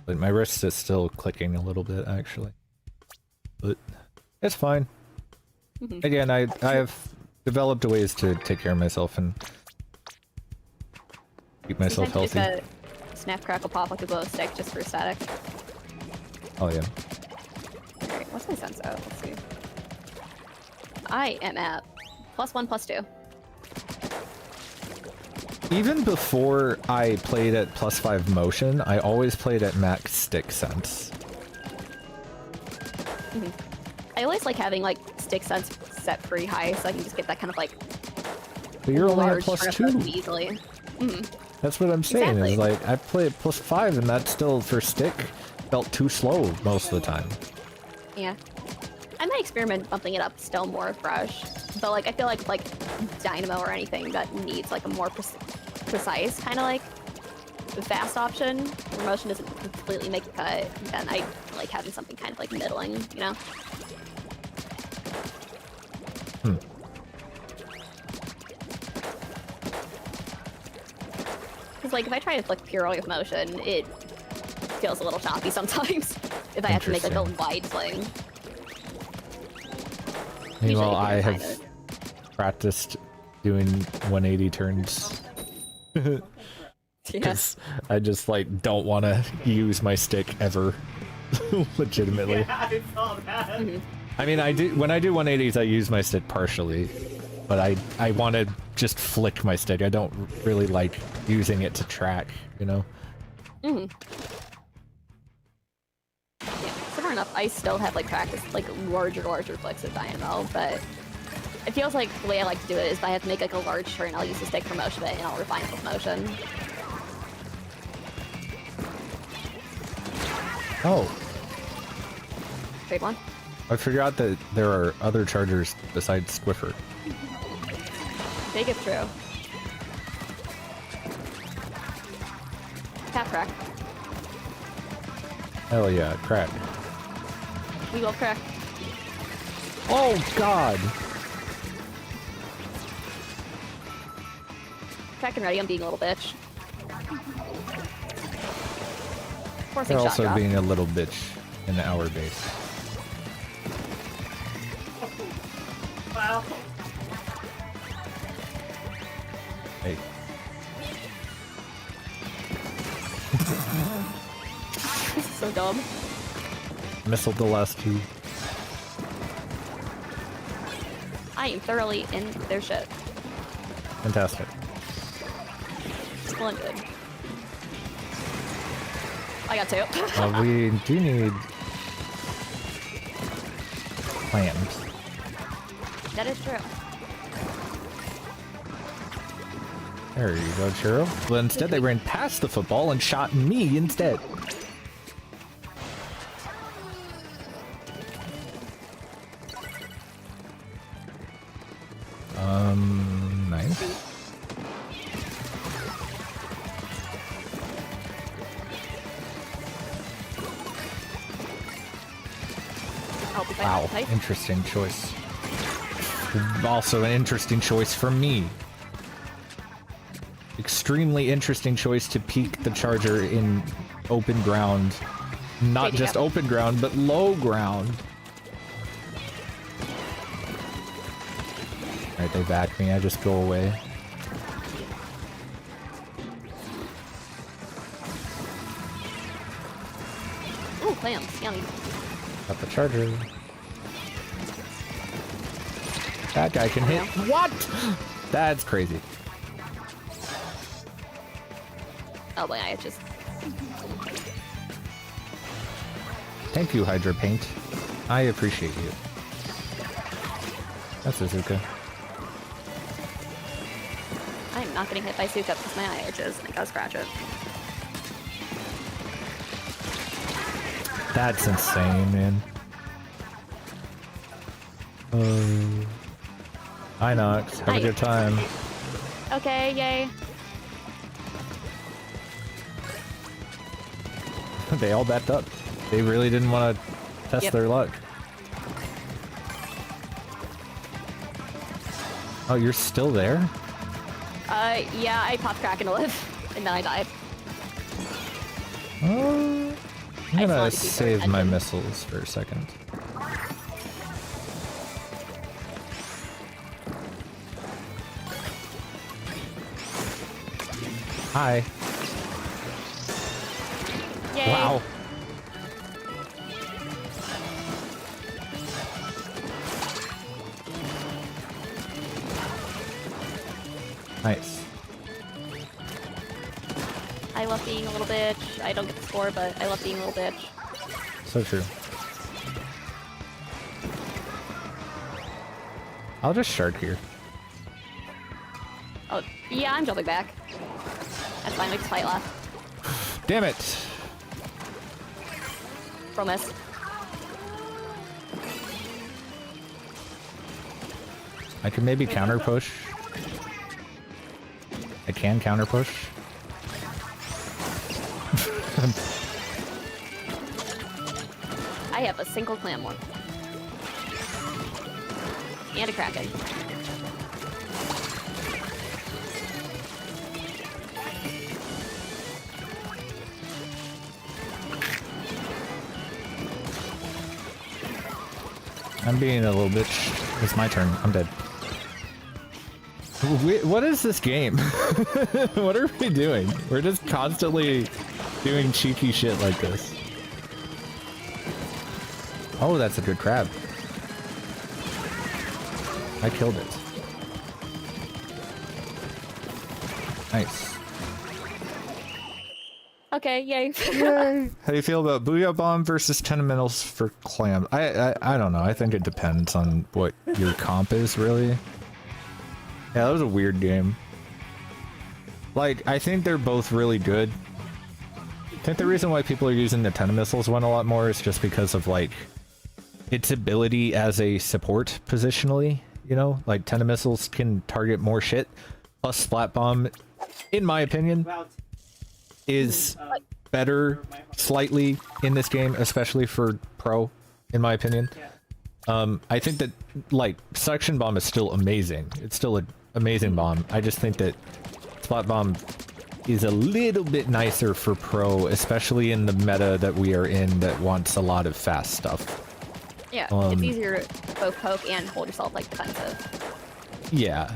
But my wrist is still clicking a little bit, actually. But it's fine. Again, I have developed ways to take care of myself and keep myself Sometimes healthy. you just gotta snap, crackle, pop like a glow stick just for static. Oh yeah. Alright, what's my sense out? Let's see. I am at +1, +2. Even before I played at +5 motion, I always played at max stick sense. I always like having like stick sense set pretty high so I can just get that kind of like But you're only at large grip +2. easily. That's what I'm saying. Exactly. Is like I play at +5, and that still for stick felt too slow most of the time. Yeah. I might experiment bumping it up still more fresh. But like I feel like Dynamo or anything that needs like a more precise kind of like fast option where motion doesn't completely make a cut, then I like having something kind of like middling, you know? Because like if I try to flick purely with motion, it feels a little choppy sometimes. If I have to make like a wide swing. Meanwhile, Usually I you can have find practiced doing 180 turns. Yeah. Because I just like don't want to use my stick ever. Legitimately. Yeah, I saw that. I mean, I do when I do 180s, I use my stick partially, but I want to just flick my stick. I don't really like using it to track, you know. Yeah, similar enough, I still have like practiced like larger flicks with Dynamo, but it feels like the way I like to do it is if I have to make like a large turn, I'll use the stick for most of it and I'll refine it with motion. Oh, Trade one. I forgot that there are other chargers besides Squiffer. Big if true. Tap crack. Hell yeah, crack. We will crack. Oh god! Crack and ready, I'm being a little bitch. Forcing They're shot also drop. being a little bitch in our base. Wow. Hey. This is so dumb. Missiled the last two. I am thoroughly in their shit. Fantastic. Splendid. I got 2. We do need clams. That is true. There you go, Churro. Well, instead they ran past the football and shot me instead. Nice. I'll be fine. Wow, Nice. interesting choice. Also an interesting choice for me. Extremely interesting choice to peek the charger in open ground. Not Wait, just yeah. open ground, but low ground. Alright, they back me. I just go away. Ooh, clams. Yummy. Got the charger. That guy can hit. What? That's crazy. Oh boy, I just... Thank you, Hydra Paint. I appreciate you. That's Azuka. I'm not getting hit by Suka because my eye itches and I gotta scratch it. That's insane, man. Hi, Nox. Have a Hi. good time. Okay, yay. They all backed up. They really didn't want to test Yep. their luck. Oh, you're still there? Yeah, I popped crack in a live, and then I died. I'm I gonna wanted to keep save their my attention. missiles for a second. Hi. Yay. Wow. Nice. I love being a little bitch. I don't get the score, but I love being a little bitch. So true. I'll just shark here. Oh, yeah, I'm jumping back. That's fine, we can fight left. Damn it! Promise. I can maybe counter push. I can counter push. I have a single clam one. And a kraken. I'm being a little bitch. It's my turn. I'm dead. What is this game? What are we doing? We're just constantly doing cheeky shit like this. Oh, that's a good crab. I killed it. Nice. Okay, yay. How do you feel about Booyah Bomb versus Tenementals for Clam? I don't know. I think it depends on what your comp is, really. Yeah, that was a weird game. Like, I think they're both really good. I think the reason why people are using the Tenemissiles one a lot more is just because of, like, its ability as a support positionally, you know? Like, Tenemissiles can target more shit. Plus, Splat Bomb, in my opinion, is better slightly in this game, especially for Pro, in my opinion. I think that, like, Suction Bomb is still amazing. It's still an amazing bomb. I just think that Splat Bomb is a little bit nicer for Pro, especially in the meta that we are in that wants a lot of fast stuff. Yeah, it's easier to both poke and hold yourself, like, defensive. Yeah.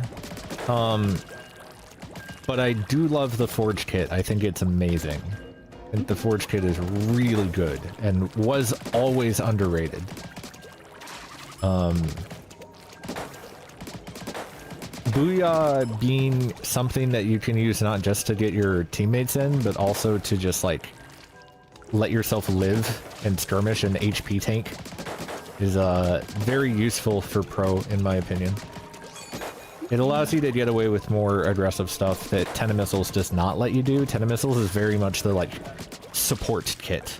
But I do love the Forge Kit. I think it's amazing. I think the Forge Kit is really good and was always underrated. Booyah being something that you can use not just to get your teammates in, but also to just like let yourself live and skirmish and HP tank is very useful for pro, in my opinion. It allows you to get away with more aggressive stuff that Ten Missiles does not let you do. Ten Missiles is very much the like support kit.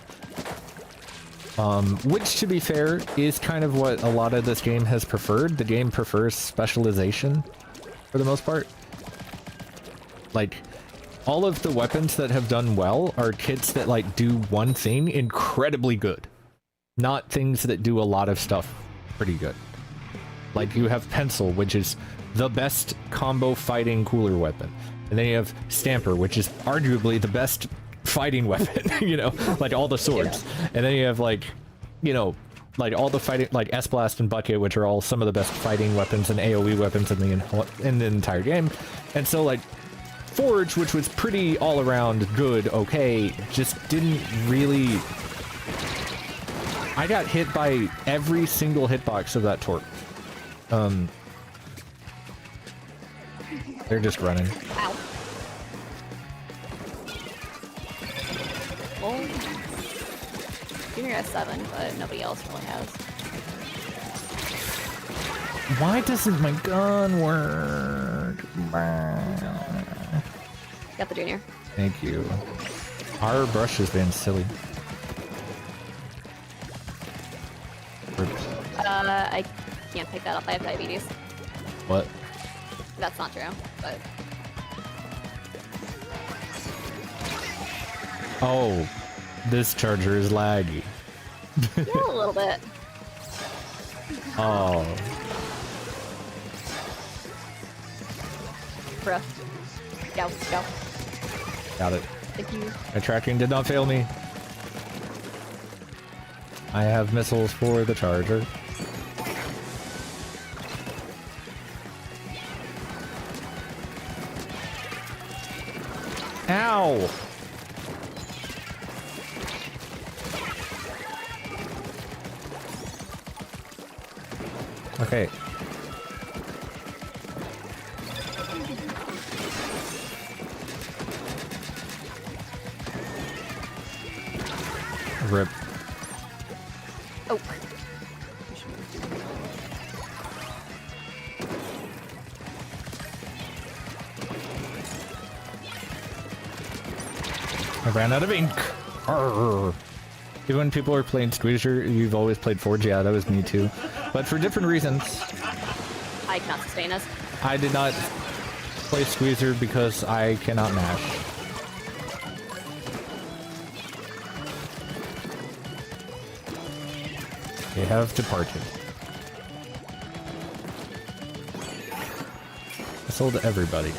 Which, to be fair, is kind of what a lot of this game has preferred. The game prefers specialization for the most part. Like, all of the weapons that have done well are kits that like do one thing incredibly good, not things that do a lot of stuff pretty good. Like, you have Pencil, which is the best combo fighting cooler weapon, and then you have Stamper, which is arguably the best fighting weapon, you know, like all the swords. Yeah. And then you have like, you know, like all the fighting, like S-Blast and Bucket, which are all some of the best fighting weapons and AoE weapons in the entire game. And so like Forge, which was pretty all around good, okay, just didn't really. I got hit by every single hitbox of that torp. They're just running. Ow. Well, Junior has 7, but nobody else really has. Why doesn't my gun work? Got the Junior. Thank you. Our brush has been silly. I can't pick that up. I have diabetes. What? That's not true, but... Oh, this charger is laggy. Yeah, a little bit. Oh. Bruh. Go, go. Got it. Thank you. My tracking did not fail me. I have missiles for the charger. Ow! Okay. Rip. Oh. I ran out of ink. Arrgh. Even when people are playing Squeezer, you've always played Forge. Yeah, that was me too. But for different reasons. I cannot sustain us. I did not play Squeezer because I cannot mash. They have departed. I sold to everybody.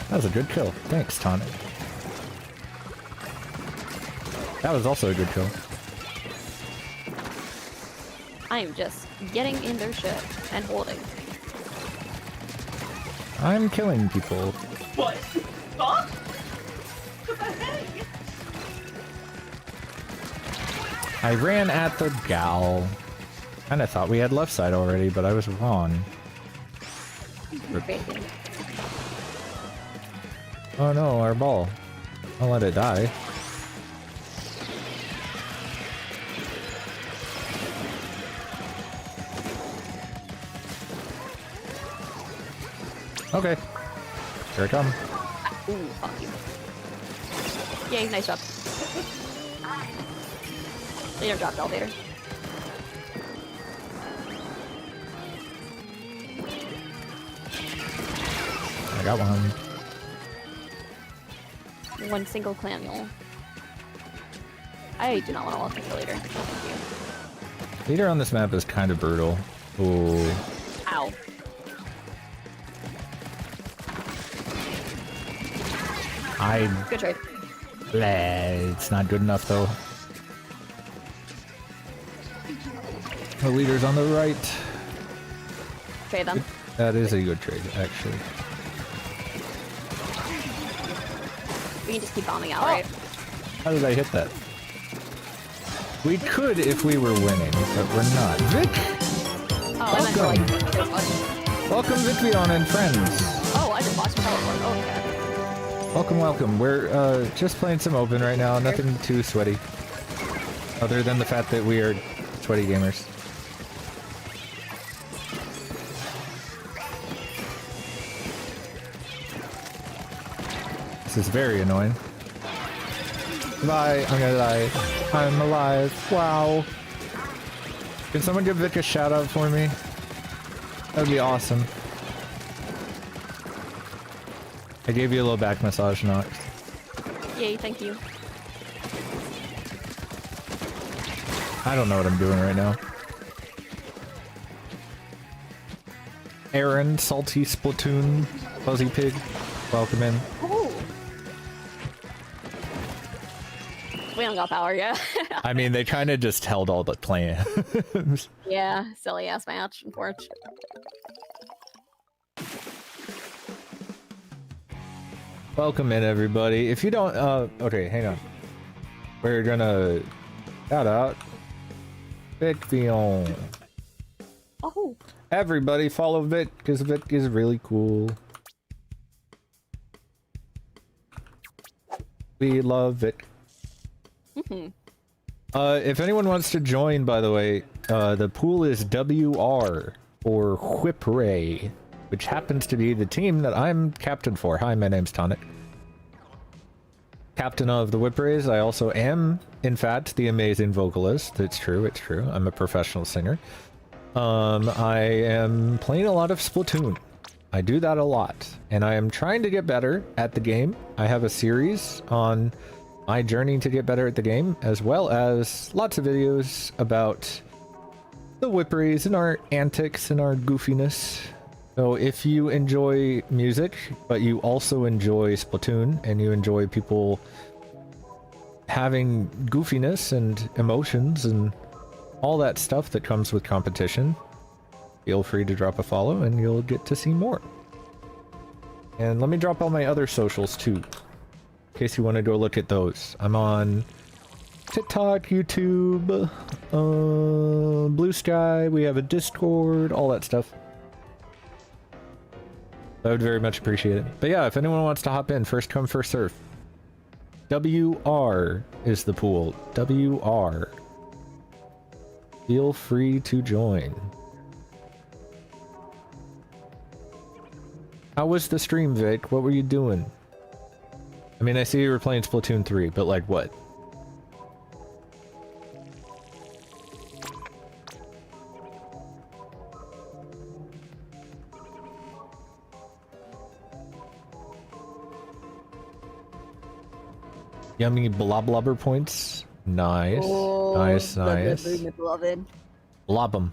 That was a good kill. Thanks, Tonic. That was also a good kill. I am just getting in their shit and holding. I'm killing people. What? Fuck? What the heck? I ran at the gal. Kinda thought we had left side already, but I was wrong. Bacon. Oh no, our ball. I'll let it die. Okay. Here I come. Ooh, fuck you. Yay, nice job. Later dropped elevator. I got one. One single clan mule. I do not want to walk the leader. Thank Leader on this map is kind of brutal. Ooh. you. Ow. Good trade. It's not good enough though. The leader's on the right. Trade them. That is a good trade, actually. We can just keep bombing out, right? How did I hit that? We could if we were winning, but we're not. Vic! Oh, I meant for like. Welcome, Vicvion and friends. Oh, I just watched him teleport. Oh, okay. Welcome. We're just playing some open right now. Nothing too sweaty. Other than the fact that we are sweaty gamers. This is very annoying. Bye, I'm gonna die. I'm alive. Wow. Can someone give Vic a shout out for me? That would be awesome. I gave you a little back massage, Nox. Yay, thank you. I don't know what I'm doing right now. Aaron, Salty Splatoon, Fuzzy Pig, welcome in. Oh. We don't got power yet. I mean, they kind of just held all the plans. Yeah, silly ass match, unfortunately. Welcome in, everybody. If you don't, okay, hang on. We're gonna shout out Vicvion. Oh. Everybody follow Vic, because Vic is really cool. We love Vic. If anyone wants to join, by the way, the pool is WR, or Whipray, which happens to be the team that I'm captain for. Hi, my name's Tonic. Captain of the Whiprays. I also am, in fact, the amazing vocalist. It's true, it's true. I'm a professional singer. I am playing a lot of Splatoon. I do that a lot, and I am trying to get better at the game. I have a series on my journey to get better at the game, as well as lots of videos about the Whiprays and our antics and our goofiness. So if you enjoy music, but you also enjoy Splatoon, and you enjoy people having goofiness and emotions and all that stuff that comes with competition, feel free to drop a follow and you'll get to see more. And let me drop all my other socials too, in case you want to go look at those. I'm on TikTok, YouTube, Blue Sky, we have a Discord, all that stuff. I would very much appreciate it. But yeah, if anyone wants to hop in, first come, first serve. WR is the pool. WR. Feel free to join. How was the stream, Vic? What were you doing? I mean, I see you were playing Splatoon 3, but like what? Yummy blobber points. Nice. Oh, nice, nice. Beloved. Blob 'em.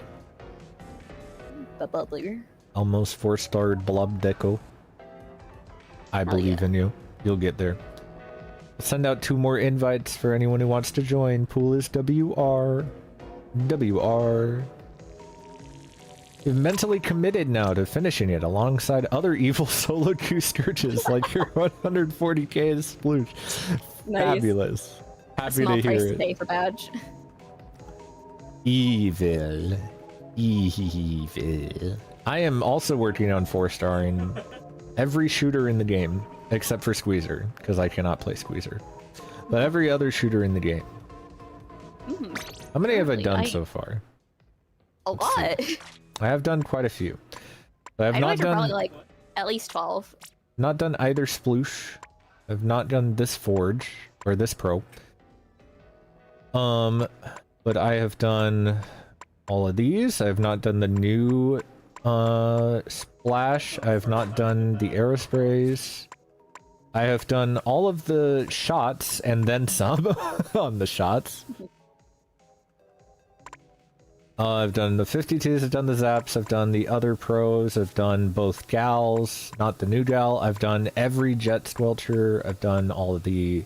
The bubbler. Almost 4-starred blob deco. I believe in you. You'll get there. I'll send out 2 more invites for anyone who wants to join. Pool is WR. WR. You're mentally committed now to finishing it alongside other evil solo queue scourges like your 140k sploosh. Nice. Fabulous. Happy to hear it. Pay for badge. Evil. Evil. I am also working on 4-starring every shooter in the game, except for Squeezer, because I cannot play Squeezer. But every other shooter in the game. How many have I done so far? A lot. I have done quite a few. But I've not done probably like at least 12. Not done either sploosh. I've not done this forge or this pro. But I have done all of these. I have not done the new splash. I have not done the aerosprays. I have done all of the shots and then some on the shots. I've done the 52s, I've done the zaps, I've done the other pros, I've done both gals, not the new gal, I've done every jet squelcher, I've done all of the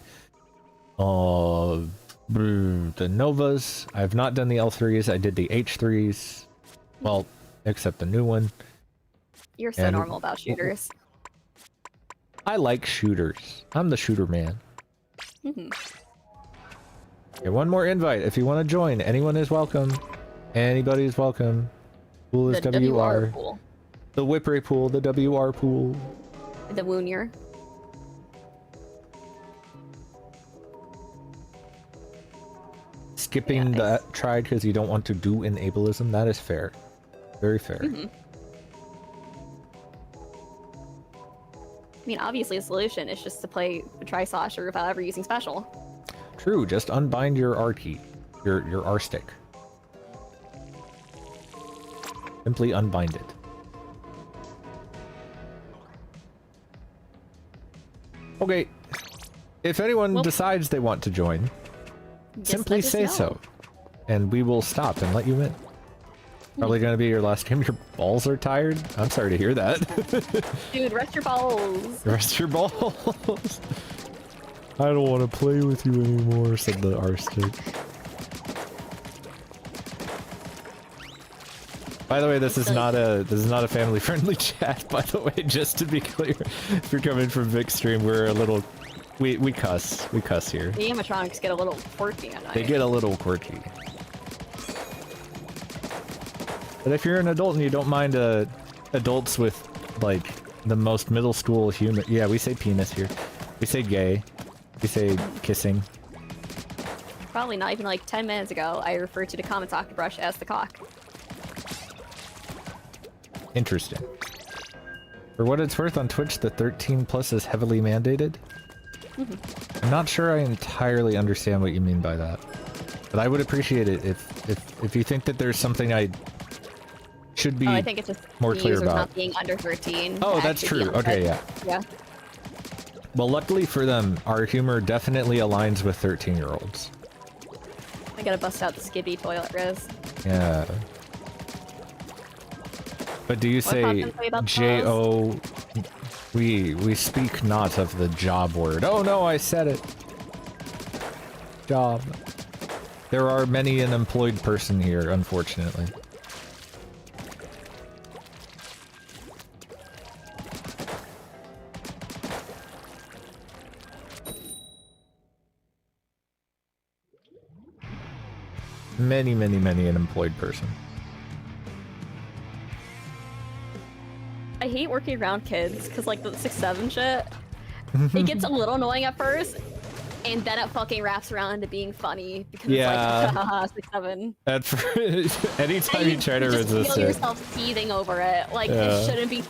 Novas, I've not done the L3s, I did the H3s, well, except the new one. You're so normal about shooters. I like shooters. I'm the shooter man. Okay, one more invite. If you want to join, anyone is welcome. Anybody is welcome. Pool is The WR. pool. The Whipray pool, the WR pool. The Woonier. Skipping Yeah, that tried because you don't want to do enablism. That is fair. Very fair. I mean, obviously, the solution is just to play try Sasha without ever using special. True, just unbind your R key. Your R stick. Simply unbind it. Okay. If anyone decides they want to join, Just simply let us say know. so. And we will stop and let you in. Probably gonna be your last game. Your balls are tired? I'm sorry to hear that. Dude, rest your balls. Rest your balls. I don't want to play with you anymore, said the R stick. By the way, this is not a family friendly chat, by the way, just to be clear. If you're coming from Vic stream, we're a little we cuss. We cuss here. The animatronics get a little quirky at night. They get a little quirky. But if you're an adult and you don't mind adults with like the most middle school humor, yeah, we say penis here. We say gay. We say kissing. Probably not even like 10 minutes ago, I referred to the Kamataka brush as the cock. Interesting. For what it's worth, on Twitch, the 13 plus is heavily mandated. I'm not sure I entirely understand what you mean by that, but I would appreciate it if you think that there's something I should be I think it's just more the clear users about. not being under 13. Oh, to that's actually true. be Okay, yeah. Yeah. Well, luckily for them, our humor definitely aligns with 13-year-olds. I gotta bust out the Skibby toilet, Riz. Yeah. But do you say Pops say about J-O? We speak not of the job word. Oh no, I said it. Job. There are many an employed person here, unfortunately. Many an employed person. I hate working around kids, because like the 6-7 shit, it gets a little annoying at first, and then it fucking wraps around into being funny, because Yeah. it's like, haha, 6-7. At first, anytime you try to just resist feel it. yourself seething over it, like, this shouldn't be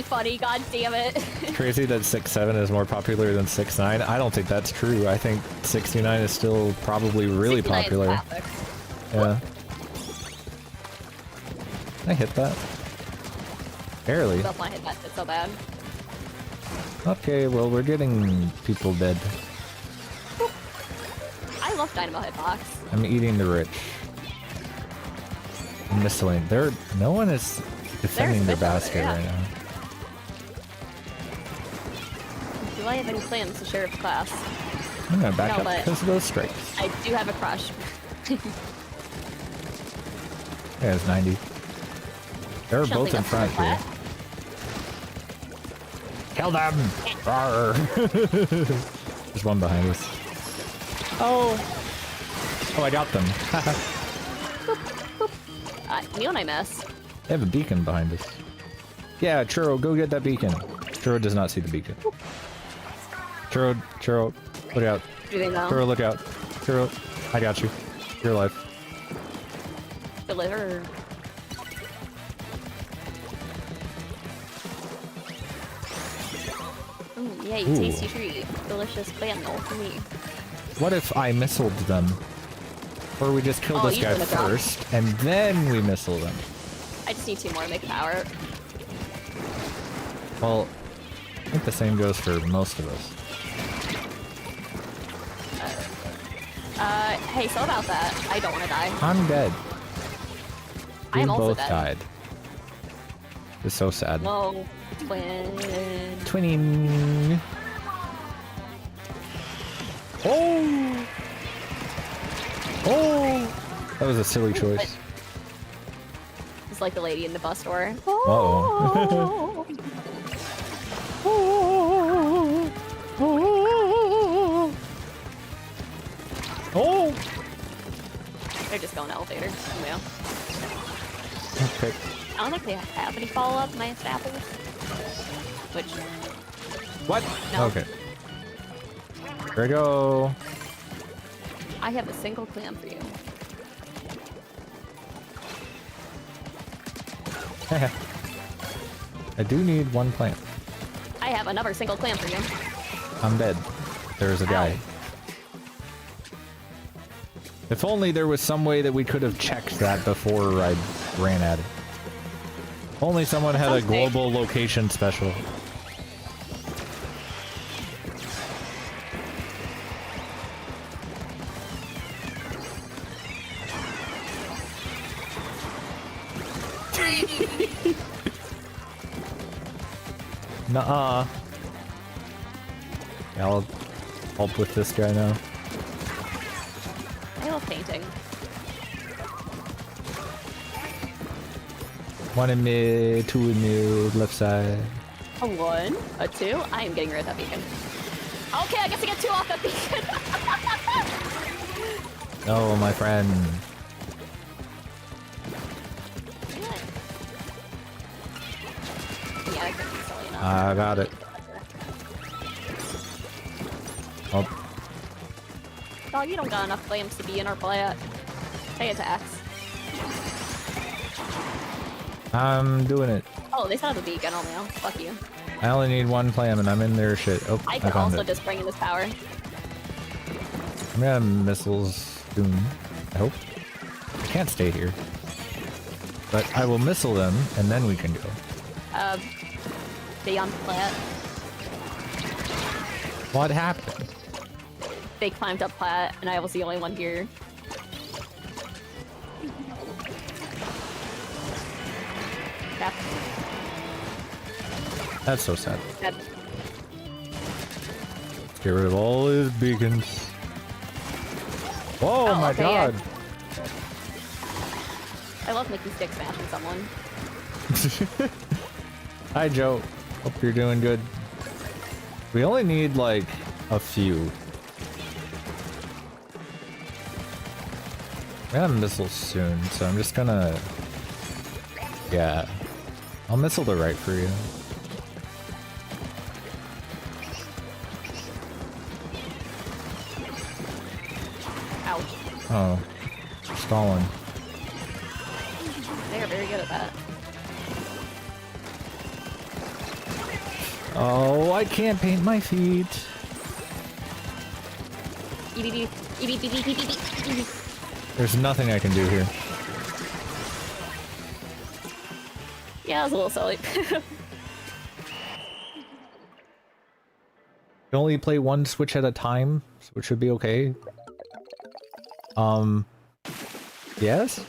funny, god damn it. Crazy that 6'7" is more popular than 6'9". I don't think that's true. I think 69 is still probably really 69 is popular. classic. Yeah. I hit that. Barely. Don't want to hit that shit so bad. Okay, well, we're getting people dead. I love Dynamo Hitbox. I'm eating the rich. Miscellaneous. No one is defending their There's basket yeah. right now. Do I have any plans to share with class? I'm gonna back No, up but- because of those strikes. I do have a crush. Yeah, it's 90. They're Something both in up to front the here. class. Kill them! Rawr. There's one behind us. Oh! Oh, I got them. Neil and I miss. They have a beacon behind us. Yeah, Churro, go get that beacon. Churro does not see the beacon. Churro, look out. Do they know? Churro, look out. Churro, I got you. You're alive. Deliver. Ooh, yay, Ooh. tasty treat. Delicious bundle for me. What if I missiled them? Or we just kill Oh, this you guy could've dropped. first, and then we missile them? I just need 2 more to make a power. Well, I think the same goes for most of us. Hey, so about that. I don't want to die. I'm dead. I We am also both dead. died. It's so sad. Whoa, twin. Twinning. Oh! Oh! That was a silly choice. It's like the lady in the bus store. Uh-oh. Oh! They're just going elevator. Yeah. Okay. I don't think they have any follow-up nice apples. Which, What? No. Okay. Here we go. I have a single clam for you. I do need one plant. I have another single clam for you. I'm dead. There's a guy. Ow. If only there was some way that we could have checked that before I ran at it. If only someone had a Someday. global location special. Nuh-uh. Yeah, I'll help with this guy now. I love painting. One in mid, two in mid, left side. A 1, a 2. I am getting rid of that beacon. Okay, I guess I get 2 off that beacon. Oh, my friend. Yeah, I couldn't be silly enough. I got it. Oh, Dog, you don't got enough flames to be in our plat. Pay attacks. I'm doing it. Oh, they still have a beacon on now. Fuck you. I only need one clam and I'm in their shit. Oh, I I can found also it. just bring in this power. I'm gonna have missiles soon. I hope. I can't stay here. But I will missile them and then we can go. They on plat. What happened? They climbed up plat, and I was the only one here. Yeah. That's so sad. That, Let's get rid of all his beacons. Oh, Oh, my okay, yeah. god. I love making stick smash with someone. Hi, Joe. Hope you're doing good. We only need like a few. We're gonna missile soon, so I'm just gonna... Yeah. I'll missile the right for you. Ouch. Oh. Stalin. They are very good at that. Oh, I can't paint my feet. EBB. EBB. There's nothing I can do here. Yeah, that was a little silly. You can only play one switch at a time, so it should be okay. Yes?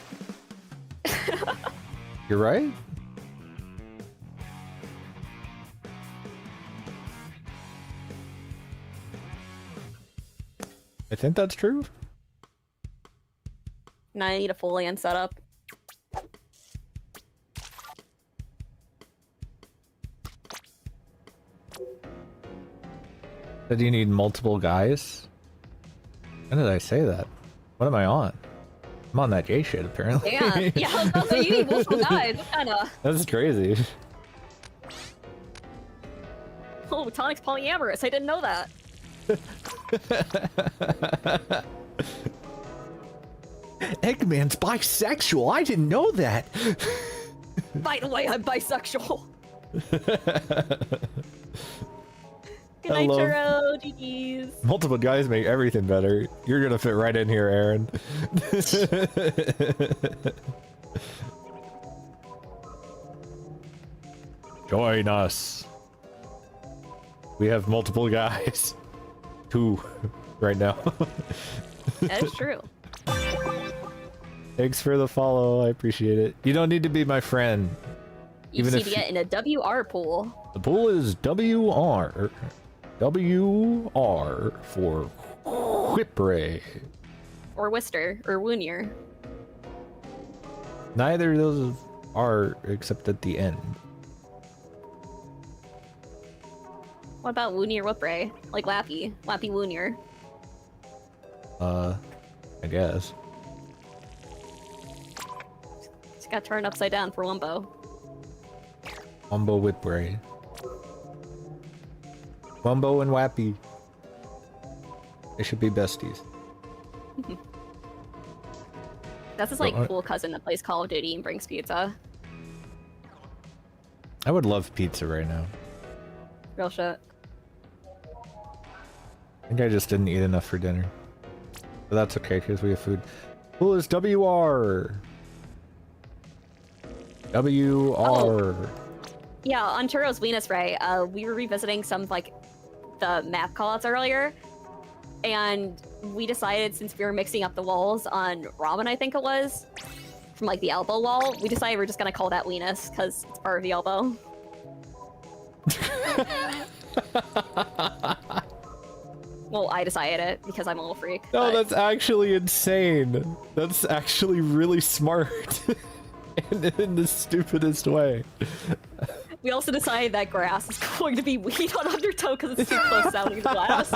You're right? I think that's true. Now I need a full land setup. Said you need multiple guys? When did I say that? What am I on? I'm on that gay shit, apparently. Yeah, yeah, I was about to say, you need multiple guys. What kinda... That's crazy. Oh, Tonic's polyamorous. I didn't know that. Eggman's bisexual. I didn't know that. By the way, I'm bisexual. Good night, Hello. Churro. GG's. Multiple guys make everything better. You're gonna fit right in here, Aaron. Join us. We have multiple guys. 2 right now. That is true. Thanks for the follow. I appreciate it. You don't need to be my friend. You Even just if need to get in a WR pool. The pool is WR. WR for Whipray. Or Wister. Or Woonier. Neither of those are except at the end. What about Woonier Whipray? Like Lappy. Lappy Woonier. I guess. Just got turned upside down for Wumbo. Wumbo Whipray. Wumbo and Wappy. They should be besties. That's his like cool cousin that plays Call of Duty and brings pizza. I would love pizza right now. Real shit. I think I just didn't eat enough for dinner. But that's okay, because we have food. Who is WR? WR. Oh. Yeah, on Turo's Venus Ray, we were revisiting some like the map callouts earlier, and we decided, since we were mixing up the walls on Ramen, I think it was, from like the elbow wall, we decided we're just gonna call that Venus because it's part of the elbow. Well, I decided it because I'm a little freak. No, but... that's actually insane. That's actually really smart. in the stupidest way. We also decided that grass is going to be weed on Undertow because it's too close sounding to glass.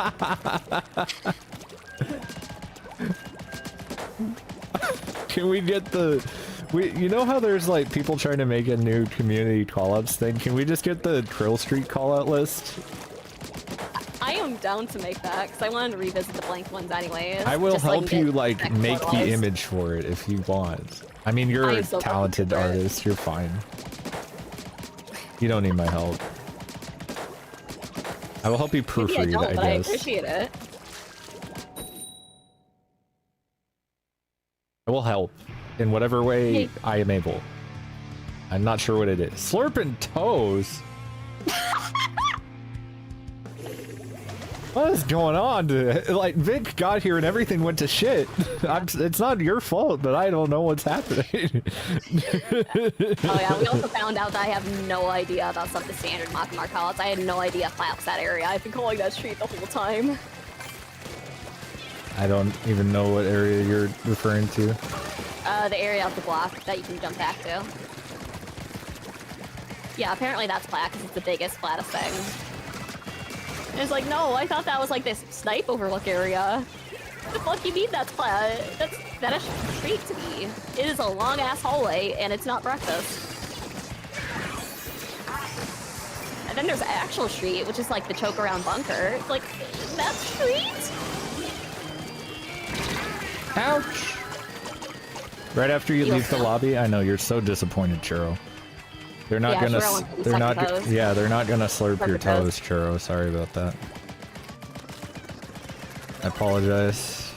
Can we get the... you know how there's like people trying to make a new community callouts thing? Can we just get the Trill Street callout list? I am down to make that because I wanted to revisit the blank ones anyways. I will just so I help can you get like that make the immortalized. image for it if you want. I mean, you're I a am so talented fucking for it. artist. You're fine. You don't need my help. I will help you Maybe I proofread, don't, I but I guess. appreciate it. I will help in whatever way Hey. I am able. I'm not sure what it is. Slurping toes? What is going on? Like, Vic got here and everything went to shit. It's not your fault, but I don't know what's happening. Oh yeah, we also found out that I have no idea about some of the standard Makamar callouts. I had no idea Flaps that area. I've been calling that street the whole time. I don't even know what area you're referring to. The area of the block that you can jump back to. Yeah, apparently that's flat because it's the biggest, flattest thing. And it's like, no, I thought that was like this snipe overlook area. What the fuck you mean that's flat? That is a street to me. It is a long ass hallway and it's not breakfast. And then there's actual street, which is like the choke around bunker. It's like, that street? Ouch! Right after you leave the lobby, I know you're so disappointed, Churro. They're not Yeah, gonna. Churro wants to be They're not. sucking toes. Yeah, they're not gonna slurp your Sucking toes. toes, Churro. Sorry about that. I apologize.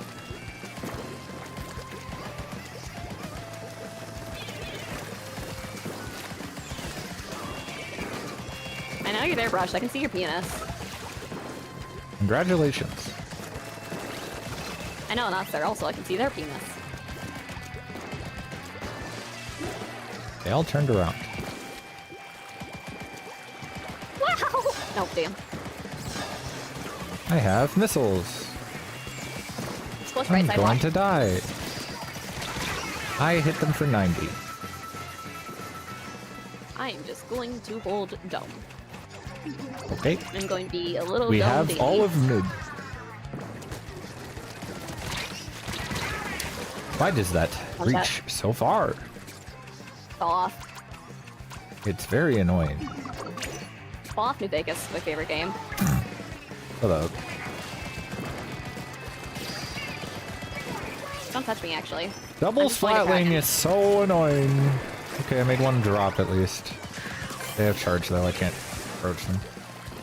I know you're there, Brush. I can see your penis. Congratulations. I know, and us there also. I can see their penis. They all turned around. Wow! Oh, damn. I have missiles. Splish I'm right side going watch. to die. I hit them for 90. I am just going to hold dumb. Okay. I'm going to be a little We dumb have baby. all of mid. Why does that How's that? reach so far? Fall off. It's very annoying. Fall off New Vegas, my favorite game. Hello. Don't touch me, actually. Double I'm just going to splatling crack. is so annoying. Okay, I made one drop at least. They have charge though, I can't approach them.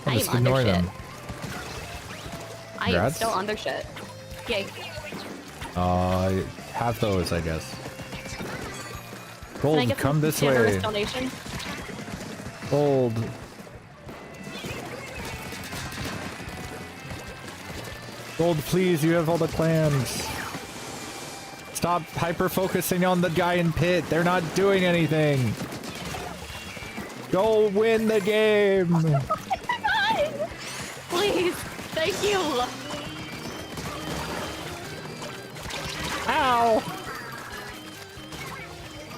I'll I just am under ignore shit. them. I am Congrats. still under shit. Yay. Have those, I guess. Can I Gold, get come some this generous way. donation? Gold. Gold, please, you have all the clams. Stop hyper-focusing on the guy in pit. They're not doing anything. Go win the game. Please! Thank you! Ow.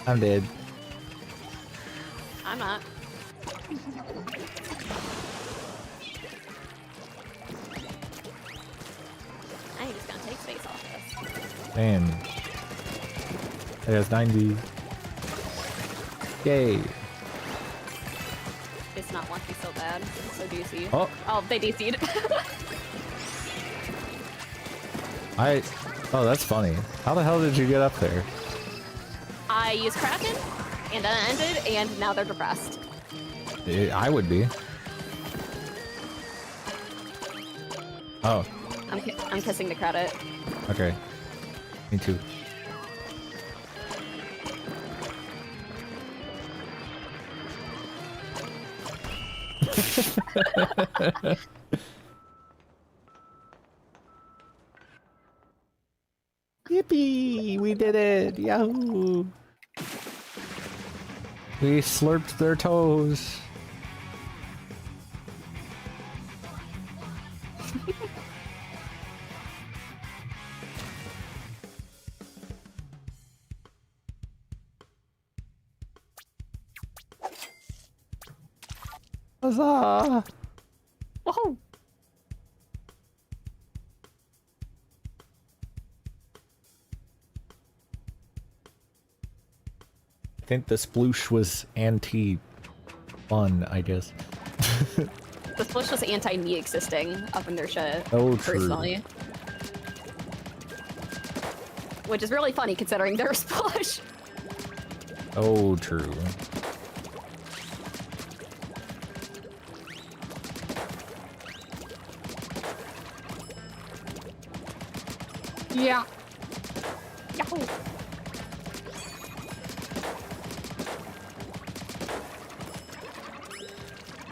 I'm dead. I'm not. I'm just gonna take space off this. Man. It has 90. Yay. It's not want me so bad. It's so juicy. Oh. Oh, they DC'd. Oh, that's funny. How the hell did you get up there? I used Kraken, and then ended, and now they're depressed. I would be. Oh, I'm kissing the credit. okay. Me too. Yippee! We did it! Yahoo! We slurped their toes. Huzzah! Whoa! I think the sploosh was anti-fun, I guess. The Splish was anti-me existing up in their shit. Oh, true. Personally. Which is really funny considering they're a Splish. Oh, true. Yeah. Yahoo!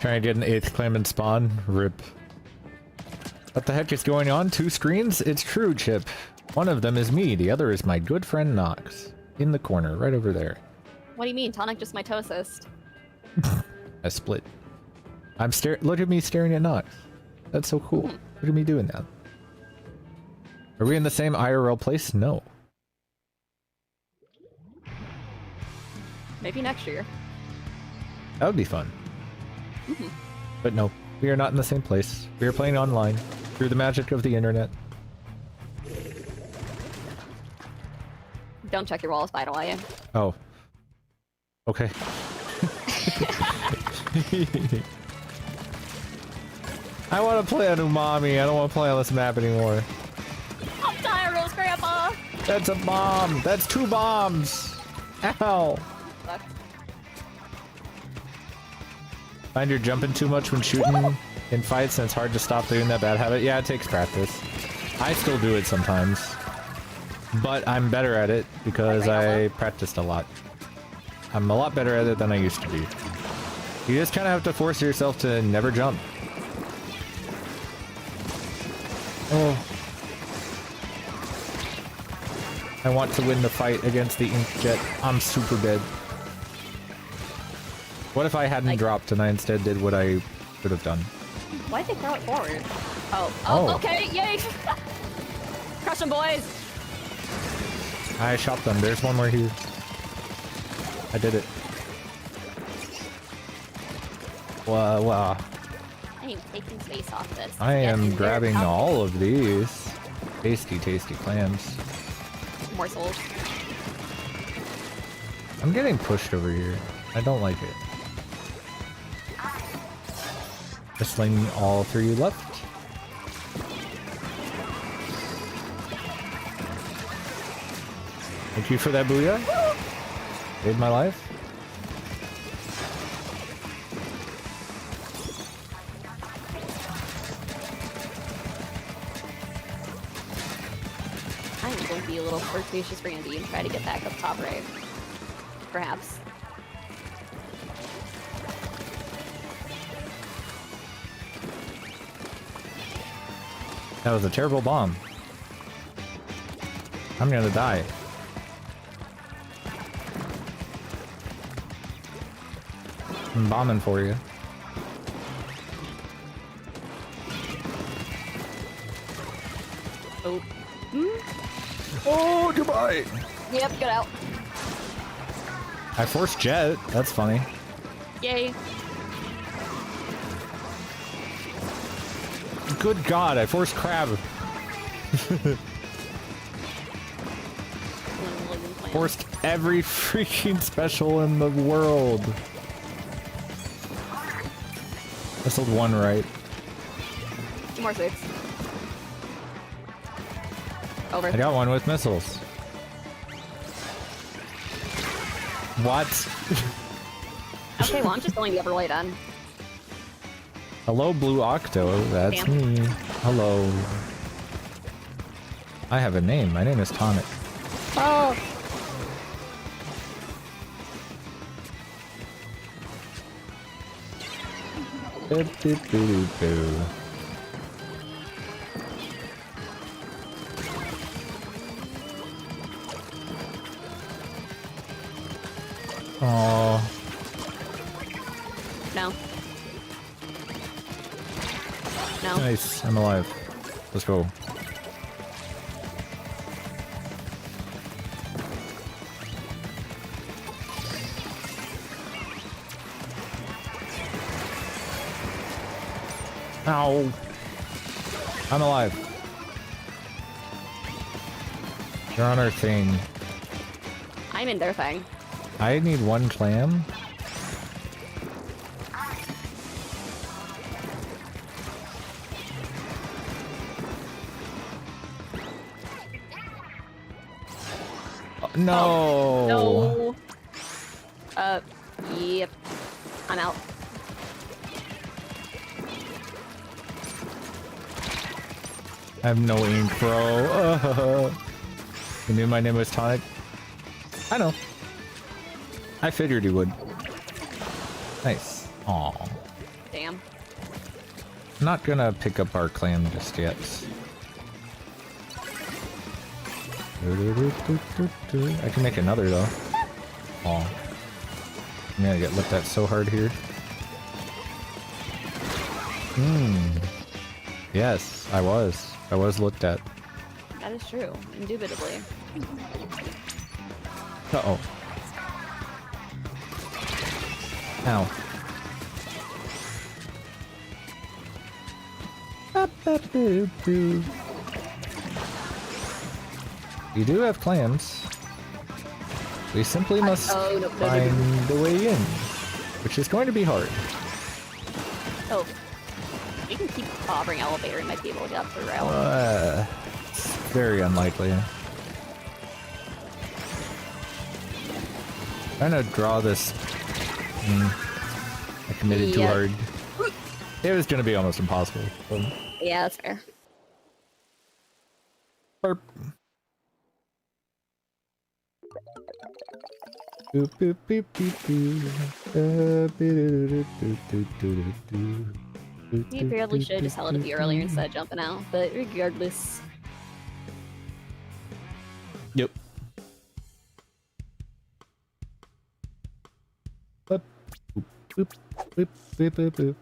Trying to get an 8th claimant spawn? Rip. What the heck is going on? 2 screens? It's true, Chip. One of them is me, the other is my good friend Nox. In the corner, right over there. What do you mean? Tonic just mitosis. I split. Look at me staring at Nox. That's so cool. Look at me doing that. Are we in the same IRL place? No. Maybe next year. That would be fun. But no, we are not in the same place. We are playing online through the magic of the internet. Don't check your walls, by the way. Oh. Okay. I want to play on Umami. I don't want to play on this map anymore. I'm tired, Rose Grandpa! That's a bomb. That's 2 bombs. Ow. Fuck. Find you're jumping too much when shooting in fights and it's hard to stop doing that bad habit. Yeah, it takes practice. I still do it sometimes. But I'm better at it because I practiced a lot. I'm a lot better at it than I used to be. You just kind of have to force yourself to never jump. Oh. I want to win the fight against the Inkjet. I'm super dead. What if I hadn't dropped and I instead did what I should have done? Why'd they throw it forward? Oh, Oh. okay, yay! Crush them, boys! I shot them. There's one more here. I did it. Wow. I am taking space off this. I Get in am there. grabbing How- all of these. Tasty, tasty clams. More souls. I'm getting pushed over here. I don't like it. Just sling all 3 left. Thank you for that booyah. Saved my life. I'm going to be a little flirtatious Randy and try to get back up top right. Perhaps. That was a terrible bomb. I'm gonna die. I'm bombing for you. Oh. Oh, goodbye! Yep, get out. I forced jet. That's funny. Yay. Good God, I forced crab. William Plant. Forced every freaking special in the world. Missiled one right. 2 more 6. Over. I got one with missiles. What? Okay, well, I'm just going the other way then. Hello, Blue Octo. That's Damn. me. Hello. I have a name. My name is Tonic. Oh! Boo. Oh, No. No. nice. I'm alive. Let's go. Ow. I'm alive. You're on our thing. I'm in their thing. I need one clam. No. No. Yep. I'm out. I have no ink, bro. You knew my name was Tonic? I know. I figured you would. Nice. Aw. Damn. I'm not gonna pick up our clam just yet. I can make another though. Aw. I'm gonna get looked at so hard here. Yes, I was. I was looked at. That is true. Indubitably. Uh-oh. Ow. You do have clams. We simply must find a way in, which is going to be hard. Oh. You can keep hovering elevator and might be able to get up the rail. It's very unlikely. Trying to draw this. I committed too hard. It was gonna be almost impossible. Yeah, that's fair. Burp. Boop, boop, boop, boop, boop. You barely should have just held it a bit earlier instead of jumping out, but regardless. Yep. Boop, boop, boop, boop, boop, boop, boop.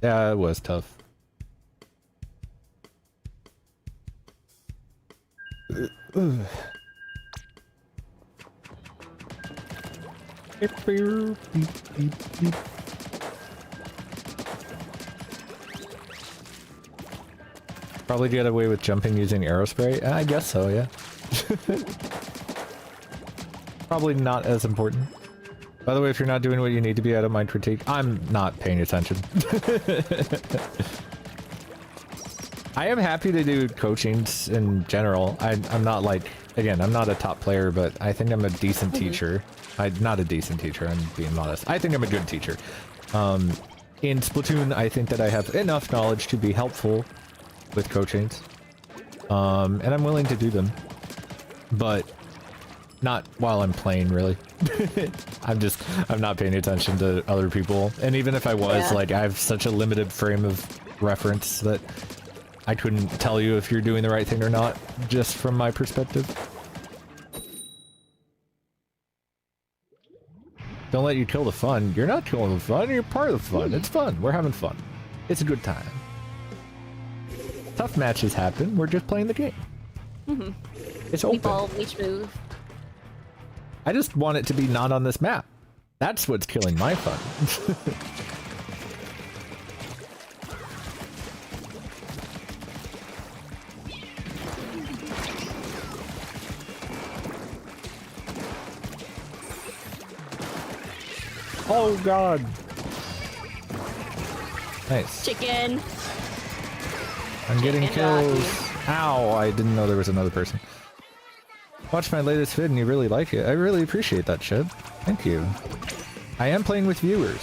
Yeah, it was tough. Probably get away with jumping using aerospray? I guess so, yeah. Probably not as important. By the way, if you're not doing what you need to be, I don't mind critique. I'm not paying attention. I am happy to do coachings in general. I'm not like, again, I'm not a top player, but I think I'm a decent teacher. I'm not a decent teacher, I'm being modest. I think I'm a good teacher. In Splatoon, I think that I have enough knowledge to be helpful with coachings. And I'm willing to do them. But not while I'm playing, really. I'm not paying attention to other people. And even if I was, like, I have such a limited frame of reference that I couldn't tell you if you're doing the right thing or not, just from my perspective. Don't let you kill the fun. You're not killing the fun, you're part of the fun. It's fun. We're having fun. It's a good time. Tough matches happen. We're just playing the game. It's open. We ball, we move. I just want it to be not on this map. That's what's killing my fun. Oh god. Nice. Chicken. I'm getting Chicken kills. Rocky. Ow, I didn't know there was another person. Watch my latest vid and you really like it. I really appreciate that, Shib. Thank you. I am playing with viewers.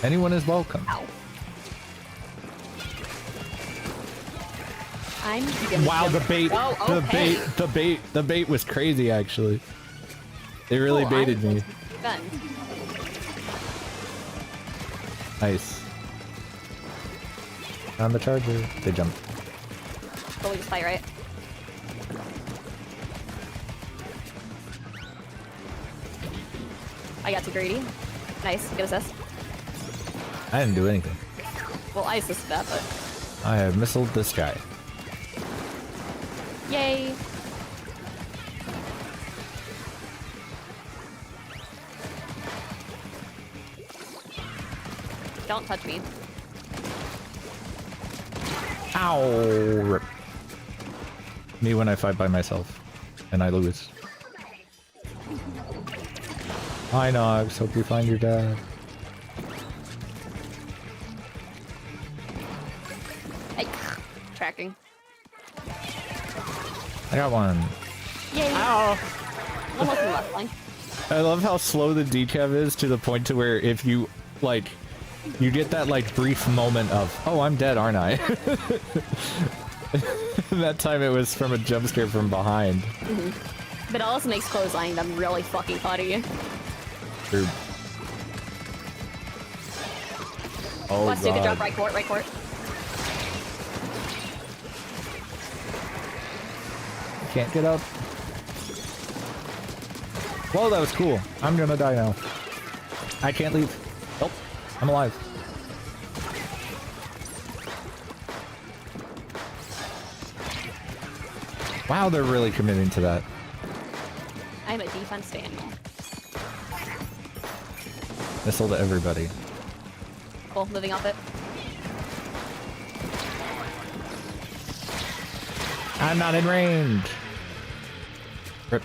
Anyone is welcome. Ow. I'm gonna Wow, the jump- bait, Oh, okay. the bait was crazy actually. They really Oh, baited I'm me. Gun. Nice. On the charger. They jumped. But we just fight, right? I got too greedy. Nice, good assist. I didn't do anything. Well, I assisted that, but I have missiled this guy. yay! Don't touch me. Ow! Rip. Me when I fight by myself. And I lose. Hi Nogs, hope you find your dad. Hey, tracking. I got one. Yay! Ow! Almost in the left line. I love how slow the decav is to the point to where if you, like, you get that, like, brief moment of, oh, I'm dead, aren't I? That time it was from a jump scare from behind. But it also makes clotheslining them really fucking funny. True. Oh, Watch Duke drop God. right court, right court. Can't get up. Whoa, that was cool. I'm gonna die now. I can't leave. Nope. I'm alive. Wow, they're really committing to that. I'm a defense Daniel. Missile to everybody. Cool, moving off it. I'm not in range. Rip.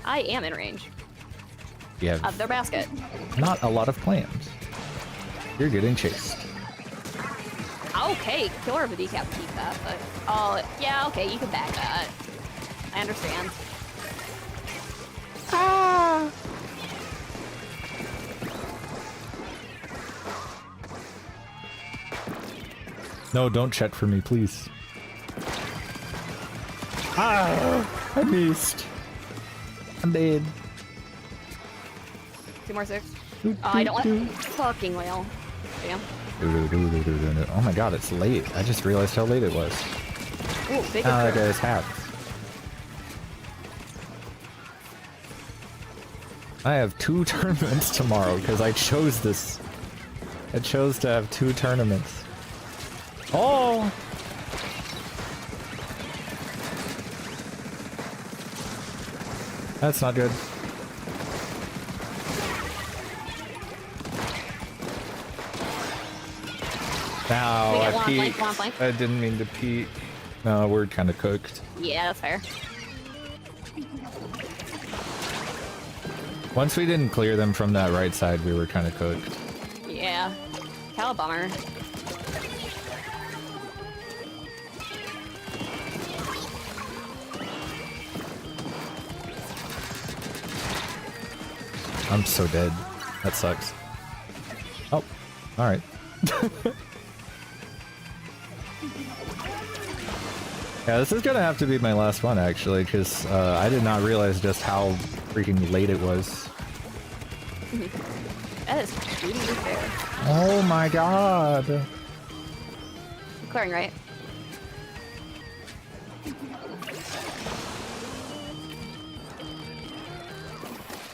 I am in range You have of their basket. not a lot of plans. You're getting chased. Okay, killer of a decap, keep that, but... Oh, yeah, okay, you can back that. I understand. Ah! No, don't check for me, please. Ah! I missed. I'm dead. 2 more 6. Oh, I don't want... Fucking whale. Damn. Oh my god, it's late. I just realized how late it was. Ooh, big Ah, that intro. guy's hats. I have 2 tournaments tomorrow because I chose this. I chose to have 2 tournaments. Oh! That's not good. Now We get I one flank, peeked. one flank. I didn't mean to peek. No, we're kind of cooked. Yeah, that's fair. Once we didn't clear them from that right side, we were kind of cooked. Yeah. How a bummer. I'm so dead. That sucks. Oh, alright. Yeah, this is gonna have to be my last one, actually, because I did not realize just how freaking late it was. That is really fair. Oh my god! Clearing, right?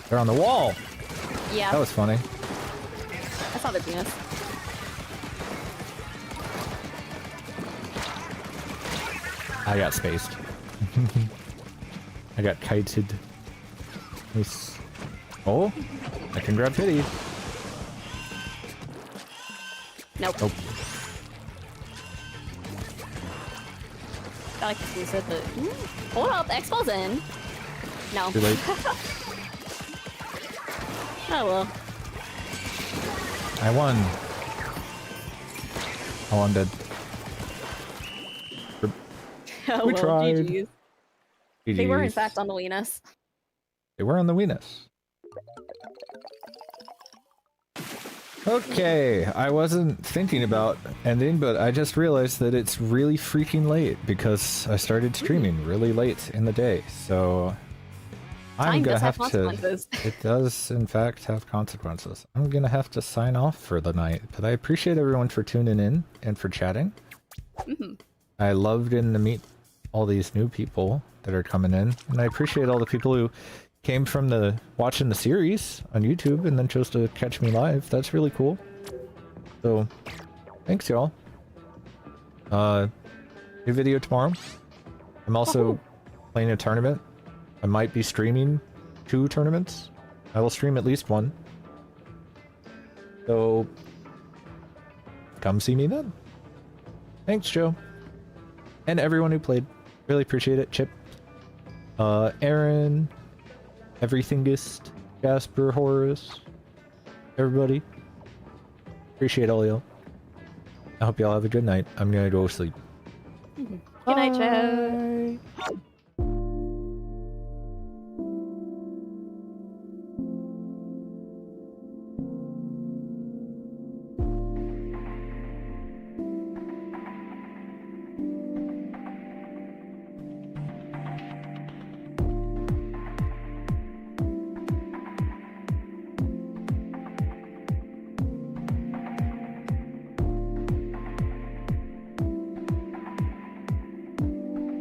They're on the wall! Yeah. That was funny. I saw their penis. I got spaced. I got kited. Nice. Oh? I can grab pity. Nope. Nope. I like exclusive, but hold up, the Expo's in. No. Too late. Oh well. I won. Oh, I'm dead. Oh We well, tried. GG's. They were in GGs. fact on the Weenus. They were on the Weenus. Okay, I wasn't thinking about ending, but I just realized that it's really freaking late because I started streaming really late in the day, so I'm Time gonna does have have to. consequences. It does, in fact, have consequences. I'm gonna have to sign off for the night, but I appreciate everyone for tuning in and for chatting. I love getting to meet all these new people that are coming in, and I appreciate all the people who came from watching the series on YouTube and then chose to catch me live. That's really cool. So, thanks y'all. New video tomorrow. I'm also playing a tournament. I might be streaming 2 tournaments. I will stream at least 1. So, come see me then. Thanks, Joe. And everyone who played. Really appreciate it. Chip. Aaron. Everythingist. Jasper. Horace. Everybody. Appreciate all y'all. I hope y'all have a good night. I'm gonna go sleep. Good night, Joe. Bye.